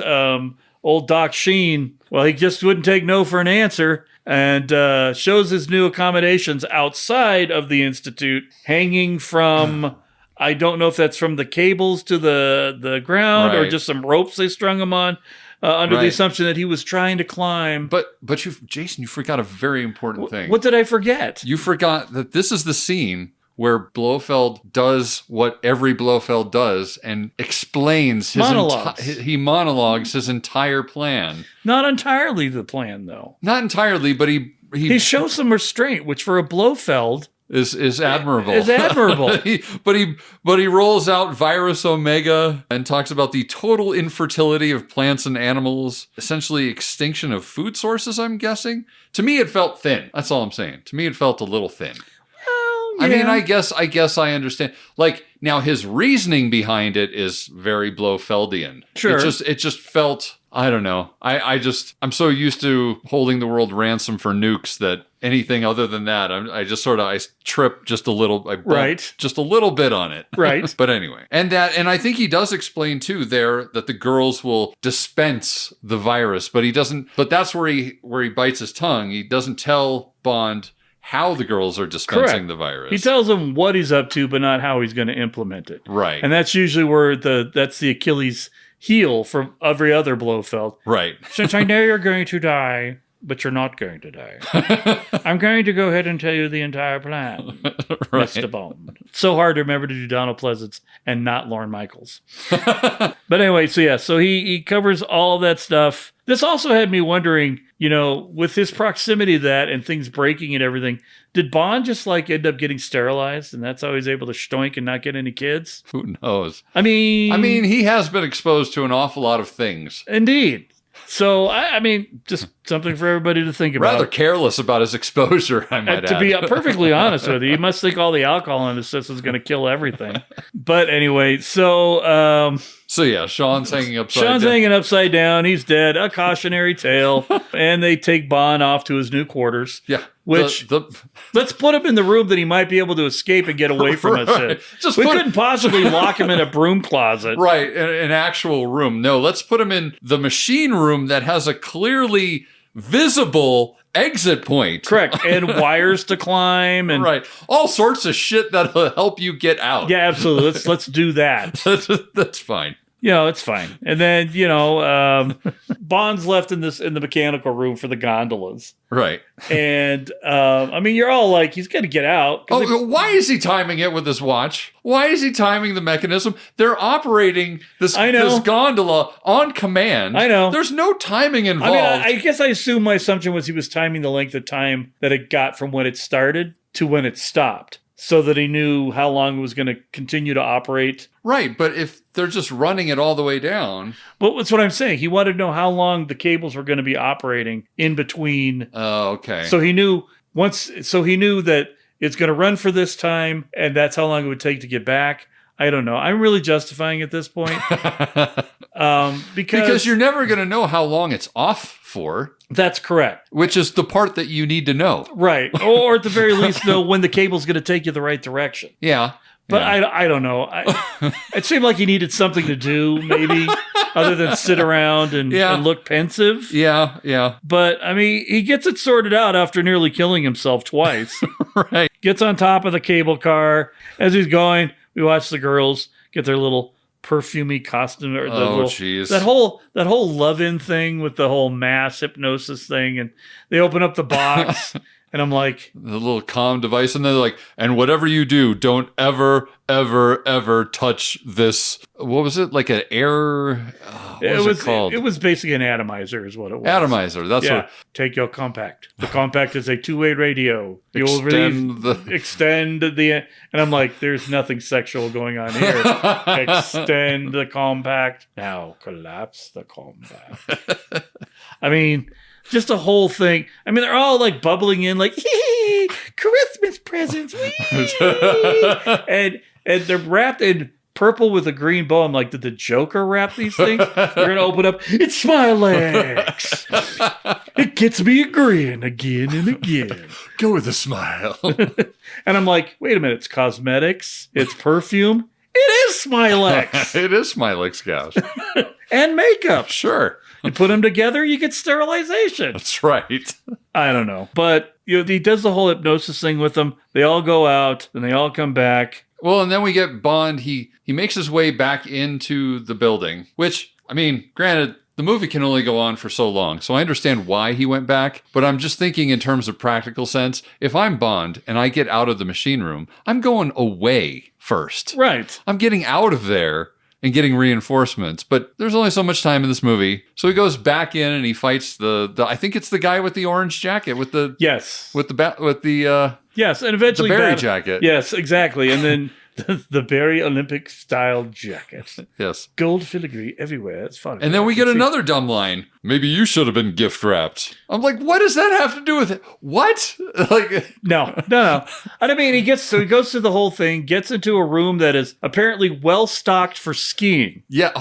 J: old Doc Sheen, well, he just wouldn't take no for an answer. And shows his new accommodations outside of the Institute, hanging from, I don't know if that's from the cables to the ground or just some ropes they strung him on, under the assumption that he was trying to climb.
B: But Jason, you forgot a very important thing.
J: What did I forget?
B: You forgot that this is the scene where Blofeld does what every Blofeld does and explains he monologues his entire plan.
J: Not entirely the plan, though.
B: Not entirely, but he
J: shows some restraint, which for a Blofeld
B: is admirable.
J: Is admirable.
B: But he rolls out Virus Omega and talks about the total infertility of plants and animals, essentially extinction of food sources, I'm guessing. To me, it felt thin. That's all I'm saying. To me, it felt a little thin.
J: Yeah.
B: I mean, I guess I understand. Like, now his reasoning behind it is very Blofeldian.
J: Sure.
B: It just felt, I don't know. I'm so used to holding the world ransom for nukes that anything other than that, I trip just a little, I bump just a little bit on it.
J: Right.
B: But anyway. And I think he does explain too there that the girls will dispense the virus, but that's where he bites his tongue. He doesn't tell Bond how the girls are dispensing the virus.
J: He tells him what he's up to, but not how he's going to implement it.
B: Right.
J: And that's usually where that's the Achilles heel for every other Blofeld.
B: Right.
J: Since I know you're going to die, but you're not going to die. I'm going to go ahead and tell you the entire plan, right. Mr. Bond. So hard to remember to do Donald Pleasance and not Lorne Michaels. But anyway, so he covers all of that stuff. This also had me wondering, with his proximity to that and things breaking and everything, did Bond just end up getting sterilized and that's how he's able to shtoink and not get any kids?
B: Who knows?
J: I mean,
B: he has been exposed to an awful lot of things.
J: Indeed. So, just something for everybody to think about.
B: Rather careless about his exposure, I might add.
J: To be perfectly honest with you must think all the alcohol in his system is going to kill everything. But anyway, so
B: Sean's hanging upside down.
J: Sean's hanging upside down. He's dead. A cautionary tale. And they take Bond off to his new quarters.
B: Yeah.
J: Which, let's put him in the room that he might be able to escape and get away from us in. We couldn't possibly lock him in a broom closet.
B: Right, an actual room. No, let's put him in the machine room that has a clearly visible exit point.
J: Correct, and wires to climb. And
B: right, all sorts of shit that'll help you get out.
J: Yeah, absolutely. Let's do that.
B: That's fine.
J: It's fine. And then, Bond's left in the mechanical room for the gondolas.
B: Right.
J: And, you're all like, he's going to get out.
B: Why is he timing it with his watch? Why is he timing the mechanism? They're operating this gondola on command.
J: I know.
B: There's no timing involved.
J: I guess I assume my assumption was he was timing the length of time that it got from when it started to when it stopped, so that he knew how long it was going to continue to operate.
B: Right, but if they're just running it all the way down...
J: Well, that's what I'm saying. He wanted to know how long the cables were going to be operating in between.
B: Oh, okay.
J: So he knew that it's going to run for this time, and that's how long it would take to get back. I don't know. I'm really justifying at this point.
B: Because you're never going to know how long it's off for.
J: That's correct.
B: Which is the part that you need to know.
J: Right. Or at the very least, know when the cable's going to take you the right direction.
B: Yeah.
J: But I don't know. It seemed like he needed something to do, maybe, other than sit around and look pensive.
B: Yeah.
J: But, he gets it sorted out after nearly killing himself twice.
B: Right.
J: Gets on top of the cable car. As he's going, we watch the girls get their little perfumey costume. Or
B: jeez.
J: That whole love-in thing with the whole mass hypnosis thing. And they open up the box. And I'm like...
B: The little comm device. And they're like, and whatever you do, don't ever, ever, ever touch this. What was it? Like an air... What was it called?
J: It was basically an atomizer is what it was.
B: Atomizer. That's what...
J: Take your compact. The compact is a two-way radio.
B: Extend
J: the... And I'm like, there's nothing sexual going on here. Extend the compact. Now collapse the compact. Just a whole thing. They're all like bubbling in, like, hee, Christmas presents, and they're wrapped in purple with a green bow. I'm like, did the Joker wrap these things? They're gonna open up. It's Smilex. It gets me agreeing again and again.
B: Go with a smile.
J: And I'm like, wait a minute. It's cosmetics. It's perfume. It is Smilex.
B: It is Smilex, gosh.
J: And makeup.
B: Sure.
J: You put them together, you get sterilization.
B: That's right.
J: I don't know. But he does the whole hypnosis thing with them. They all go out, and they all come back.
B: Well, and then we get Bond. He makes his way back into the building, which, granted, the movie can only go on for so long. So I understand why he went back. But I'm just thinking in terms of practical sense. If I'm Bond and I get out of the machine room, I'm going away first.
J: Right.
B: I'm getting out of there and getting reinforcements, but there's only so much time in this movie. So he goes back in and he fights the I think it's the guy with the orange jacket with the
J: yes
B: yes,
J: and eventually
B: the berry jacket.
J: Yes, exactly, and then the berry Olympic style jacket.
B: Yes,
J: gold filigree everywhere. It's fun.
B: And then we get another dumb line. Maybe you should have been gift wrapped. I'm like, what does that have to do with it? What? Like,
J: no. And he goes through the whole thing, gets into a room that is apparently well stocked for skiing.
B: Yeah.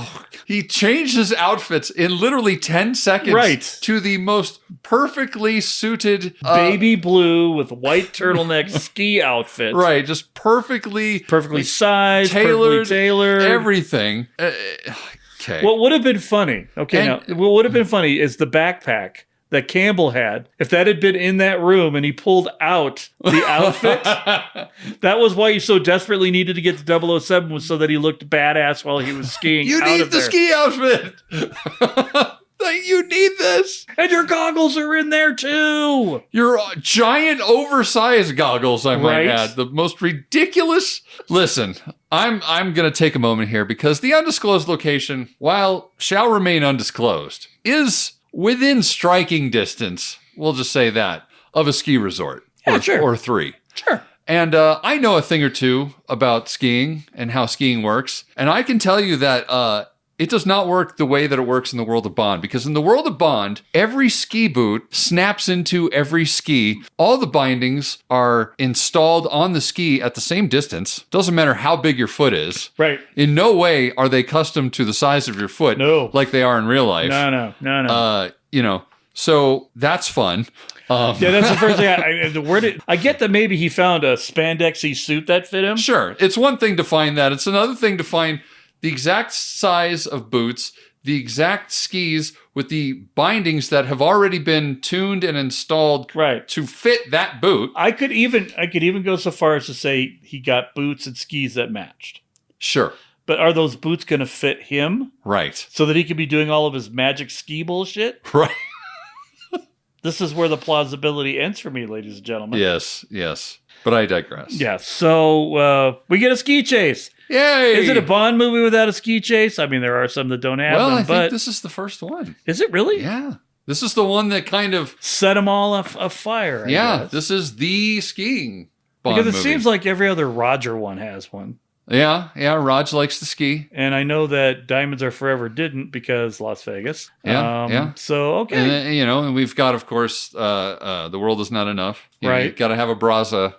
B: He changed his outfits in literally 10 seconds.
J: Right.
B: To the most perfectly suited
J: baby blue with white turtleneck ski outfit.
B: Right. Just perfectly
J: sized, perfectly tailored.
B: Everything. Okay.
J: What would have been funny? What would have been funny is the backpack that Campbell had. If that had been in that room and he pulled out the outfit, that was why he so desperately needed to get to 007, was so that he looked badass while he was skiing.
B: You
J: out
B: need
J: of
B: the
J: there.
B: ski outfit. you need this.
J: And your goggles are in there too.
B: Your giant oversized goggles, I might add. The most ridiculous. Listen, I'm going to take a moment here because the undisclosed location, while shall remain undisclosed, is within striking distance, we'll just say that, of a ski resort. Or three.
J: Sure.
B: And I know a thing or two about skiing and how skiing works. And I can tell you that it does not work the way that it works in the world of Bond. Because in the world of Bond, every ski boot snaps into every ski. All the bindings are installed on the ski at the same distance. Doesn't matter how big your foot is.
J: Right.
B: In no way are they custom to the size of your foot.
J: No.
B: Like they are in real life.
J: No.
B: So that's fun.
J: Yeah, that's the first thing. I get that maybe he found a spandexy suit that fit him.
B: Sure. It's one thing to find that. It's another thing to find the exact size of boots, the exact skis with the bindings that have already been tuned and installed to fit that boot.
J: I could even go so far as to say he got boots and skis that matched.
B: Sure.
J: But are those boots going to fit him?
B: Right.
J: So that he could be doing all of his magic ski bullshit?
B: Right.
J: This is where the plausibility ends for me, ladies and gentlemen.
B: Yes. But I digress.
J: Yeah, so we get a ski chase.
B: Yay!
J: Is it a Bond movie without a ski chase? I mean, there are some that don't have them,
B: I
J: but
B: think this is the first one.
J: Is it really?
B: Yeah. This is the one that kind of...
J: set them all afire, I guess.
B: This is the skiing Bond
J: because it
B: movie.
J: Seems like every other Roger one has one.
B: Yeah, Raj likes to ski.
J: And I know that Diamonds Are Forever didn't because Las Vegas.
B: Yeah.
J: So, okay.
B: And then, and we've got, of course, The World Is Not Enough. You've got to have a Braza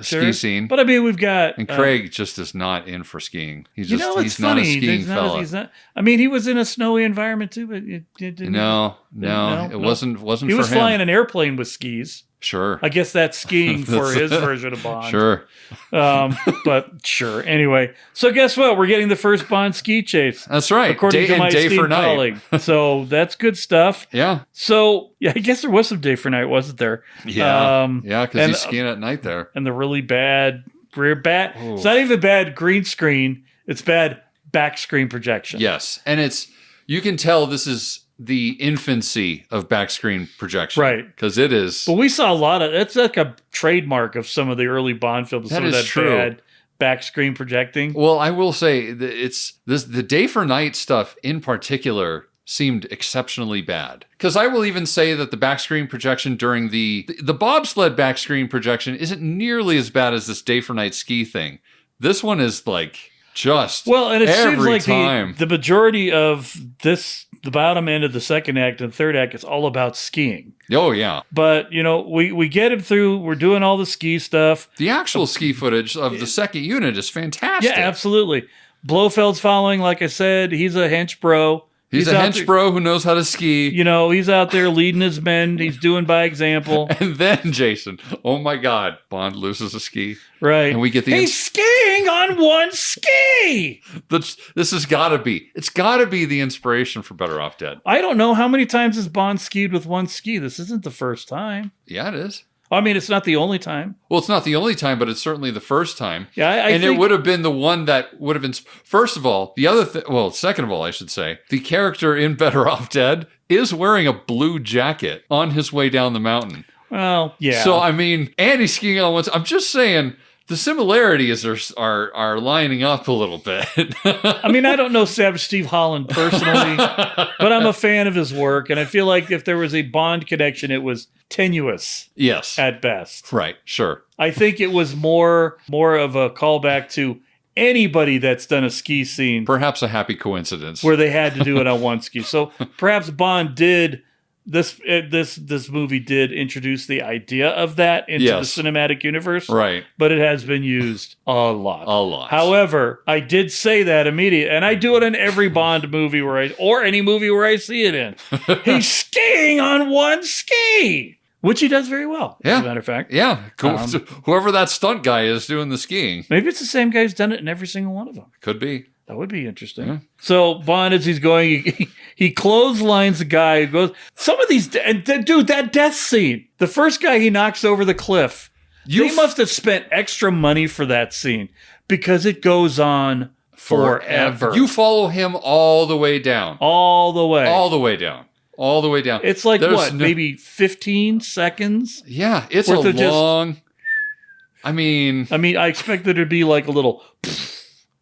B: ski scene.
J: But I mean, we've got...
B: And Craig just is not in for skiing. He's
J: it's
B: not
J: funny.
B: a skiing fella.
J: He was in a snowy environment too, but it didn't...
B: No, it wasn't for him.
J: He was flying an airplane with skis.
B: Sure.
J: I guess that's skiing for his version of Bond.
B: Sure.
J: But sure. Anyway, so guess what? We're getting the first Bond ski chase.
B: That's right.
J: According to my esteemed colleague. So that's good stuff.
B: Yeah.
J: So, I guess there was some day for night, wasn't there?
B: Yeah. Because he's skiing at night there.
J: And the really bad it's not even bad green screen. It's bad back screen projection.
B: Yes. And you can tell this is the infancy of back screen projection.
J: Right.
B: Because it is.
J: But we saw a lot of, it's like a trademark of some of the early Bond films.
B: That is true.
J: Bad back screen projecting.
B: Well, I will say the day for night stuff in particular seemed exceptionally bad. Because I will even say that the back screen projection during the bobsled back screen projection isn't nearly as bad as this day for night ski thing. This one is like just
J: and it seems like
B: time.
J: The majority of this, the bottom end of the second act and third act is all about skiing.
B: Oh, yeah.
J: But, we get him through. We're doing all the ski stuff.
B: The actual ski footage of the second unit is fantastic.
J: Yeah, absolutely. Blofeld's following, like I said. He's a hench bro.
B: He's a hench bro who knows how to ski.
J: He's out there leading his men. He's doing by example.
B: And then, Jason, oh my God, Bond loses a ski.
J: Right.
B: And we get
J: He's skiing on one ski!
B: This has got to be. It's got to be the inspiration for Better Off Dead.
J: I don't know how many times has Bond skied with one ski. This isn't the first time.
B: Yeah, it is.
J: I mean, it's not the only time.
B: Well, it's not the only time, but it's certainly the first time.
J: Yeah, I think
B: it would have been the one that would have been... First of all, second of all, I should say, the character in Better Off Dead is wearing a blue jacket on his way down the mountain.
J: Well, yeah.
B: So, I mean, and he's skiing on one... I'm just saying... The similarities are lining up a little bit.
J: I mean, I don't know Savage Steve Holland personally, but I'm a fan of his work, and I feel like if there was a Bond connection, it was tenuous.
B: Yes.
J: At best.
B: Right, sure.
J: I think it was more of a callback to anybody that's done a ski scene.
B: Perhaps a happy coincidence.
J: Where they had to do it on one ski. So perhaps Bond did... This movie did introduce the idea of that into the cinematic universe.
B: Right.
J: But it has been used a lot.
B: A lot.
J: However, I did say that immediately, and I do it in every Bond movie or any movie where I see it in. He's skiing on one ski! Which he does very well, as a matter of fact.
B: Yeah. Whoever that stunt guy is doing the skiing.
J: Maybe it's the same guy who's done it in every single one of them.
B: Could be.
J: That would be interesting.
B: Yeah.
J: So Bond, as he's going, he clotheslines the guy who goes. Some of these, dude, that death scene. The first guy he knocks over the cliff. They must have spent extra money for that scene because it goes on forever.
B: You follow him all the way down.
J: All the way.
B: All the way down. all the way down.
J: It's like maybe 15 seconds?
B: Yeah, it's a long. I mean,
J: I expect there to be like a little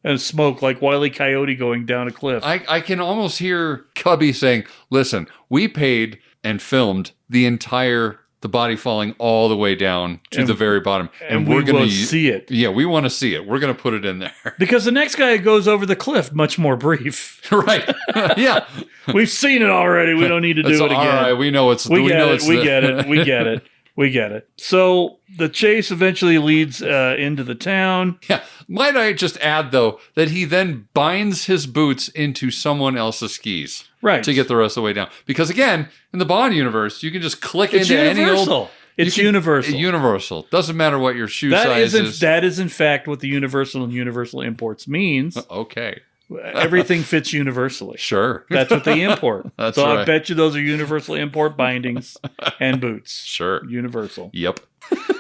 J: and smoke, like Wile E. Coyote going down a cliff.
B: I can almost hear Cubby saying, "Listen, we paid and filmed the body falling all the way down to the very bottom,
J: and we're going to see it.
B: Yeah, we want to see it. We're going to put it in there
J: because the next guy goes over the cliff, much more brief.
B: Right? Yeah,
J: we've seen it already. We don't need to do it again. All right,
B: we know it's.
J: We get it. We get it. So the chase eventually leads into the town.
B: Yeah. Might I just add, though, that he then binds his boots into someone else's skis.
J: Right.
B: To get the rest of the way down. Because, again, in the Bond universe, you can just click into any old...
J: It's universal.
B: Universal. Doesn't matter what your shoe size is.
J: That is, in fact, what the universal and universal imports means.
B: Okay.
J: Everything fits universally.
B: Sure.
J: That's what they import.
B: That's
J: so
B: right.
J: I bet you those are universal import bindings and boots.
B: Sure.
J: Universal.
B: Yep.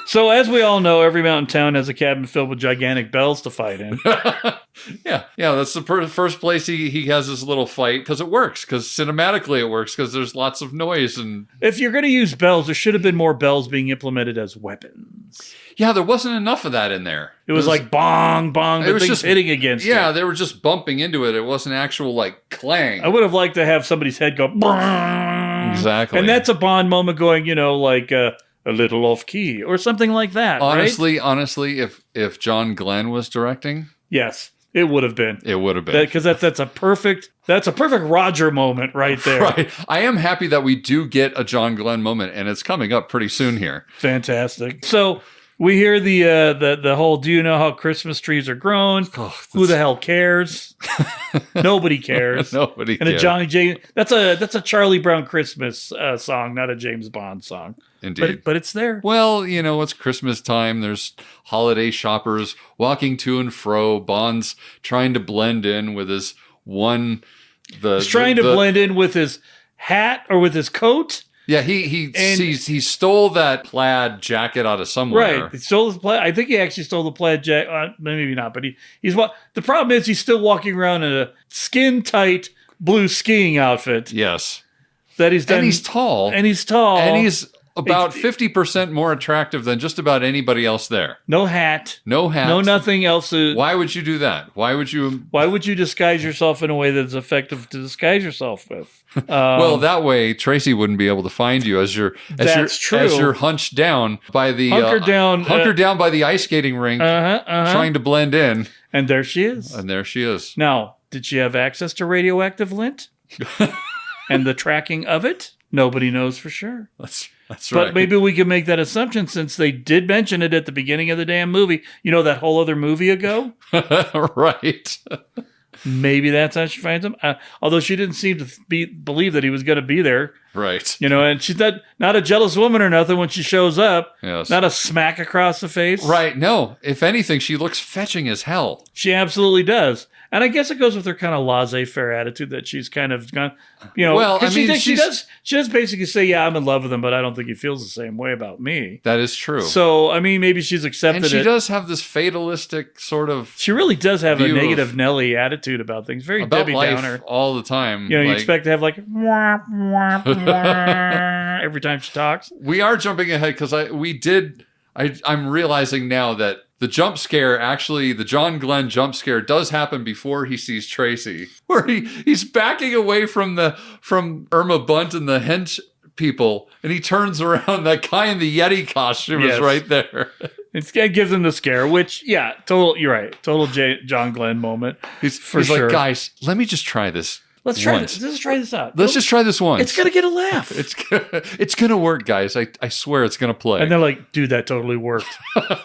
J: So as we all know, every mountain town has a cabin filled with gigantic bells to fight in.
B: Yeah. That's the first place he has his little fight because it works. Because cinematically it works because there's lots of noise. And
J: if you're going to use bells, there should have been more bells being implemented as weapons.
B: Yeah, there wasn't enough of that in there.
J: It was like bong, bong, but things hitting against it.
B: Yeah, they were just bumping into it. It wasn't actual like clang.
J: I would have liked to have somebody's head go bong.
B: Exactly.
J: And that's a Bond moment going, like a little off key or something like that.
B: Honestly,
J: right?
B: if John Glenn was directing,
J: yes, it would have been.
B: It would have been
J: because that's a perfect Roger moment right there.
B: Right. I am happy that we do get a John Glenn moment, and it's coming up pretty soon here.
J: Fantastic. So we hear the whole. Do you know how Christmas trees are grown?
B: Oh,
J: who the hell cares? Nobody cares.
B: Nobody
J: and
B: cares.
J: A Johnny James. That's a Charlie Brown Christmas song, not a James Bond song.
B: Indeed.
J: But it's there.
B: Well, it's Christmas time. There's holiday shoppers walking to and fro. Bond's trying to blend in with his He's trying to blend in with his hat or with his coat. Yeah, he stole that plaid jacket out of somewhere.
J: Right, he stole his plaid. I think he actually stole the plaid jacket. Maybe not, but he's the problem is he's still walking around in a skin tight blue skiing outfit.
B: Yes,
J: that he's done.
B: And he's tall.
J: And he's
B: about 50% more attractive than just about anybody else there.
J: No hat.
B: No
J: nothing else.
B: Why would you do that? Why would you
J: disguise yourself in a way that's effective to disguise yourself with?
B: Well, that way Tracy wouldn't be able to find you as you're hunched down by the hunkered down by the ice skating rink, trying to blend in.
J: And there she is. Now, did she have access to radioactive lint and the tracking of it? Nobody knows for sure.
B: That's right.
J: But maybe we can make that assumption since they did mention it at the beginning of the damn movie. That whole other movie ago?
B: Right.
J: Maybe that's how she finds him. Although she didn't seem to believe that he was going to be there.
B: Right.
J: And she's not a jealous woman or nothing when she shows up.
B: Yes.
J: Not a smack across the face.
B: Right. No. If anything, she looks fetching as hell.
J: She absolutely does. And I guess it goes with her kind of laissez-faire attitude that she's kind of gone,
B: Well, I mean,
J: she does basically say, yeah, I'm in love with him, but I don't think he feels the same way about me.
B: That is true.
J: So, I mean, maybe she's accepted it.
B: And she does have this fatalistic sort of...
J: She really does have a negative Nelly attitude about things. Very
B: about
J: Debbie
B: life
J: Downer.
B: All the time.
J: You expect to have like... every time she talks.
B: We are jumping ahead because I'm realizing now that the jump scare, actually, the John Glenn jump scare does happen before he sees Tracy, where he's backing away from Irma Bunt and the hench people, and he turns around. That guy in the Yeti costume is right there.
J: It gives him the scare, which, you're right. Total John Glenn moment.
B: He's
J: sure.
B: Like, guys, let me just try this.
J: Let's try this. Let's try this out.
B: Let's just try this once.
J: It's going to get a laugh.
B: It's going to work, guys. I swear it's going to play.
J: And they're like, dude, that totally worked.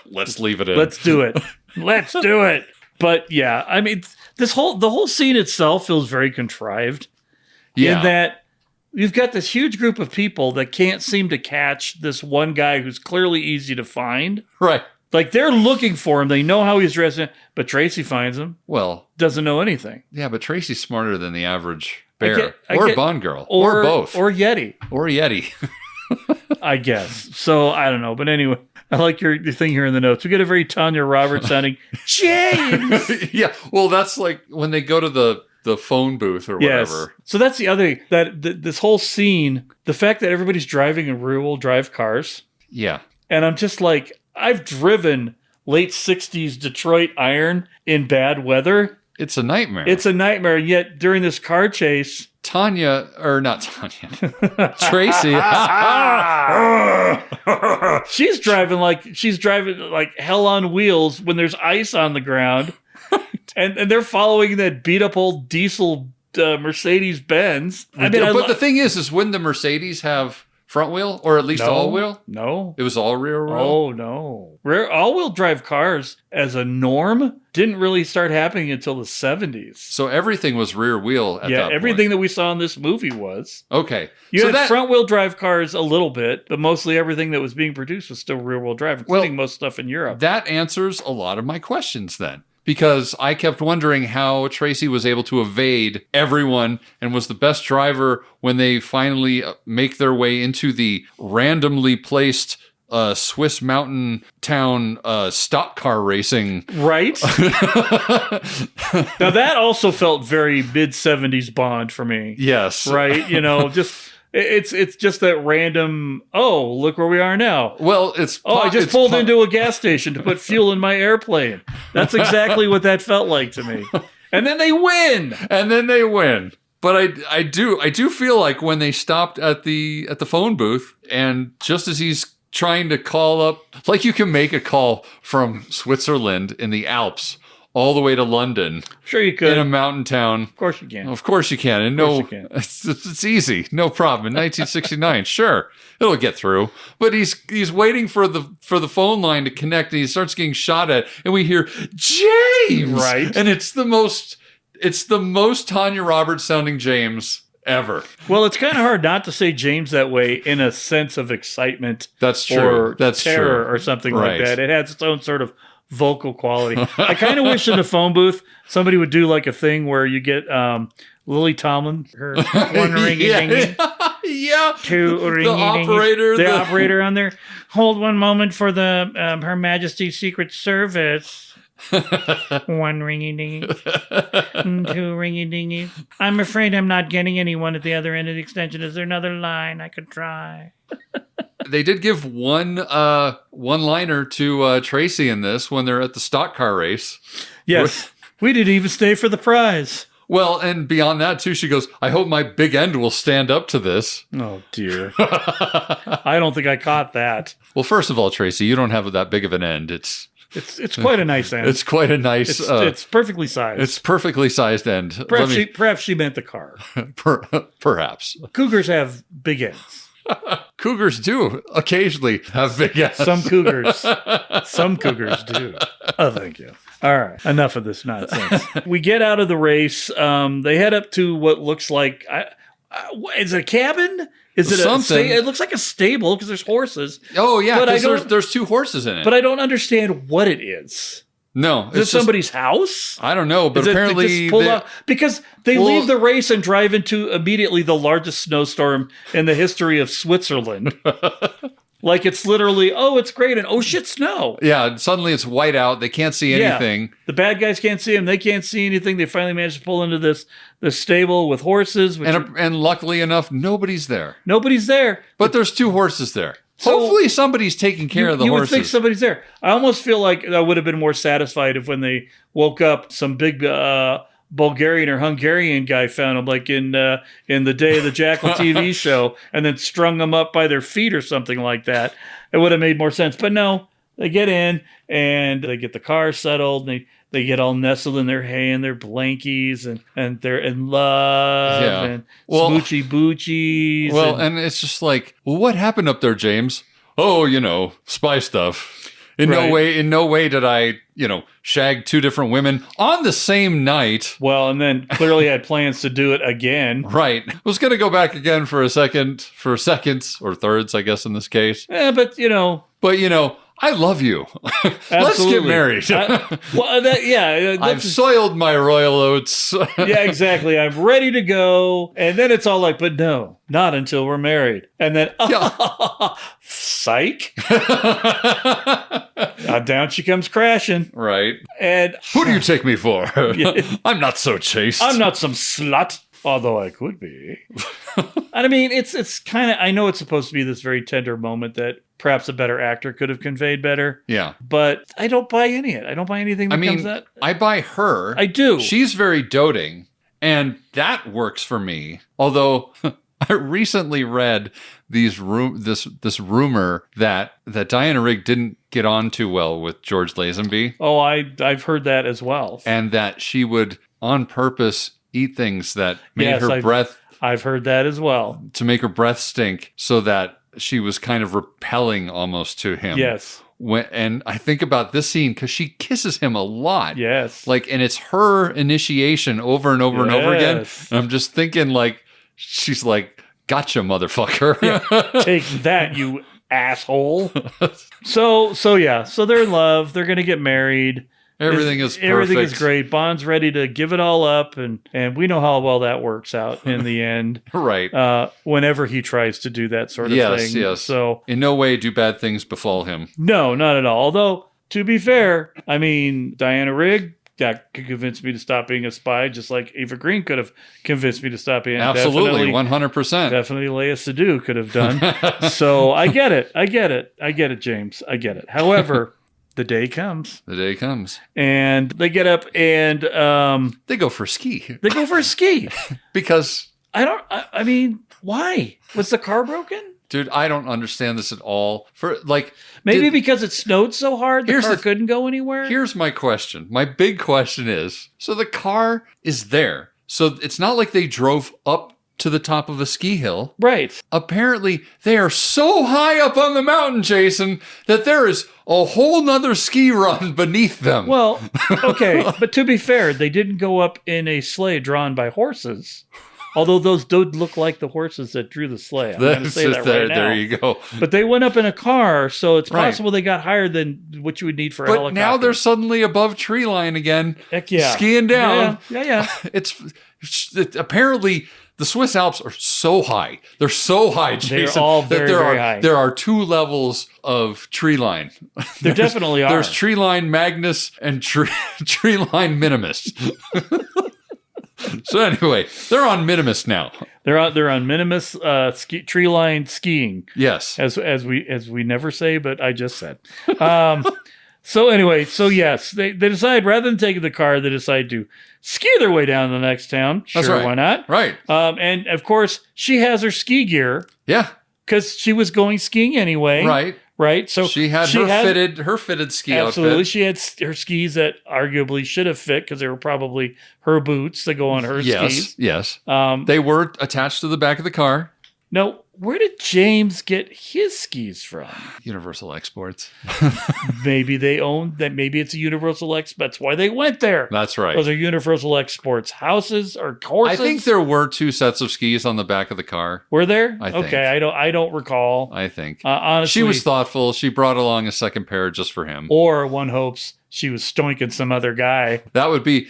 B: Let's leave it in.
J: Let's do it. Let's do it. But yeah, I mean, the whole scene itself feels very contrived.
B: Yeah.
J: In that you've got this huge group of people that can't seem to catch this one guy who's clearly easy to find.
B: Right.
J: Like, they're looking for him. They know how he's dressed, but Tracy finds him.
B: Well,
J: doesn't know anything.
B: Yeah, but Tracy's smarter than the average bear. Or Bond girl. Or both.
J: Or Yeti.
B: Or Yeti.
J: I guess. So, I don't know. But anyway, I like your thing here in the notes. We get a very Tanya Roberts sounding, James!
B: Yeah, well, that's like when they go to the phone booth or whatever.
J: So that's the other thing, this whole scene, the fact that everybody's driving in rear-wheel drive cars.
B: Yeah.
J: And I'm just like, I've driven late 60s Detroit iron in bad weather.
B: It's a nightmare.
J: It's a nightmare. Yet during this car chase,
B: Tracy.
J: she's driving like hell on wheels when there's ice on the ground. and they're following that beat up old diesel Mercedes Benz.
B: But the thing is wouldn't the Mercedes have front wheel or at least all wheel?
J: No.
B: It was all rear wheel?
J: Oh, no. All wheel drive cars as a norm didn't really start happening until the 70s.
B: So everything was rear wheel at that point.
J: Yeah, everything that we saw in this movie was.
B: Okay.
J: You had front wheel drive cars a little bit, but mostly everything that was being produced was still rear wheel drive, including most stuff in Europe.
B: That answers a lot of my questions then. Because I kept wondering how Tracy was able to evade everyone and was the best driver when they finally make their way into the randomly placed Swiss mountain town stock car racing.
J: Right. Now that also felt very mid-70s Bond for me.
B: Yes.
J: Right? Just... It's just that random, look where we are now.
B: Well,
J: I just pulled into a gas station to put fuel in my airplane. That's exactly what that felt like to me. And then they win. But I do feel like when they stopped at the phone booth, and just as he's trying to call up, like you can make a call from Switzerland in the Alps all the way to London. Sure you could.
B: In a mountain town.
J: Of course you can.
B: Of course you can. And it's easy. No problem. In 1969, sure. It'll get through. But he's waiting for the phone line to connect, and he starts getting shot at, and we hear James.
J: Right.
B: And it's the most Tanya Roberts sounding James ever.
J: Well, it's kind of hard not to say James that way in a sense of excitement.
B: That's true.
J: Or
B: That's
J: terror
B: true.
J: or something like that. It has its own sort of vocal quality. I kind of wish in the phone booth somebody would do like a thing where you get Lily Tomlin, her one ring
B: yeah,
J: two
B: the
J: operator on there. Hold one moment for the Her Majesty's Secret Service. One ringy dingy, two ringy dingy. I'm afraid I'm not getting anyone at the other end of the extension. Is there another line I could try?
B: They did give one-liner to Tracy in this when they're at the stock car race.
J: Yes. We didn't even stay for the prize.
B: Well, and beyond that, too, she goes, I hope my big end will stand up to this.
J: Oh, dear. I don't think I caught that.
B: Well, first of all, Tracy, you don't have that big of an end. It's
J: quite a nice end.
B: It's quite a nice...
J: It's perfectly sized.
B: It's perfectly sized end.
J: Perhaps she meant the car.
B: Perhaps.
J: Cougars have big ends.
B: Cougars do occasionally have big ends.
J: Some cougars do. Oh, thank you. All right, enough of this nonsense. We get out of the race. They head up to what looks like is it a cabin? Is it
B: something?
J: It looks like a stable because there's horses.
B: Oh yeah, because there's two horses in it.
J: But I don't understand what it is.
B: No,
J: is it somebody's house?
B: I don't know, but apparently
J: because they leave the race and drive into immediately the largest snowstorm in the history of Switzerland. Like it's literally, it's great, and oh shit, snow.
B: Yeah, suddenly it's white out. They can't see anything.
J: Yeah. The bad guys can't see them. They can't see anything. They finally manage to pull into this stable with horses.
B: And luckily enough, nobody's there.
J: Nobody's there.
B: But there's two horses there. So hopefully somebody's taking care of the horses.
J: You would think somebody's there. I almost feel like I would have been more satisfied if when they woke up, some big Bulgarian or Hungarian guy found them, like in the Day of the Jackal TV show, and then strung them up by their feet or something like that. It would have made more sense. But no, they get in and they get the car settled. And they get all nestled in their hay and their blankies, and they're in love and smoochy boochies.
B: Well, and it's just like, what happened up there, James? Oh, spy stuff. In no way did I, shag two different women on the same night.
J: Well, and then clearly had plans to do it again.
B: Right. I was going to go back again for seconds or thirds, I guess, in this case.
J: Yeah, but
B: I love you. Let's get married. I've soiled my royal oats.
J: Yeah, exactly. I'm ready to go. And then it's all like, but no, not until we're married. And then, psych. Down she comes crashing.
B: Right.
J: And
B: who do you take me for? I'm not so chaste.
J: I'm not some slut, although I could be. And I mean, it's kind of, I know it's supposed to be this very tender moment that perhaps a better actor could have conveyed better.
B: Yeah.
J: But I don't buy any of it. I don't buy anything that comes out.
B: I buy her.
J: I do.
B: She's very doting, and that works for me. Although I recently read this rumor that Diana Rigg didn't get on too well with George Lazenby.
J: Oh, I've heard that as well.
B: And that she would on purpose eat things that made her breath.
J: I've heard that as well.
B: To make her breath stink so that she was kind of repelling almost to him.
J: Yes.
B: And I think about this scene because she kisses him a lot.
J: Yes.
B: And it's her initiation over and over and over again. And I'm just thinking she's like, gotcha, motherfucker.
J: Yeah. Take that, you asshole. So they're in love. They're going to get married.
B: Everything is perfect.
J: Everything is great. Bond's ready to give it all up, and we know how well that works out in the end.
B: Right.
J: Whenever he tries to do that sort of thing.
B: Yes.
J: So
B: in no way do bad things befall him.
J: No, not at all. Although, to be fair, I mean, Diana Rigg, that could convince me to stop being a spy, just like Eva Green could have convinced me to stop being.
B: Absolutely, 100%.
J: Definitely Léa Seydoux could have done. So I get it, James. I get it. However, the day comes. And they get up and
B: they go for a ski.
J: Because I mean, why? Was the car broken?
B: Dude, I don't understand this at all.
J: Maybe because it snowed so hard, the car couldn't go anywhere?
B: Here's my question. My big question is, so the car is there. So it's not like they drove up to the top of a ski hill.
J: Right.
B: Apparently, they are so high up on the mountain, Jason, that there is a whole nother ski run beneath them.
J: Well, okay, but to be fair, they didn't go up in a sleigh drawn by horses. Although those did look like the horses that drew the sleigh. I'm going to say that right now.
B: There you go.
J: But they went up in a car, so it's possible they got higher than what you would need for a helicopter.
B: But now they're suddenly above tree line again.
J: Heck yeah.
B: Skiing down.
J: Yeah.
B: It's apparently the Swiss Alps are so high. They're so high, Jason.
J: They're all very high.
B: There are two levels of tree line.
J: There definitely are.
B: There's tree line Magnus and tree line Minimus. So anyway, they're on Minimus now.
J: They're on Minimus tree line skiing.
B: Yes,
J: as we never say, but I just said. So anyway, yes, they decide rather than taking the car, they decide to ski their way down to the next town. Sure,
B: that's right.
J: Why not?
B: Right.
J: And of course, she has her ski gear.
B: Yeah,
J: because she was going skiing anyway. Right. So
B: she had her fitted ski outfit.
J: Absolutely. She had her skis that arguably should have fit because they were probably her boots that go on her skis.
B: Yes. They were attached to the back of the car.
J: No. Where did James get his skis from?
B: Universal Exports.
J: Maybe they own that. Maybe it's a Universal Export. That's why they went there.
B: That's right.
J: Those are Universal Exports houses or horses.
B: I think there were two sets of skis on the back of the car.
J: Were there?
B: I think.
J: Okay, I don't recall.
B: I think.
J: Honestly,
B: she was thoughtful. She brought along a second pair just for him.
J: Or one hopes she was stoinking some other guy.
B: That would be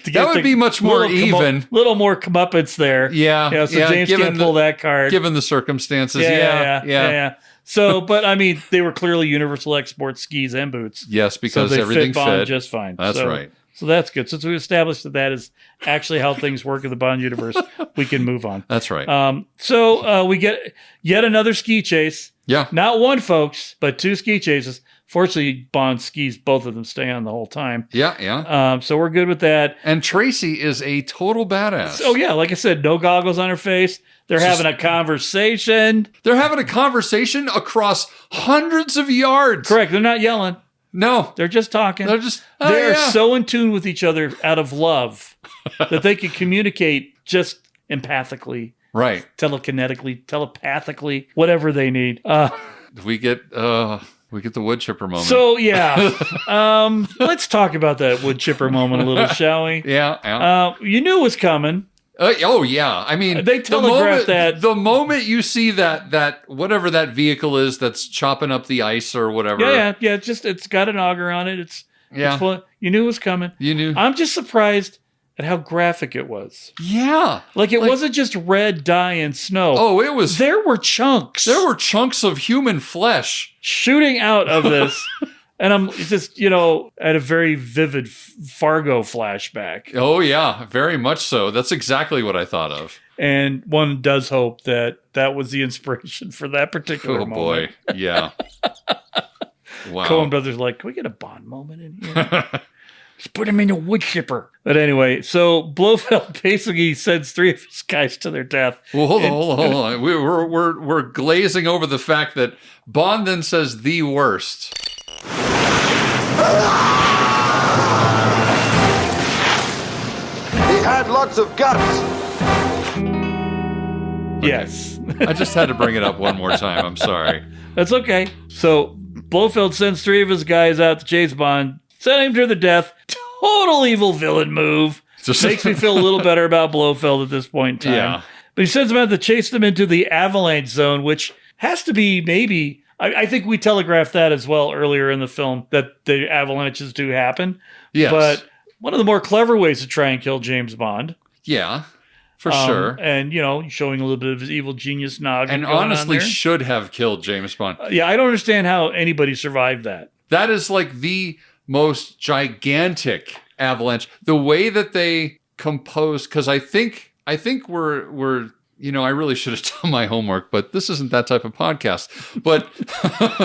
B: much more even.
J: Little more comeuppance there.
B: Yeah.
J: So James can't pull that card.
B: Given the circumstances.
J: Yeah. So, but I mean, they were clearly Universal Export skis and boots.
B: Yes, because everything
J: fit Bond just fine.
B: That's right.
J: So that's good. Since we established that is actually how things work in the Bond universe, we can move on.
B: That's right.
J: So we get yet another ski chase.
B: Yeah.
J: Not one, folks, but two ski chases. Fortunately, Bond skis, both of them stay on the whole time.
B: Yeah.
J: So we're good with that.
B: And Tracy is a total badass.
J: Oh, yeah. Like I said, no goggles on her face. They're having a conversation.
B: They're having a conversation across hundreds of yards.
J: Correct. They're not yelling.
B: No.
J: They're just talking.
B: They
J: are so in tune with each other out of love that they can communicate just empathically.
B: Right.
J: Telekinetically, telepathically, whatever they need.
B: We get the wood chipper moment.
J: So, yeah. Let's talk about that wood chipper moment a little, shall we?
B: Yeah.
J: You knew it was coming.
B: Oh, yeah. I mean,
J: they telegraphed that.
B: The moment you see that whatever that vehicle is that's chopping up the ice or whatever.
J: Yeah. It's got an auger on it. It's you knew it was coming.
B: You knew.
J: I'm just surprised. at how graphic it was.
B: Yeah.
J: Like it wasn't just red dye and snow.
B: Oh, it was.
J: There were chunks.
B: There were chunks of human flesh
J: shooting out of this. And I'm just, at a very vivid Fargo flashback.
B: Oh, yeah, very much so. That's exactly what I thought of.
J: And one does hope that was the inspiration for that particular moment.
B: Oh, boy. Yeah. Wow.
J: Coen Brothers are like, can we get a Bond moment in here? Just put him in a wood chipper. But anyway, so Blofeld basically sends 3 of his guys to their death.
B: Well, hold on. We're glazing over the fact that Bond then says the worst.
A: He had lots of guts.
J: Yes.
B: I just had to bring it up one more time. I'm sorry.
J: That's okay. So Blofeld sends 3 of his guys out to chase Bond, send him to the death. Total evil villain move. Just makes me feel a little better about Blofeld at this point in time. Yeah. But he sends them out to chase them into the avalanche zone, which has to be maybe... I think we telegraphed that as well earlier in the film, that the avalanches do happen.
B: Yes.
J: But one of the more clever ways to try and kill James Bond.
B: Yeah, for sure.
J: And, showing a little bit of his evil genius noggin.
B: And honestly should have killed James Bond.
J: Yeah, I don't understand how anybody survived that.
B: That is like the most gigantic avalanche. The way that they composed, because I think we're I really should have done my homework, but this isn't that type of podcast. But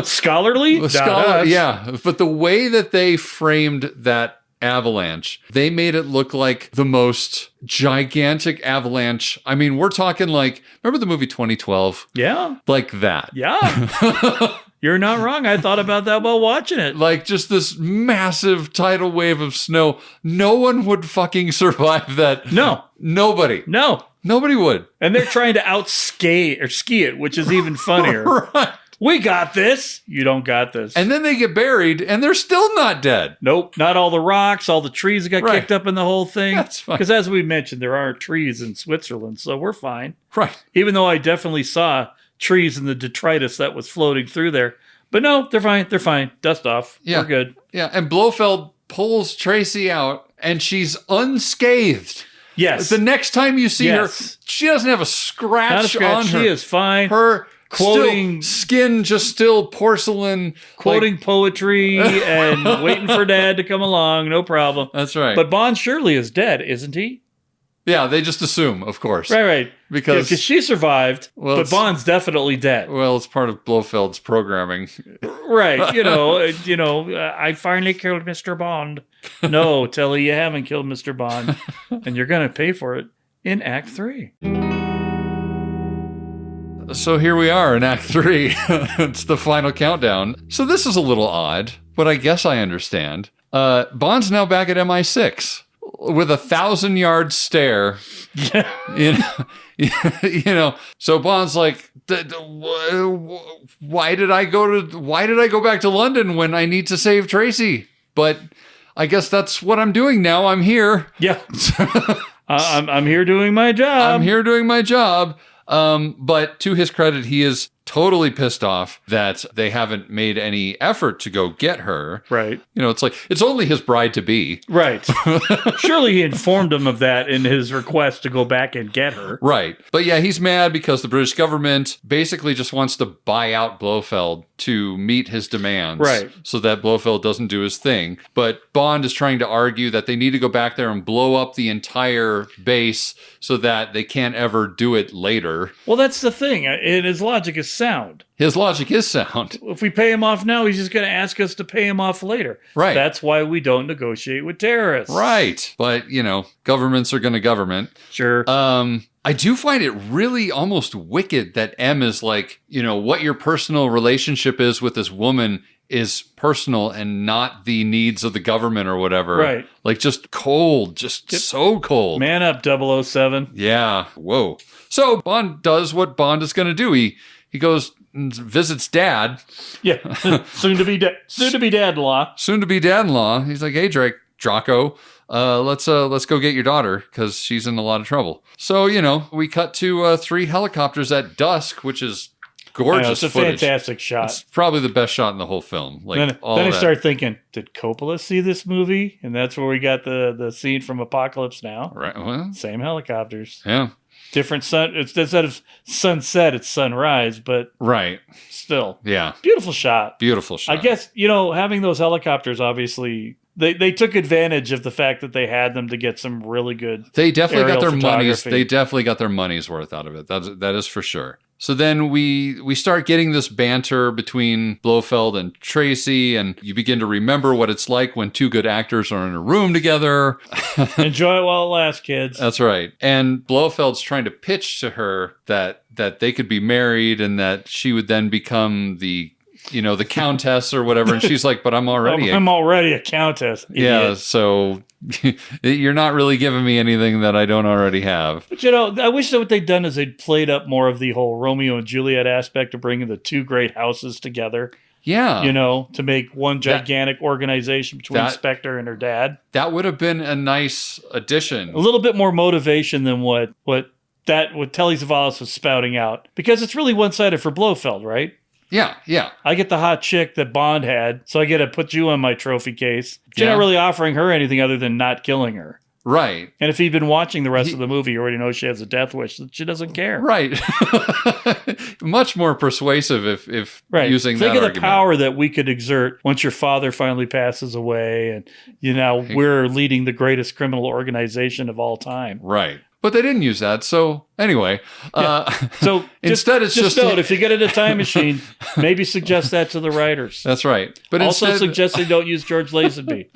J: scholarly,
B: yeah. But the way that they framed that avalanche, they made it look like the most gigantic avalanche. I mean, we're talking like, remember the movie 2012?
J: Yeah,
B: like that.
J: Yeah. You're not wrong. I thought about that while watching it.
B: Like just this massive tidal wave of snow. No one would fucking survive that.
J: No.
B: Nobody.
J: No.
B: Nobody would.
J: And they're trying to ski it, which is even funnier.
B: Right.
J: We got this. You don't got this.
B: And then they get buried and they're still not dead.
J: Nope. Not all the rocks, all the trees that got kicked up in the whole thing.
B: That's fine.
J: Because as we mentioned, there aren't trees in Switzerland, so we're fine.
B: Right.
J: Even though I definitely saw trees in the detritus that was floating through there. But no, they're fine. They're fine. Dust off.
B: Yeah.
J: We're good.
B: Yeah. And Blofeld pulls Tracy out and she's unscathed.
J: Yes.
B: The next time you see her, she doesn't have a scratch on her.
J: She is fine.
B: Her
J: quoting
B: skin, just still porcelain.
J: Quoting poetry and waiting for Dad to come along. No problem.
B: That's right.
J: But Bond surely is dead, isn't he?
B: Yeah, they just assume, of course.
J: Right. Because she survived, but Bond's definitely dead.
B: Well, it's part of Blofeld's programming.
J: Right. I finally killed Mr. Bond. No, Telly, you haven't killed Mr. Bond. And you're going to pay for it in Act 3.
B: So here we are in Act 3. It's the final countdown. So this is a little odd, but I guess I understand. Bond's now back at MI6. With a 1,000-yard stare, So Bond's like, why did I go back to London when I need to save Tracy? But I guess that's what I'm doing now. I'm here.
J: Yeah, I'm here doing my job.
B: But to his credit, he is totally pissed off that they haven't made any effort to go get her.
J: Right.
B: It's like, it's only his bride-to-be.
J: Right. Surely he informed him of that in his request to go back and get her.
B: Right. But yeah, he's mad because the British government basically just wants to buy out Blofeld to meet his demands.
J: Right.
B: So that Blofeld doesn't do his thing. But Bond is trying to argue that they need to go back there and blow up the entire base so that they can't ever do it later.
J: Well, that's the thing. And his logic is sound.
B: His logic is sound.
J: If we pay him off now, he's just going to ask us to pay him off later.
B: Right.
J: That's why we don't negotiate with terrorists.
B: Right. But, governments are going to government.
J: Sure.
B: I do find it really almost wicked that M is like, what your personal relationship is with this woman is personal and not the needs of the government or whatever.
J: Right.
B: Like just cold, so cold.
J: Man up, 007.
B: Yeah. Whoa. So Bond does what Bond is going to do. He goes and visits Dad.
J: Yeah. Soon to be dad-in-law.
B: Soon to be dad-in-law. He's like, hey, Draco. Let's go get your daughter because she's in a lot of trouble. So, we cut to 3 helicopters at dusk, which is gorgeous
J: It's a
B: footage.
J: fantastic shot.
B: It's probably the best shot in the whole film. Like
J: Then I start thinking, did Coppola see this movie? And that's where we got the scene from Apocalypse Now.
B: Right. Well,
J: Same helicopters.
B: yeah.
J: Different sun. It's instead of sunset, it's sunrise, but
B: Right.
J: still.
B: Yeah.
J: Beautiful shot.
B: Beautiful shot.
J: I guess, having those helicopters, obviously, they took advantage of the fact that they had them to get some really good
B: They definitely got
J: aerial
B: their money's.
J: photography.
B: They definitely got their money's worth out of it. That is for sure. So then we start getting this banter between Blofeld and Tracy, and you begin to remember what it's like when two good actors are in a room together.
J: Enjoy it while it lasts, kids.
B: That's right. And Blofeld's trying to pitch to her that they could be married and that she would then become the countess or whatever. And she's like, but I'm already
J: a countess. Idiot.
B: Yeah, so you're not really giving me anything that I don't already have.
J: But I wish that what they'd done is they'd played up more of the whole Romeo and Juliet aspect of bringing the two great houses together.
B: Yeah.
J: To make one gigantic organization between Spectre and her dad.
B: That would have been a nice addition.
J: A little bit more motivation than what Telly Savalas was spouting out. Because it's really one-sided for Blofeld, right?
B: Yeah, yeah.
J: I get the hot chick that Bond had, so I get to put you on my trophy case. You're
B: Yeah.
J: not really offering her anything other than not killing her.
B: Right.
J: And if he'd been watching the rest of the movie, you already know she has a death wish that she doesn't care.
B: Right. Much more persuasive if using that
J: Think of the
B: argument.
J: power that we could exert once your father finally passes away and, we're leading the greatest criminal organization of all time.
B: Right. But they didn't use that. So anyway,
J: so
B: instead it's just
J: note, if you get in a time machine, maybe suggest that to the writers.
B: That's right. But
J: also suggest they don't use George Lazenby.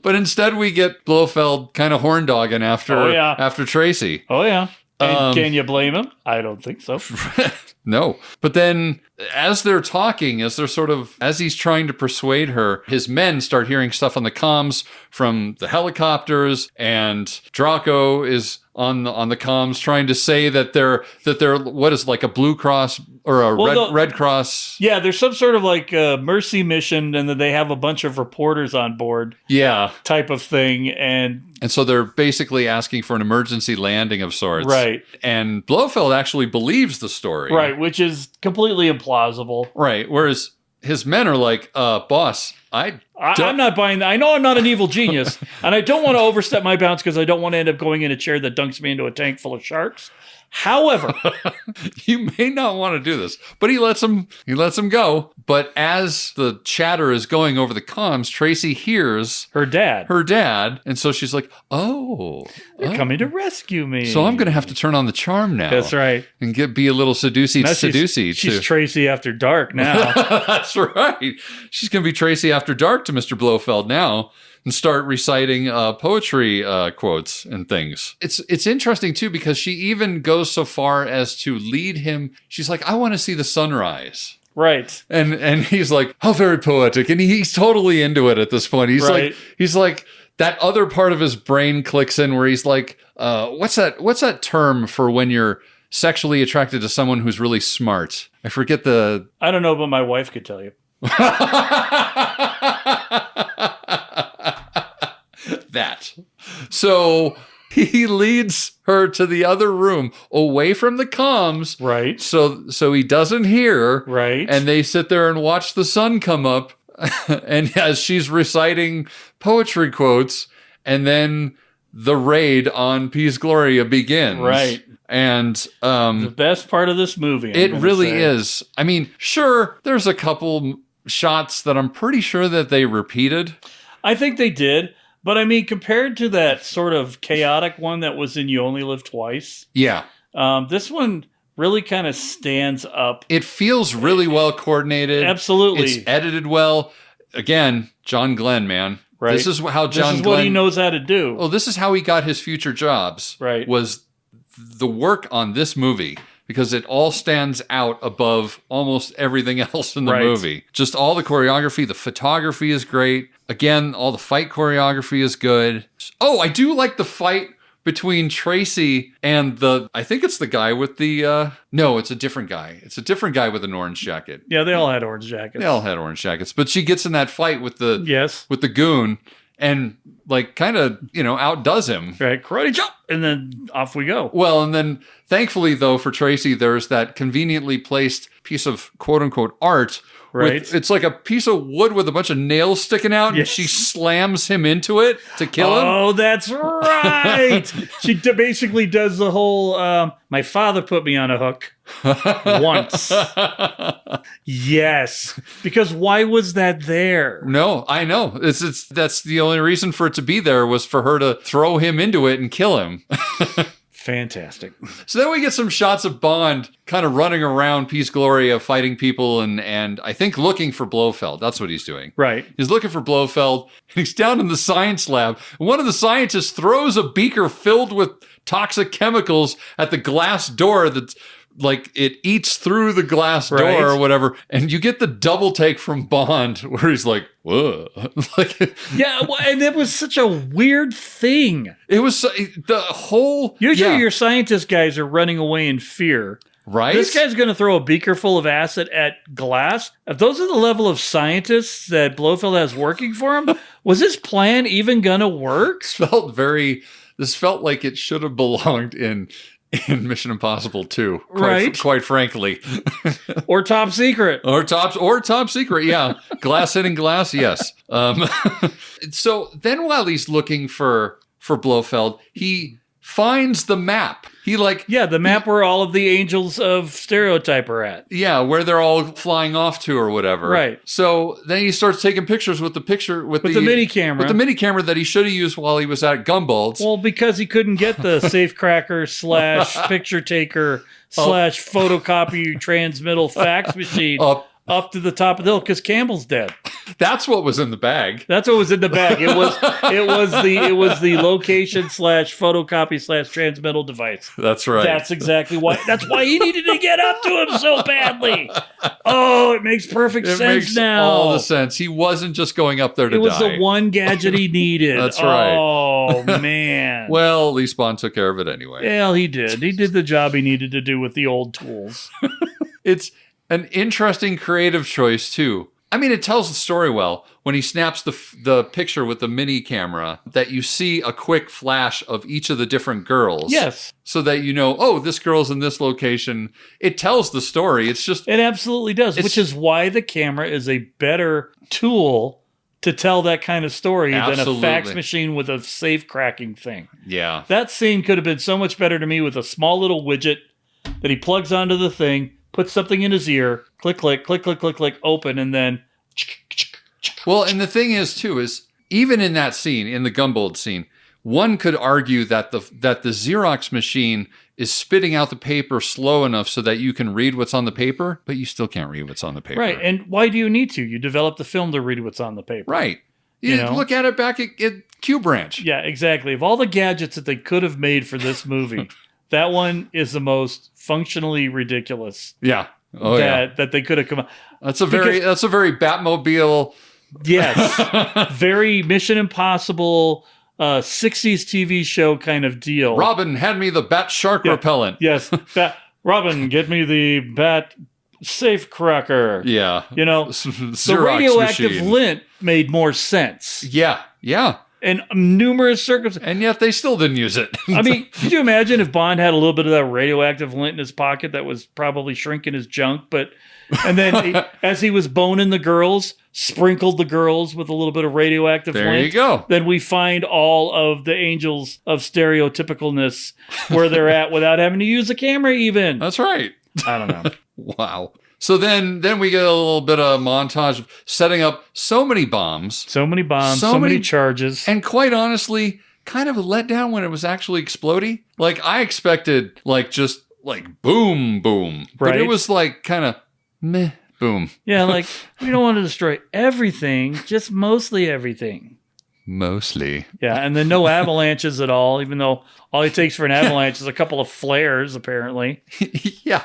B: But instead we get Blofeld kind of horn dogging after Tracy.
J: Oh yeah. And can you blame him? I don't think so.
B: No. But then as they're talking, as he's trying to persuade her, his men start hearing stuff on the comms from the helicopters, and Draco is on the comms trying to say that they're what is like a Blue Cross or a Red Cross.
J: Yeah, there's some sort of like mercy mission, and then they have a bunch of reporters on board.
B: Yeah.
J: Type of thing. And
B: so they're basically asking for an emergency landing of sorts.
J: Right.
B: And Blofeld actually believes the story.
J: Right, which is completely implausible.
B: Right. Whereas his men are like, boss, I'm
J: not buying that. I know I'm not an evil genius, and I don't want to overstep my bounds because I don't want to end up going in a chair that dunks me into a tank full of sharks. However,
B: you may not want to do this, but he lets him go. But as the chatter is going over the comms, Tracy hears
J: her dad,
B: and so she's like, "Oh,
J: they're coming to rescue me."
B: So I'm going to have to turn on the charm now.
J: That's right,
B: and be a little seducey.
J: She's Tracy after dark now.
B: That's right. She's going to be Tracy after dark to Mr. Blofeld now. And start reciting poetry quotes and things. It's interesting, too, because she even goes so far as to lead him. She's like, I want to see the sunrise.
J: Right.
B: And he's like, how very poetic. And he's totally into it at this point. He's like, that other part of his brain clicks in where he's like, what's that term for when you're sexually attracted to someone who's really smart? I forget
J: I don't know, but my wife could tell you.
B: That. So he leads her to the other room away from the comms.
J: Right.
B: So he doesn't hear.
J: Right.
B: And they sit there and watch the sun come up. And as she's reciting poetry quotes, and then the raid on Peace Gloria begins.
J: Right.
B: And
J: the best part of this movie.
B: It really is. I mean, sure, there's a couple shots that I'm pretty sure that they repeated.
J: I think they did. But I mean, compared to that sort of chaotic one that was in You Only Live Twice.
B: Yeah.
J: This one really kind of stands up.
B: It feels really well coordinated.
J: Absolutely.
B: It's edited well. Again, John Glenn, man.
J: Right.
B: This is how
J: This is what he knows how to do.
B: Well, this is how he got his future jobs.
J: Right.
B: Was the work on this movie. Because it all stands out above almost everything else in the movie. Just all the choreography, the photography is great. Again, all the fight choreography is good. Oh, I do like the fight between Tracy and I think it's the guy with the, no, it's a different guy. It's a different guy with an orange jacket.
J: Yeah, they all had orange jackets.
B: They all had orange jackets. But she gets in that fight with the
J: Yes.
B: with the goon and like kind of, outdoes him.
J: Right, karate chop. and then off we go.
B: Well, and then thankfully, though, for Tracy, there's that conveniently placed piece of quote unquote art.
J: Right.
B: It's like a piece of wood with a bunch of nails sticking out, and she slams him into it to kill him.
J: Oh, that's right. She basically does the whole, my father put me on a hook once. Yes. Because why was that there?
B: No, I know. That's the only reason for it to be there was for her to throw him into it and kill him.
J: Fantastic.
B: So then we get some shots of Bond kind of running around Peace Gloria, fighting people, and I think looking for Blofeld. That's what he's doing.
J: Right.
B: He's looking for Blofeld, and he's down in the science lab. And one of the scientists throws a beaker filled with toxic chemicals at the glass door that's like it eats through the glass door or whatever. And you get the double take from Bond where he's like, whoa.
J: Yeah, well, and it was such a weird thing.
B: It was the whole...
J: Usually your scientist guys are running away in fear.
B: Right?
J: This guy's going to throw a beaker full of acid at glass. If those are the level of scientists that Blofeld has working for him, was his plan even going to work?
B: This felt like it should have belonged in Mission Impossible 2,
J: right?
B: Quite frankly,
J: or Top Secret,
B: or Top Secret, yeah. Glass hitting glass, yes. So then, while he's looking for Blofeld, he finds the map.
J: The map where all of the angels of Stereotype are at.
B: Yeah, where they're all flying off to or whatever.
J: Right.
B: So then he starts taking pictures with the
J: mini camera.
B: With the mini camera that he should have used while he was at Gumball's.
J: Well, because he couldn't get the safecracker / picture taker / photocopy transmittal fax machine up to the top of the hill because Campbell's dead.
B: That's what was in the bag.
J: That's what was in the bag. It was the location / photocopy / transmittal device.
B: That's right.
J: That's exactly why. That's why he needed to get up to him so badly. Oh, it makes perfect sense
B: makes
J: now.
B: All the sense. He wasn't just going up there to die.
J: It was the one gadget he needed.
B: That's right.
J: Oh man.
B: Well, at least Bond took care of it anyway.
J: Well, he did. He did the job he needed to do with the old tools.
B: It's an interesting creative choice too. I mean, it tells the story well when he snaps the picture with the mini camera that you see a quick flash of each of the different girls.
J: Yes.
B: So that you know, oh, this girl's in this location. It tells the story. It
J: absolutely does, which is why the camera is a better tool to tell that kind of story than a fax machine with a safe cracking thing.
B: Yeah.
J: That scene could have been so much better to me with a small little widget that he plugs onto the thing, puts something in his ear, click, click, click, click, click, click, open, and then...
B: Well, and the thing is, too, is even in that scene, in the Gumball scene, one could argue that the Xerox machine is spitting out the paper slow enough so that you can read what's on the paper, but you still can't read what's on the paper.
J: Right, and why do you need to? You develop the film to read what's on the paper.
B: Right. You look at it back at Q Branch.
J: Yeah, exactly. Of all the gadgets that they could have made for this movie... That one is the most functionally ridiculous.
B: Yeah.
J: That they could have come up.
B: That's a very Batmobile.
J: Yes. Very Mission Impossible 60s TV show kind of deal.
B: Robin, hand me the bat shark repellent.
J: Yes. Robin, get me the bat safe cracker.
B: Yeah.
J: The radioactive
B: machine.
J: lint made more sense.
B: Yeah. Yeah.
J: And numerous circumstances.
B: And yet they still didn't use it.
J: I mean, could you imagine if Bond had a little bit of that radioactive lint in his pocket that was probably shrinking his junk, and then as he was boning the girls, sprinkled the girls with a little bit of radioactive lint.
B: There you go.
J: Then we find all of the angels of stereotypicalness where they're at without having to use a camera even.
B: That's right.
J: I don't know.
B: Wow. So then we get a little bit of montage of setting up so many bombs.
J: So many charges.
B: And quite honestly, kind of a letdown when it was actually exploding. Like, I expected, just boom, boom. But it was kind of meh, boom.
J: Yeah, we don't want to destroy everything, just mostly everything.
B: Mostly.
J: Yeah, and then no avalanches at all, even though all it takes for an avalanche is a couple of flares, apparently.
B: Yeah.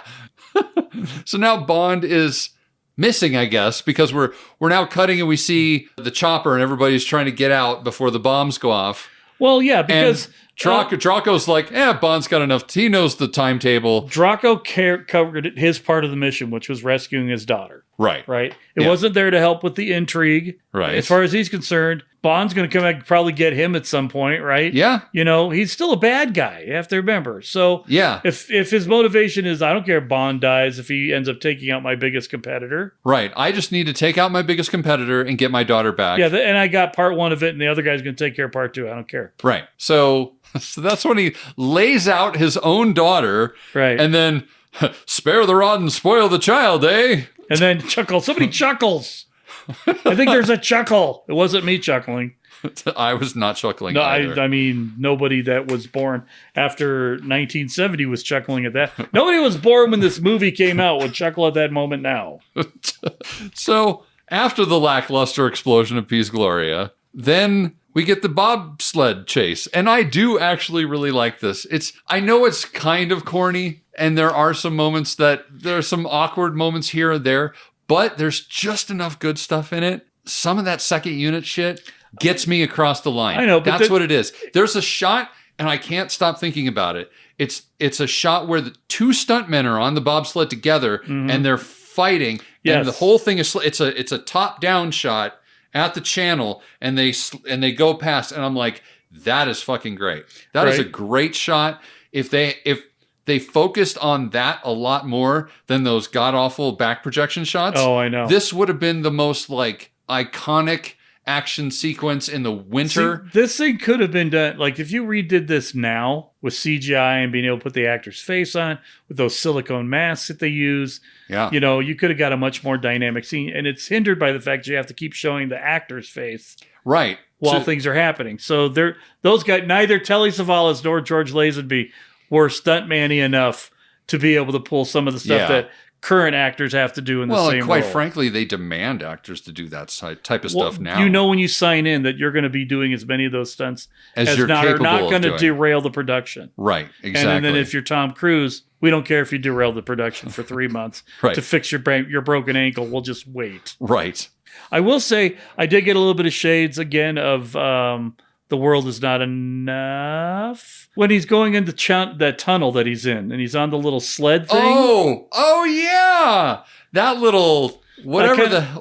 B: So now Bond is missing, I guess, because we're now cutting and we see the chopper and everybody's trying to get out before the bombs go off.
J: Well, yeah, because
B: Draco's like, Bond's got enough. He knows the timetable.
J: Draco covered his part of the mission, which was rescuing his daughter.
B: Right.
J: It wasn't there to help with the intrigue.
B: Right.
J: As far as he's concerned, Bond's going to come back and probably get him at some point, right?
B: Yeah.
J: He's still a bad guy. You have to remember. So
B: yeah,
J: if his motivation is, I don't care if Bond dies if he ends up taking out my biggest competitor.
B: Right. I just need to take out my biggest competitor and get my daughter back.
J: Yeah, and I got part 1 of it, and the other guy's going to take care of part 2. I don't care.
B: Right. So that's when he lays out his own daughter.
J: Right.
B: And then, spare the rod and spoil the child, eh?
J: And then chuckle. Somebody chuckles. I think there's a chuckle. It wasn't me chuckling.
B: I was not chuckling.
J: No,
B: either.
J: I mean, nobody that was born after 1970 was chuckling at that. Nobody was born when this movie came out would chuckle at that moment now.
B: So after the lackluster explosion of Peace Gloria, then we get the bobsled chase. And I do actually really like this. I know it's kind of corny, and there are some awkward moments here and there, but there's just enough good stuff in it. Some of that second unit shit gets me across the line.
J: I know, but
B: that's what it is. There's a shot, and I can't stop thinking about it. It's a shot where the 2 stuntmen are on the bobsled together, and they're fighting, and the whole thing is it's a top down shot at the channel, and they go past, and I'm like, that is fucking great. That is a great shot. If they focused on that a lot more than those god awful back projection shots.
J: Oh, I know.
B: This would have been the most like iconic action sequence in the winter.
J: See, this thing could have been done, like if you redid this now with CGI and being able to put the actor's face on with those silicone masks that they use.
B: Yeah.
J: You could have got a much more dynamic scene, and it's hindered by the fact that you have to keep showing the actor's face.
B: Right.
J: While things are happening. So those guys, neither Telly Savalas nor George Lazenby were stuntman-y enough to be able to pull some of the stuff that current actors have to do in the same role.
B: Well, quite frankly, they demand actors to do that type of stuff now.
J: You know when you sign in that you're going to be doing as many of those stunts
B: as you're
J: are not going to
B: doing.
J: Derail the production.
B: Right, exactly.
J: And then if you're Tom Cruise, we don't care if you derail the production for 3 months to fix your broken ankle. We'll just wait.
B: Right.
J: I will say I did get a little bit of shades again of The World Is Not Enough. When he's going into that tunnel that he's in, and he's on the little sled thing.
B: Oh yeah, that little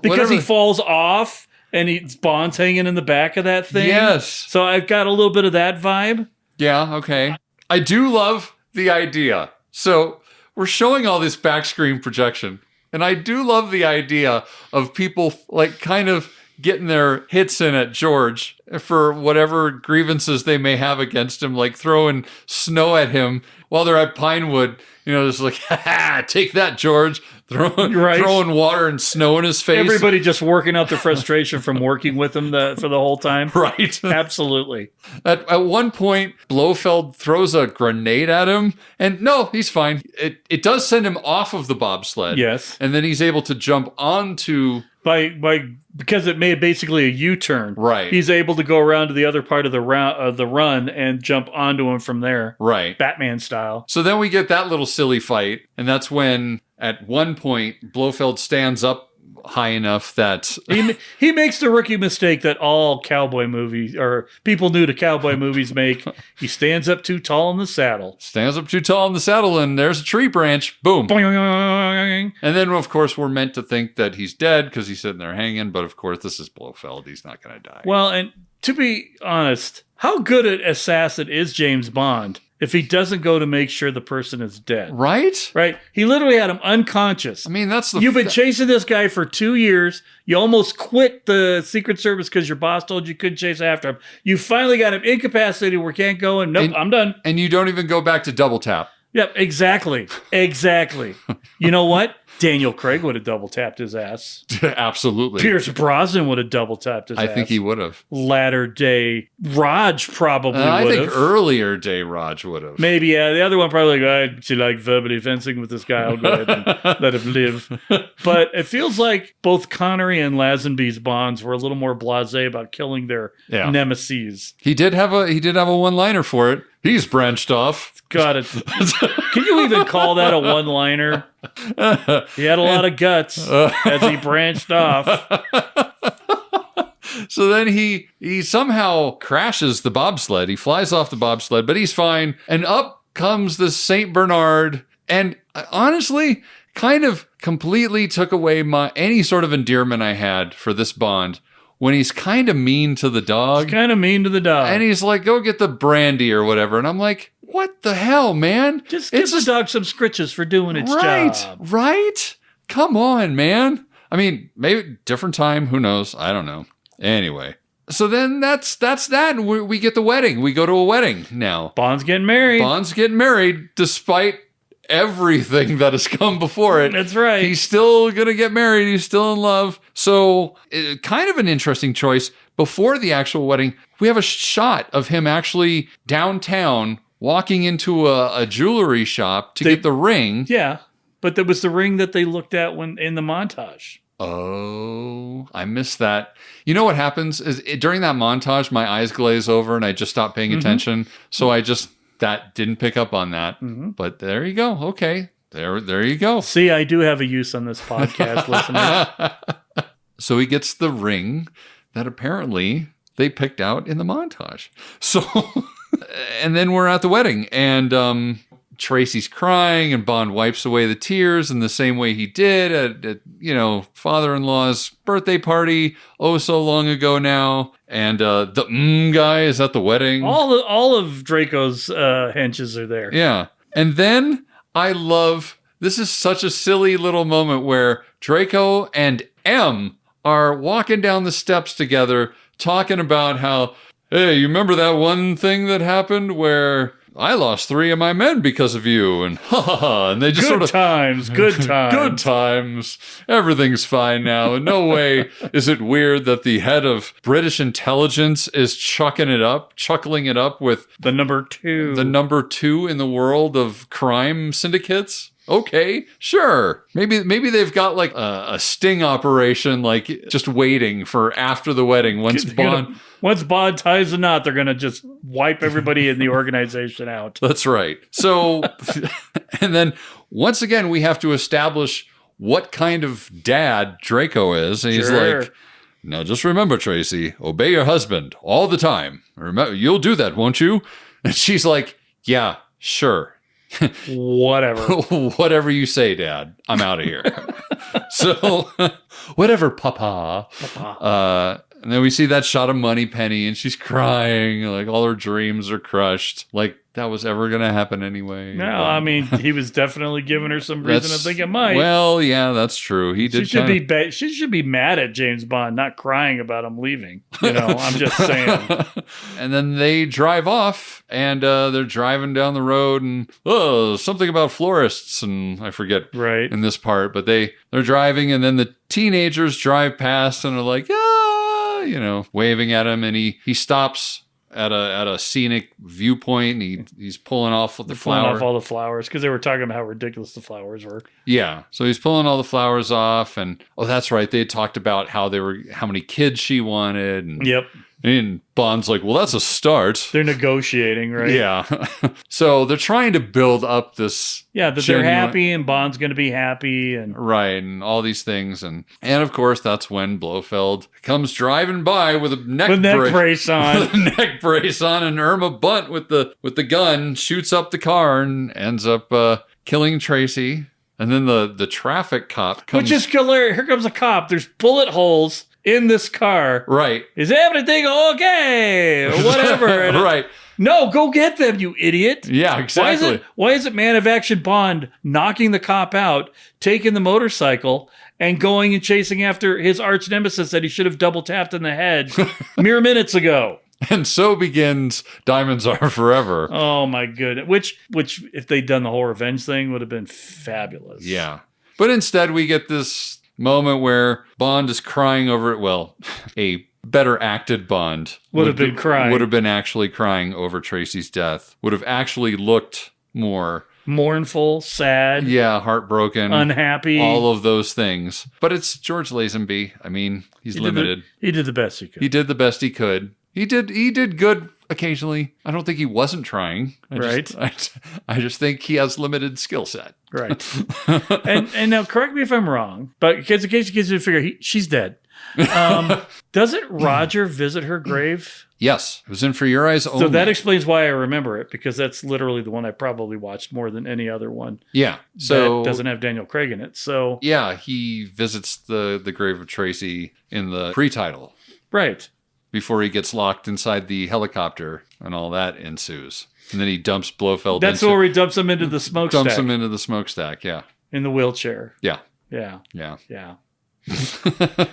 J: because he falls off, and Bond's hanging in the back of that thing.
B: Yes.
J: So I've got a little bit of that vibe.
B: Yeah. Okay. I do love the idea. So we're showing all this back screen projection, and I do love the idea of people like kind of getting their hits in at George for whatever grievances they may have against him, like throwing snow at him while they're at Pinewood, just like, take that, George, throwing water and snow in his face.
J: Everybody just working out their frustration from working with him for the whole time.
B: Right.
J: Absolutely.
B: At one point, Blofeld throws a grenade at him, and no, he's fine. It does send him off of the bobsled.
J: Yes.
B: And then he's able to jump onto...
J: Because it made basically a U-turn.
B: Right.
J: He's able to go around to the other part of the run and jump onto him from there.
B: Right.
J: Batman style.
B: So then we get that little silly fight, and that's when at one point Blofeld stands up high enough that
J: he makes the rookie mistake that all cowboy movies or people new to cowboy movies make. He stands up too tall in the saddle.
B: And there's a tree branch. Boom.
J: Boing.
B: And then, of course, we're meant to think that he's dead because he's sitting there hanging. But, of course, this is Blofeld. He's not going to die.
J: Well, and to be honest, how good an assassin is James Bond if he doesn't go to make sure the person is dead?
B: Right?
J: Right. He literally had him unconscious.
B: I mean,
J: You've been chasing this guy for 2 years. You almost quit the Secret Service because your boss told you couldn't chase after him. You finally got him incapacitated where he can't go, and I'm done.
B: And you don't even go back to double tap.
J: Yep, exactly. You know what? Daniel Craig would have double tapped his ass.
B: Absolutely.
J: Pierce Brosnan would have double tapped his ass.
B: I think he would have.
J: Latter day Raj probably would have.
B: I think earlier day Raj would have.
J: Maybe, yeah. The other one probably like verbally fencing with this guy. I'll go ahead and let him live. But it feels like both Connery and Lazenby's Bonds were a little more blasé about killing their nemesis.
B: He did have a one-liner for it. He's branched off.
J: God, can you even call that a one-liner? He had a lot of guts as he branched off.
B: So then he somehow crashes the bobsled. He flies off the bobsled, but he's fine. And up comes the St. Bernard. And honestly, kind of completely took away any sort of endearment I had for this Bond when he's kind of mean to the dog.
J: He's kind of mean to the dog.
B: And he's like, go get the brandy or whatever. And I'm like, what the hell, man?
J: Just give the dog some scritches for doing its job.
B: Right? Come on, man. I mean, maybe different time. Who knows? I don't know. Anyway. So then that's that. We get the wedding. We go to a wedding now.
J: Bond's getting married despite
B: everything that has come before it.
J: That's right.
B: He's still going to get married. He's still in love. So kind of an interesting choice. Before the actual wedding, we have a shot of him actually downtown walking into a jewelry shop to get the ring.
J: Yeah. But that was the ring that they looked at when in the montage.
B: Oh, I missed that. You know what happens is during that montage, my eyes glaze over and I just stop paying attention. So that didn't pick up on that. But there you go. Okay. There you go.
J: See, I do have a use on this podcast, listeners.
B: So he gets the ring that apparently they picked out in the montage. So, and then we're at the wedding and, Tracy's crying and Bond wipes away the tears in the same way he did at father-in-law's birthday party so long ago now. And the guy is at the wedding.
J: All of Draco's henches are there.
B: Yeah. And then this is such a silly little moment where Draco and M are walking down the steps together talking about how, hey, you remember that one thing that happened where I lost 3 of my men because of you, and and they just
J: good times.
B: Good times. Everything's fine now. And no way is it weird that the head of British intelligence is chuckling it up with
J: the number 2
B: in the world of crime syndicates. Okay, sure. Maybe they've got like a sting operation, like just waiting for after the wedding. Once
J: Bond ties the knot, they're going to just wipe everybody in the organization out.
B: That's right. So, and then once again, we have to establish what kind of dad Draco is. And he's like, now just remember, Tracy, obey your husband all the time. Remember, you'll do that, won't you? And she's like, yeah, sure. Whatever you say, Dad. I'm out of here. So, whatever, Papa. And then we see that shot of Moneypenny, and she's crying, like all her dreams are crushed. Like that was ever going to happen anyway.
J: No, I mean, he was definitely giving her some reason to think it might.
B: Well, yeah, that's true. He did.
J: She should be mad at James Bond, not crying about him leaving. I'm just saying.
B: And then they drive off, and they're driving down the road, and something about florists, and I forget in this part, but they're driving, and then the teenagers drive past, and are like, waving at him, and he stops at a scenic viewpoint, and he's pulling off all the
J: flowers because they were talking about how ridiculous the flowers were.
B: Yeah, so he's pulling all the flowers off, and that's right, they had talked about how many kids she wanted. And,
J: yep.
B: And Bond's like, well, that's a start.
J: They're negotiating, right?
B: Yeah. So they're trying to build up this.
J: Yeah, that they're happy and Bond's going to be happy. And
B: right, and all these things. And of course, that's when Blofeld comes driving by with a neck
J: brace on.
B: With a neck brace on, and Irma Bunt with the gun shoots up the car and ends up killing Tracy. And then the traffic cop comes.
J: Which is hilarious. Here comes a cop. There's bullet holes in this car.
B: Right.
J: Is everything okay? Or whatever.
B: Right.
J: No, go get them, you idiot.
B: Yeah, exactly.
J: Why is it Man of Action Bond knocking the cop out, taking the motorcycle, and going and chasing after his arch nemesis that he should have double tapped in the head mere minutes ago?
B: And so begins Diamonds Are Forever.
J: Oh, my goodness. Which, if they'd done the whole revenge thing, would have been fabulous.
B: Yeah. But instead, we get this moment where Bond is crying over it. Well, a better acted Bond
J: would have been crying.
B: Would have been actually crying over Tracy's death. Would have actually looked more
J: mournful, sad.
B: Yeah, heartbroken.
J: Unhappy.
B: All of those things. But it's George Lazenby. I mean, he's limited.
J: He did the best he could.
B: He did the best he could. He did good occasionally. I don't think he wasn't trying. I just think he has limited skill set.
J: Right. and now correct me if I'm wrong, but in case you figure she's dead. Doesn't Roger visit her grave?
B: Yes, it was in For Your Eyes Only.
J: So that explains why I remember it, because that's literally the one I probably watched more than any other one.
B: Yeah, so
J: that doesn't have Daniel Craig in it. So
B: yeah, he visits the grave of Tracy in the pre-title,
J: right
B: before he gets locked inside the helicopter and all that ensues, and then he dumps Blofeld.
J: That's where he dumps him into the smokestack.
B: Dumps him into the smokestack. Yeah,
J: in the wheelchair.
B: Yeah,
J: yeah,
B: yeah,
J: yeah.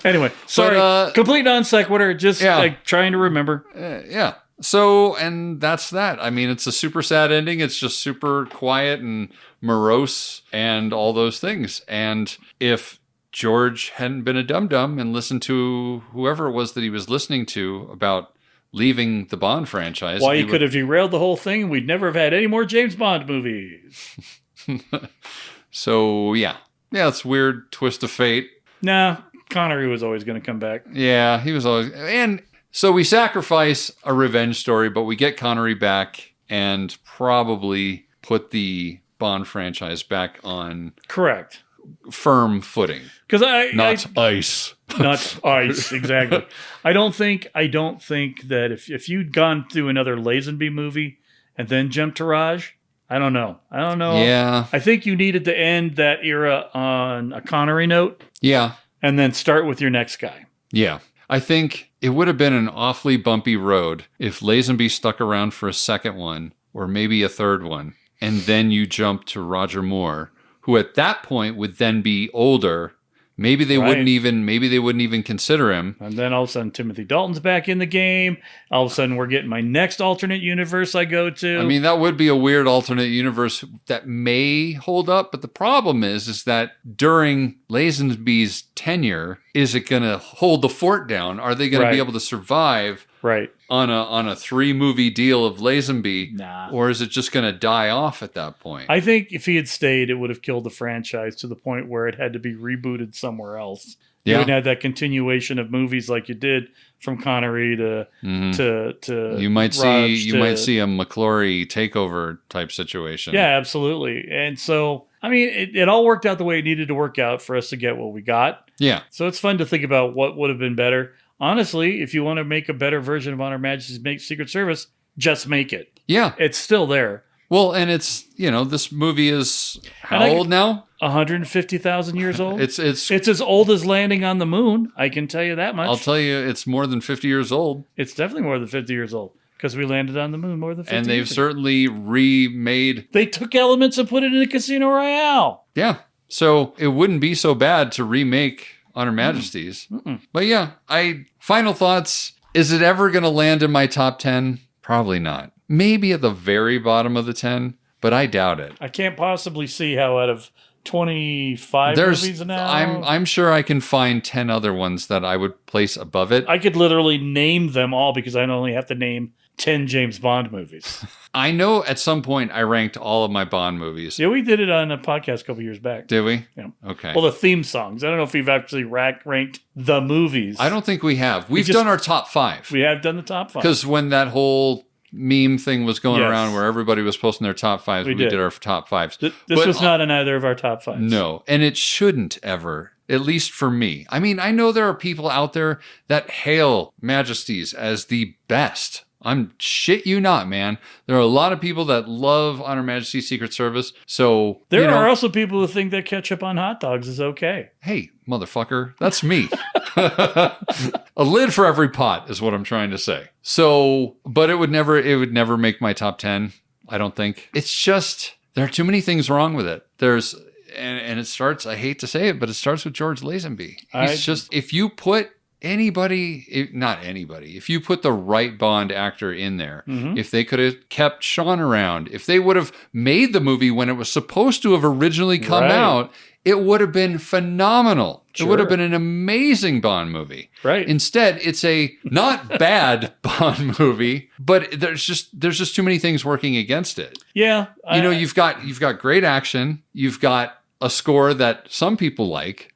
J: Anyway, sorry, complete non sequitur. Just like trying to remember.
B: Yeah. So, and that's that. I mean, it's a super sad ending. It's just super quiet and morose and all those things. And if George hadn't been a dum-dum and listened to whoever it was that he was listening to about leaving the Bond franchise,
J: he could have derailed the whole thing. We'd never have had any more James Bond movies.
B: So, yeah, it's weird twist of fate.
J: Nah, Connery was always going to come back.
B: Yeah, he was always... And so we sacrifice a revenge story, but we get Connery back and probably put the Bond franchise back on...
J: Correct.
B: Firm footing.
J: Because
B: Not ice.
J: Not ice, exactly. I don't think that if you'd gone through another Lazenby movie and then jumped to Raj... I don't know.
B: Yeah.
J: I think you needed to end that era on a Connery note.
B: Yeah.
J: And then start with your next guy.
B: Yeah. I think it would have been an awfully bumpy road if Lazenby stuck around for a second one or maybe a third one. And then you jump to Roger Moore, who at that point would then be older. Maybe they wouldn't even consider him.
J: And then all of a sudden Timothy Dalton's back in the game. All of a sudden we're getting my next alternate universe I go to.
B: I mean, that would be a weird alternate universe that may hold up, but the problem is that during Lazenby's tenure, is it going to hold the fort down? Are they going to be able to survive on a 3-movie deal of Lazenby?
J: Nah.
B: Or is it just going to die off at that point?
J: I think if he had stayed, it would have killed the franchise to the point where it had to be rebooted somewhere else. You wouldn't have that continuation of movies like you did from Connery to
B: you might see a McClory takeover type situation.
J: Yeah, absolutely. And so I mean, it all worked out the way it needed to work out for us to get what we got.
B: Yeah.
J: So it's fun to think about what would have been better. Honestly, if you want to make a better version of On Her Majesty's Secret Service, just make it.
B: Yeah.
J: It's still there.
B: Well, and it's, this movie is how old now?
J: 150,000 years old.
B: It's
J: as old as landing on the moon. I can tell you that much.
B: I'll tell you, it's more than 50 years old.
J: It's definitely more than 50 years old because we landed on the moon more than 50
B: And they've
J: years ago.
B: certainly remade.
J: They took elements and put it in a Casino Royale.
B: Yeah. So it wouldn't be so bad to remake On Her Majesty's. But yeah, final thoughts. Is it ever going to land in my top 10? Probably not. Maybe at the very bottom of the 10, but I doubt it.
J: I can't possibly see how out of 25 movies now.
B: I'm sure I can find 10 other ones that I would place above it.
J: I could literally name them all because I only have to name 10 James Bond movies.
B: I know at some point I ranked all of my Bond movies.
J: Yeah, we did it on a podcast a couple years back.
B: Did we?
J: Yeah.
B: Okay.
J: Well, the theme songs. I don't know if we've actually ranked the movies.
B: I don't think we have. We've done our top 5.
J: We have done the top 5.
B: Because when that whole meme thing was going around where everybody was posting their top 5s, we did our top 5s.
J: This was not in either of our top 5s.
B: No, and it shouldn't ever, at least for me. I mean, I know there are people out there that hail Majesties as the best. I'm shit you not, man. There are a lot of people that love On Her Majesty's Secret Service. So
J: there are also people who think that ketchup on hot dogs is okay.
B: Hey, motherfucker, that's me. A lid for every pot is what I'm trying to say. So, but it would never make my top 10. I don't think. It's just there are too many things wrong with it. And it starts. I hate to say it, but it starts with George Lazenby. If you put if you put the right Bond actor in there, if they could have kept Sean around, if they would have made the movie when it was supposed to have originally come out, it would have been phenomenal. Sure. It would have been an amazing Bond movie.
J: Right.
B: Instead, it's a not bad Bond movie, but there's just too many things working against it.
J: Yeah.
B: You've got great action. You've got a score that some people like.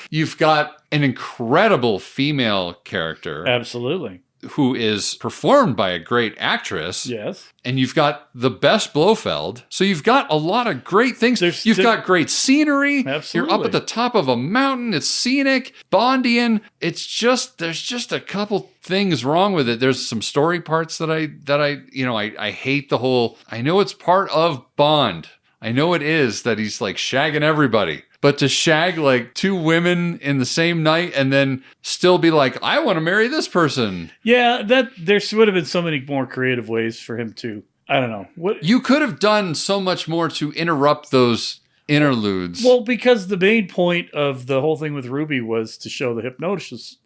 B: You've got an incredible female character.
J: Absolutely.
B: who is performed by a great actress.
J: Yes.
B: And you've got the best Blofeld. So you've got a lot of great things. You've got great scenery.
J: Absolutely.
B: You're up at the top of a mountain. It's scenic, Bondian. It's just, there's just a couple things wrong with it. There's some story parts that I hate the whole, I know it's part of Bond. I know it is that he's like shagging everybody. But to shag like 2 women in the same night and then still be like, I want to marry this person.
J: Yeah, there would have been so many more creative ways for him to, I don't know. What
B: you could have done so much more to interrupt those interludes.
J: Well, because the main point of the whole thing with Ruby was to show the hypnosis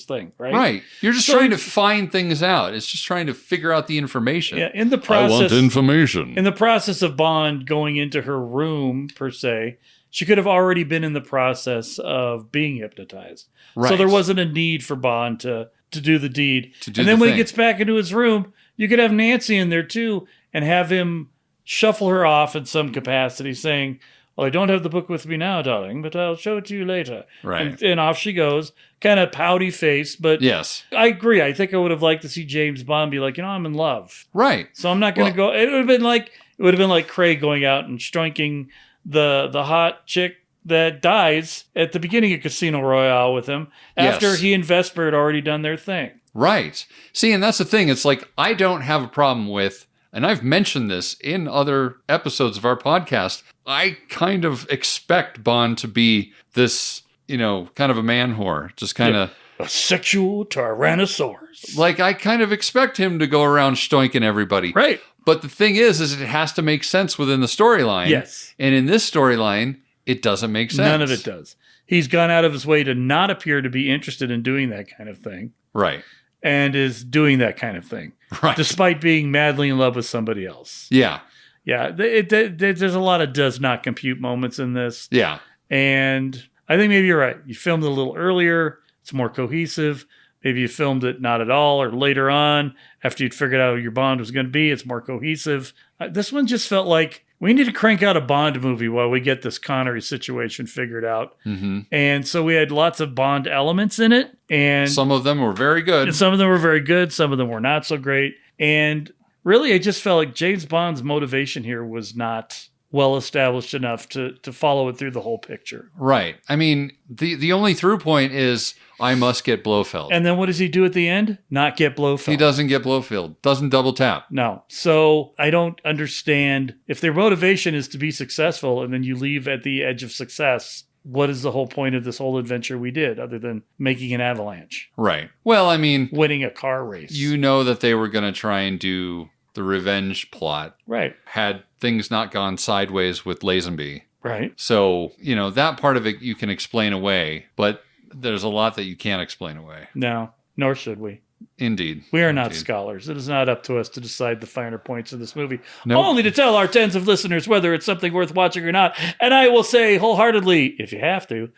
J: thing, right?
B: Right. You're just trying to find things out. It's just trying to figure out the information.
J: Yeah, in the process,
B: I want information.
J: In the process of Bond going into her room, per se, she could have already been in the process of being hypnotized. Right. So there wasn't a need for Bond to do the deed. And then when he gets back into his room, you could have Nancy in there too and have him shuffle her off in some capacity saying, well, I don't have the book with me now, darling, but I'll show it to you later.
B: Right.
J: And off she goes, kind of pouty face. But
B: yes,
J: I agree. I think I would have liked to see James Bond be like, I'm in love.
B: Right.
J: So I'm not going to go. It would have been like Craig going out and stroinking the hot chick that dies at the beginning of Casino Royale with him after he and Vesper had already done their thing.
B: Right. See, and that's the thing. It's like, I don't have a problem with, and I've mentioned this in other episodes of our podcast, I kind of expect Bond to be this, kind of a man whore. Just kind of...
J: A sexual Tyrannosaurus.
B: Like, I kind of expect him to go around stoinking everybody.
J: Right.
B: But the thing is it has to make sense within the storyline.
J: Yes.
B: And in this storyline, it doesn't make sense.
J: None of it does. He's gone out of his way to not appear to be interested in doing that kind of thing.
B: Right.
J: And is doing that kind of thing.
B: Right.
J: Despite being madly in love with somebody else.
B: Yeah.
J: Yeah. There's a lot of does not compute moments in this.
B: Yeah.
J: And I think maybe you're right. You filmed it a little earlier. It's more cohesive. Maybe you filmed it not at all or later on after you'd figured out who your Bond was going to be. It's more cohesive. This one just felt like we need to crank out a Bond movie while we get this Connery situation figured out.
B: Mm-hmm.
J: And so we had lots of Bond elements in it. And
B: some of them were very good.
J: And some of them were very good. Some of them were not so great. And really, I just felt like James Bond's motivation here was not well established enough to follow it through the whole picture.
B: Right. I mean, the only through point is I must get Blofeld.
J: And then what does he do at the end? Not get Blofeld.
B: He doesn't get Blofeld. Doesn't double tap.
J: No. So I don't understand if their motivation is to be successful and then you leave at the edge of success. What is the whole point of this whole adventure we did other than making an avalanche?
B: Right. Well, I mean,
J: winning a car race.
B: You know that they were going to try and do the revenge plot.
J: Right.
B: Had things not gone sideways with Lazenby.
J: Right.
B: So, that part of it you can explain away, but there's a lot that you can't explain away.
J: No, nor should we.
B: Indeed.
J: We are not scholars. It is not up to us to decide the finer points of this movie.
B: Nope.
J: Only to tell our tens of listeners whether it's something worth watching or not. And I will say wholeheartedly, if you have to.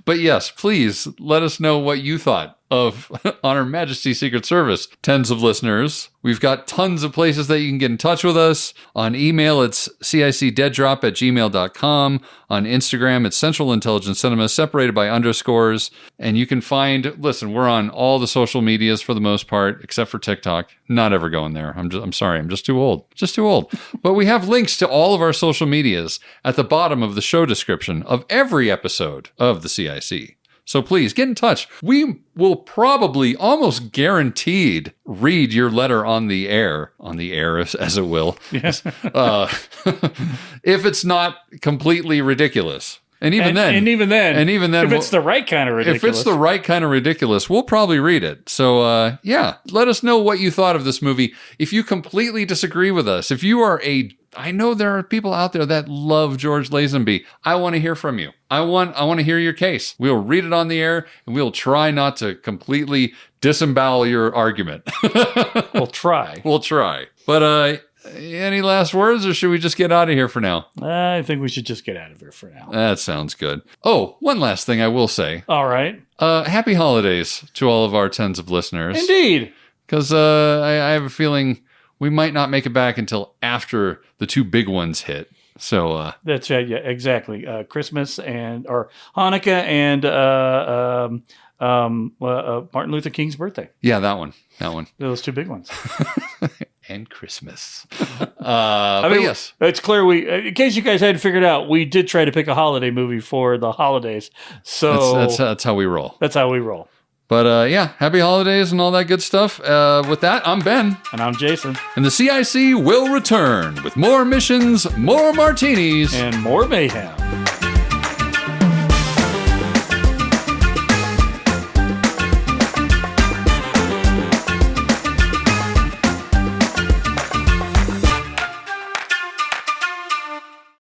B: But yes, please let us know what you thought of On Her Majesty's Secret Service. Tens of listeners. We've got tons of places that you can get in touch with us. On email, it's cicdeaddrop@gmail.com. On Instagram, it's Central Intelligence Cinema, separated by underscores. And you can listen, we're on all the social medias for the most part, except for TikTok. Not ever going there. I'm sorry, I'm just too old. But we have links to all of our social medias at the bottom of the show description of every episode of the CIC. So please get in touch. We will probably almost guaranteed read your letter on the air as it will.
J: Yes.
B: If it's not completely ridiculous. And even then,
J: if it's the right kind of ridiculous.
B: If it's the right kind of ridiculous, we'll probably read it. So, let us know what you thought of this movie. If you completely disagree with us, if you are I know there are people out there that love George Lazenby. I want to hear from you. I want to hear your case. We'll read it on the air, and we'll try not to completely disembowel your argument.
J: We'll try.
B: But any last words, or should we just get out of here for now?
J: I think we should just get out of here for now.
B: That sounds good. Oh, one last thing I will say.
J: All right.
B: Happy holidays to all of our tens of listeners.
J: Indeed.
B: Because I have a feeling we might not make it back until after the two big ones hit. So
J: that's right. Yeah, exactly. Christmas or Hanukkah and Martin Luther King's birthday.
B: Yeah, that one.
J: Those two big ones.
B: And Christmas.
J: Yes. It's clear in case you guys hadn't figured out, we did try to pick a holiday movie for the holidays. So
B: that's how we roll.
J: That's how we roll.
B: But happy holidays and all that good stuff. With that, I'm Ben.
J: And I'm Jason.
B: And the CIC will return with more missions, more martinis,
J: and more mayhem.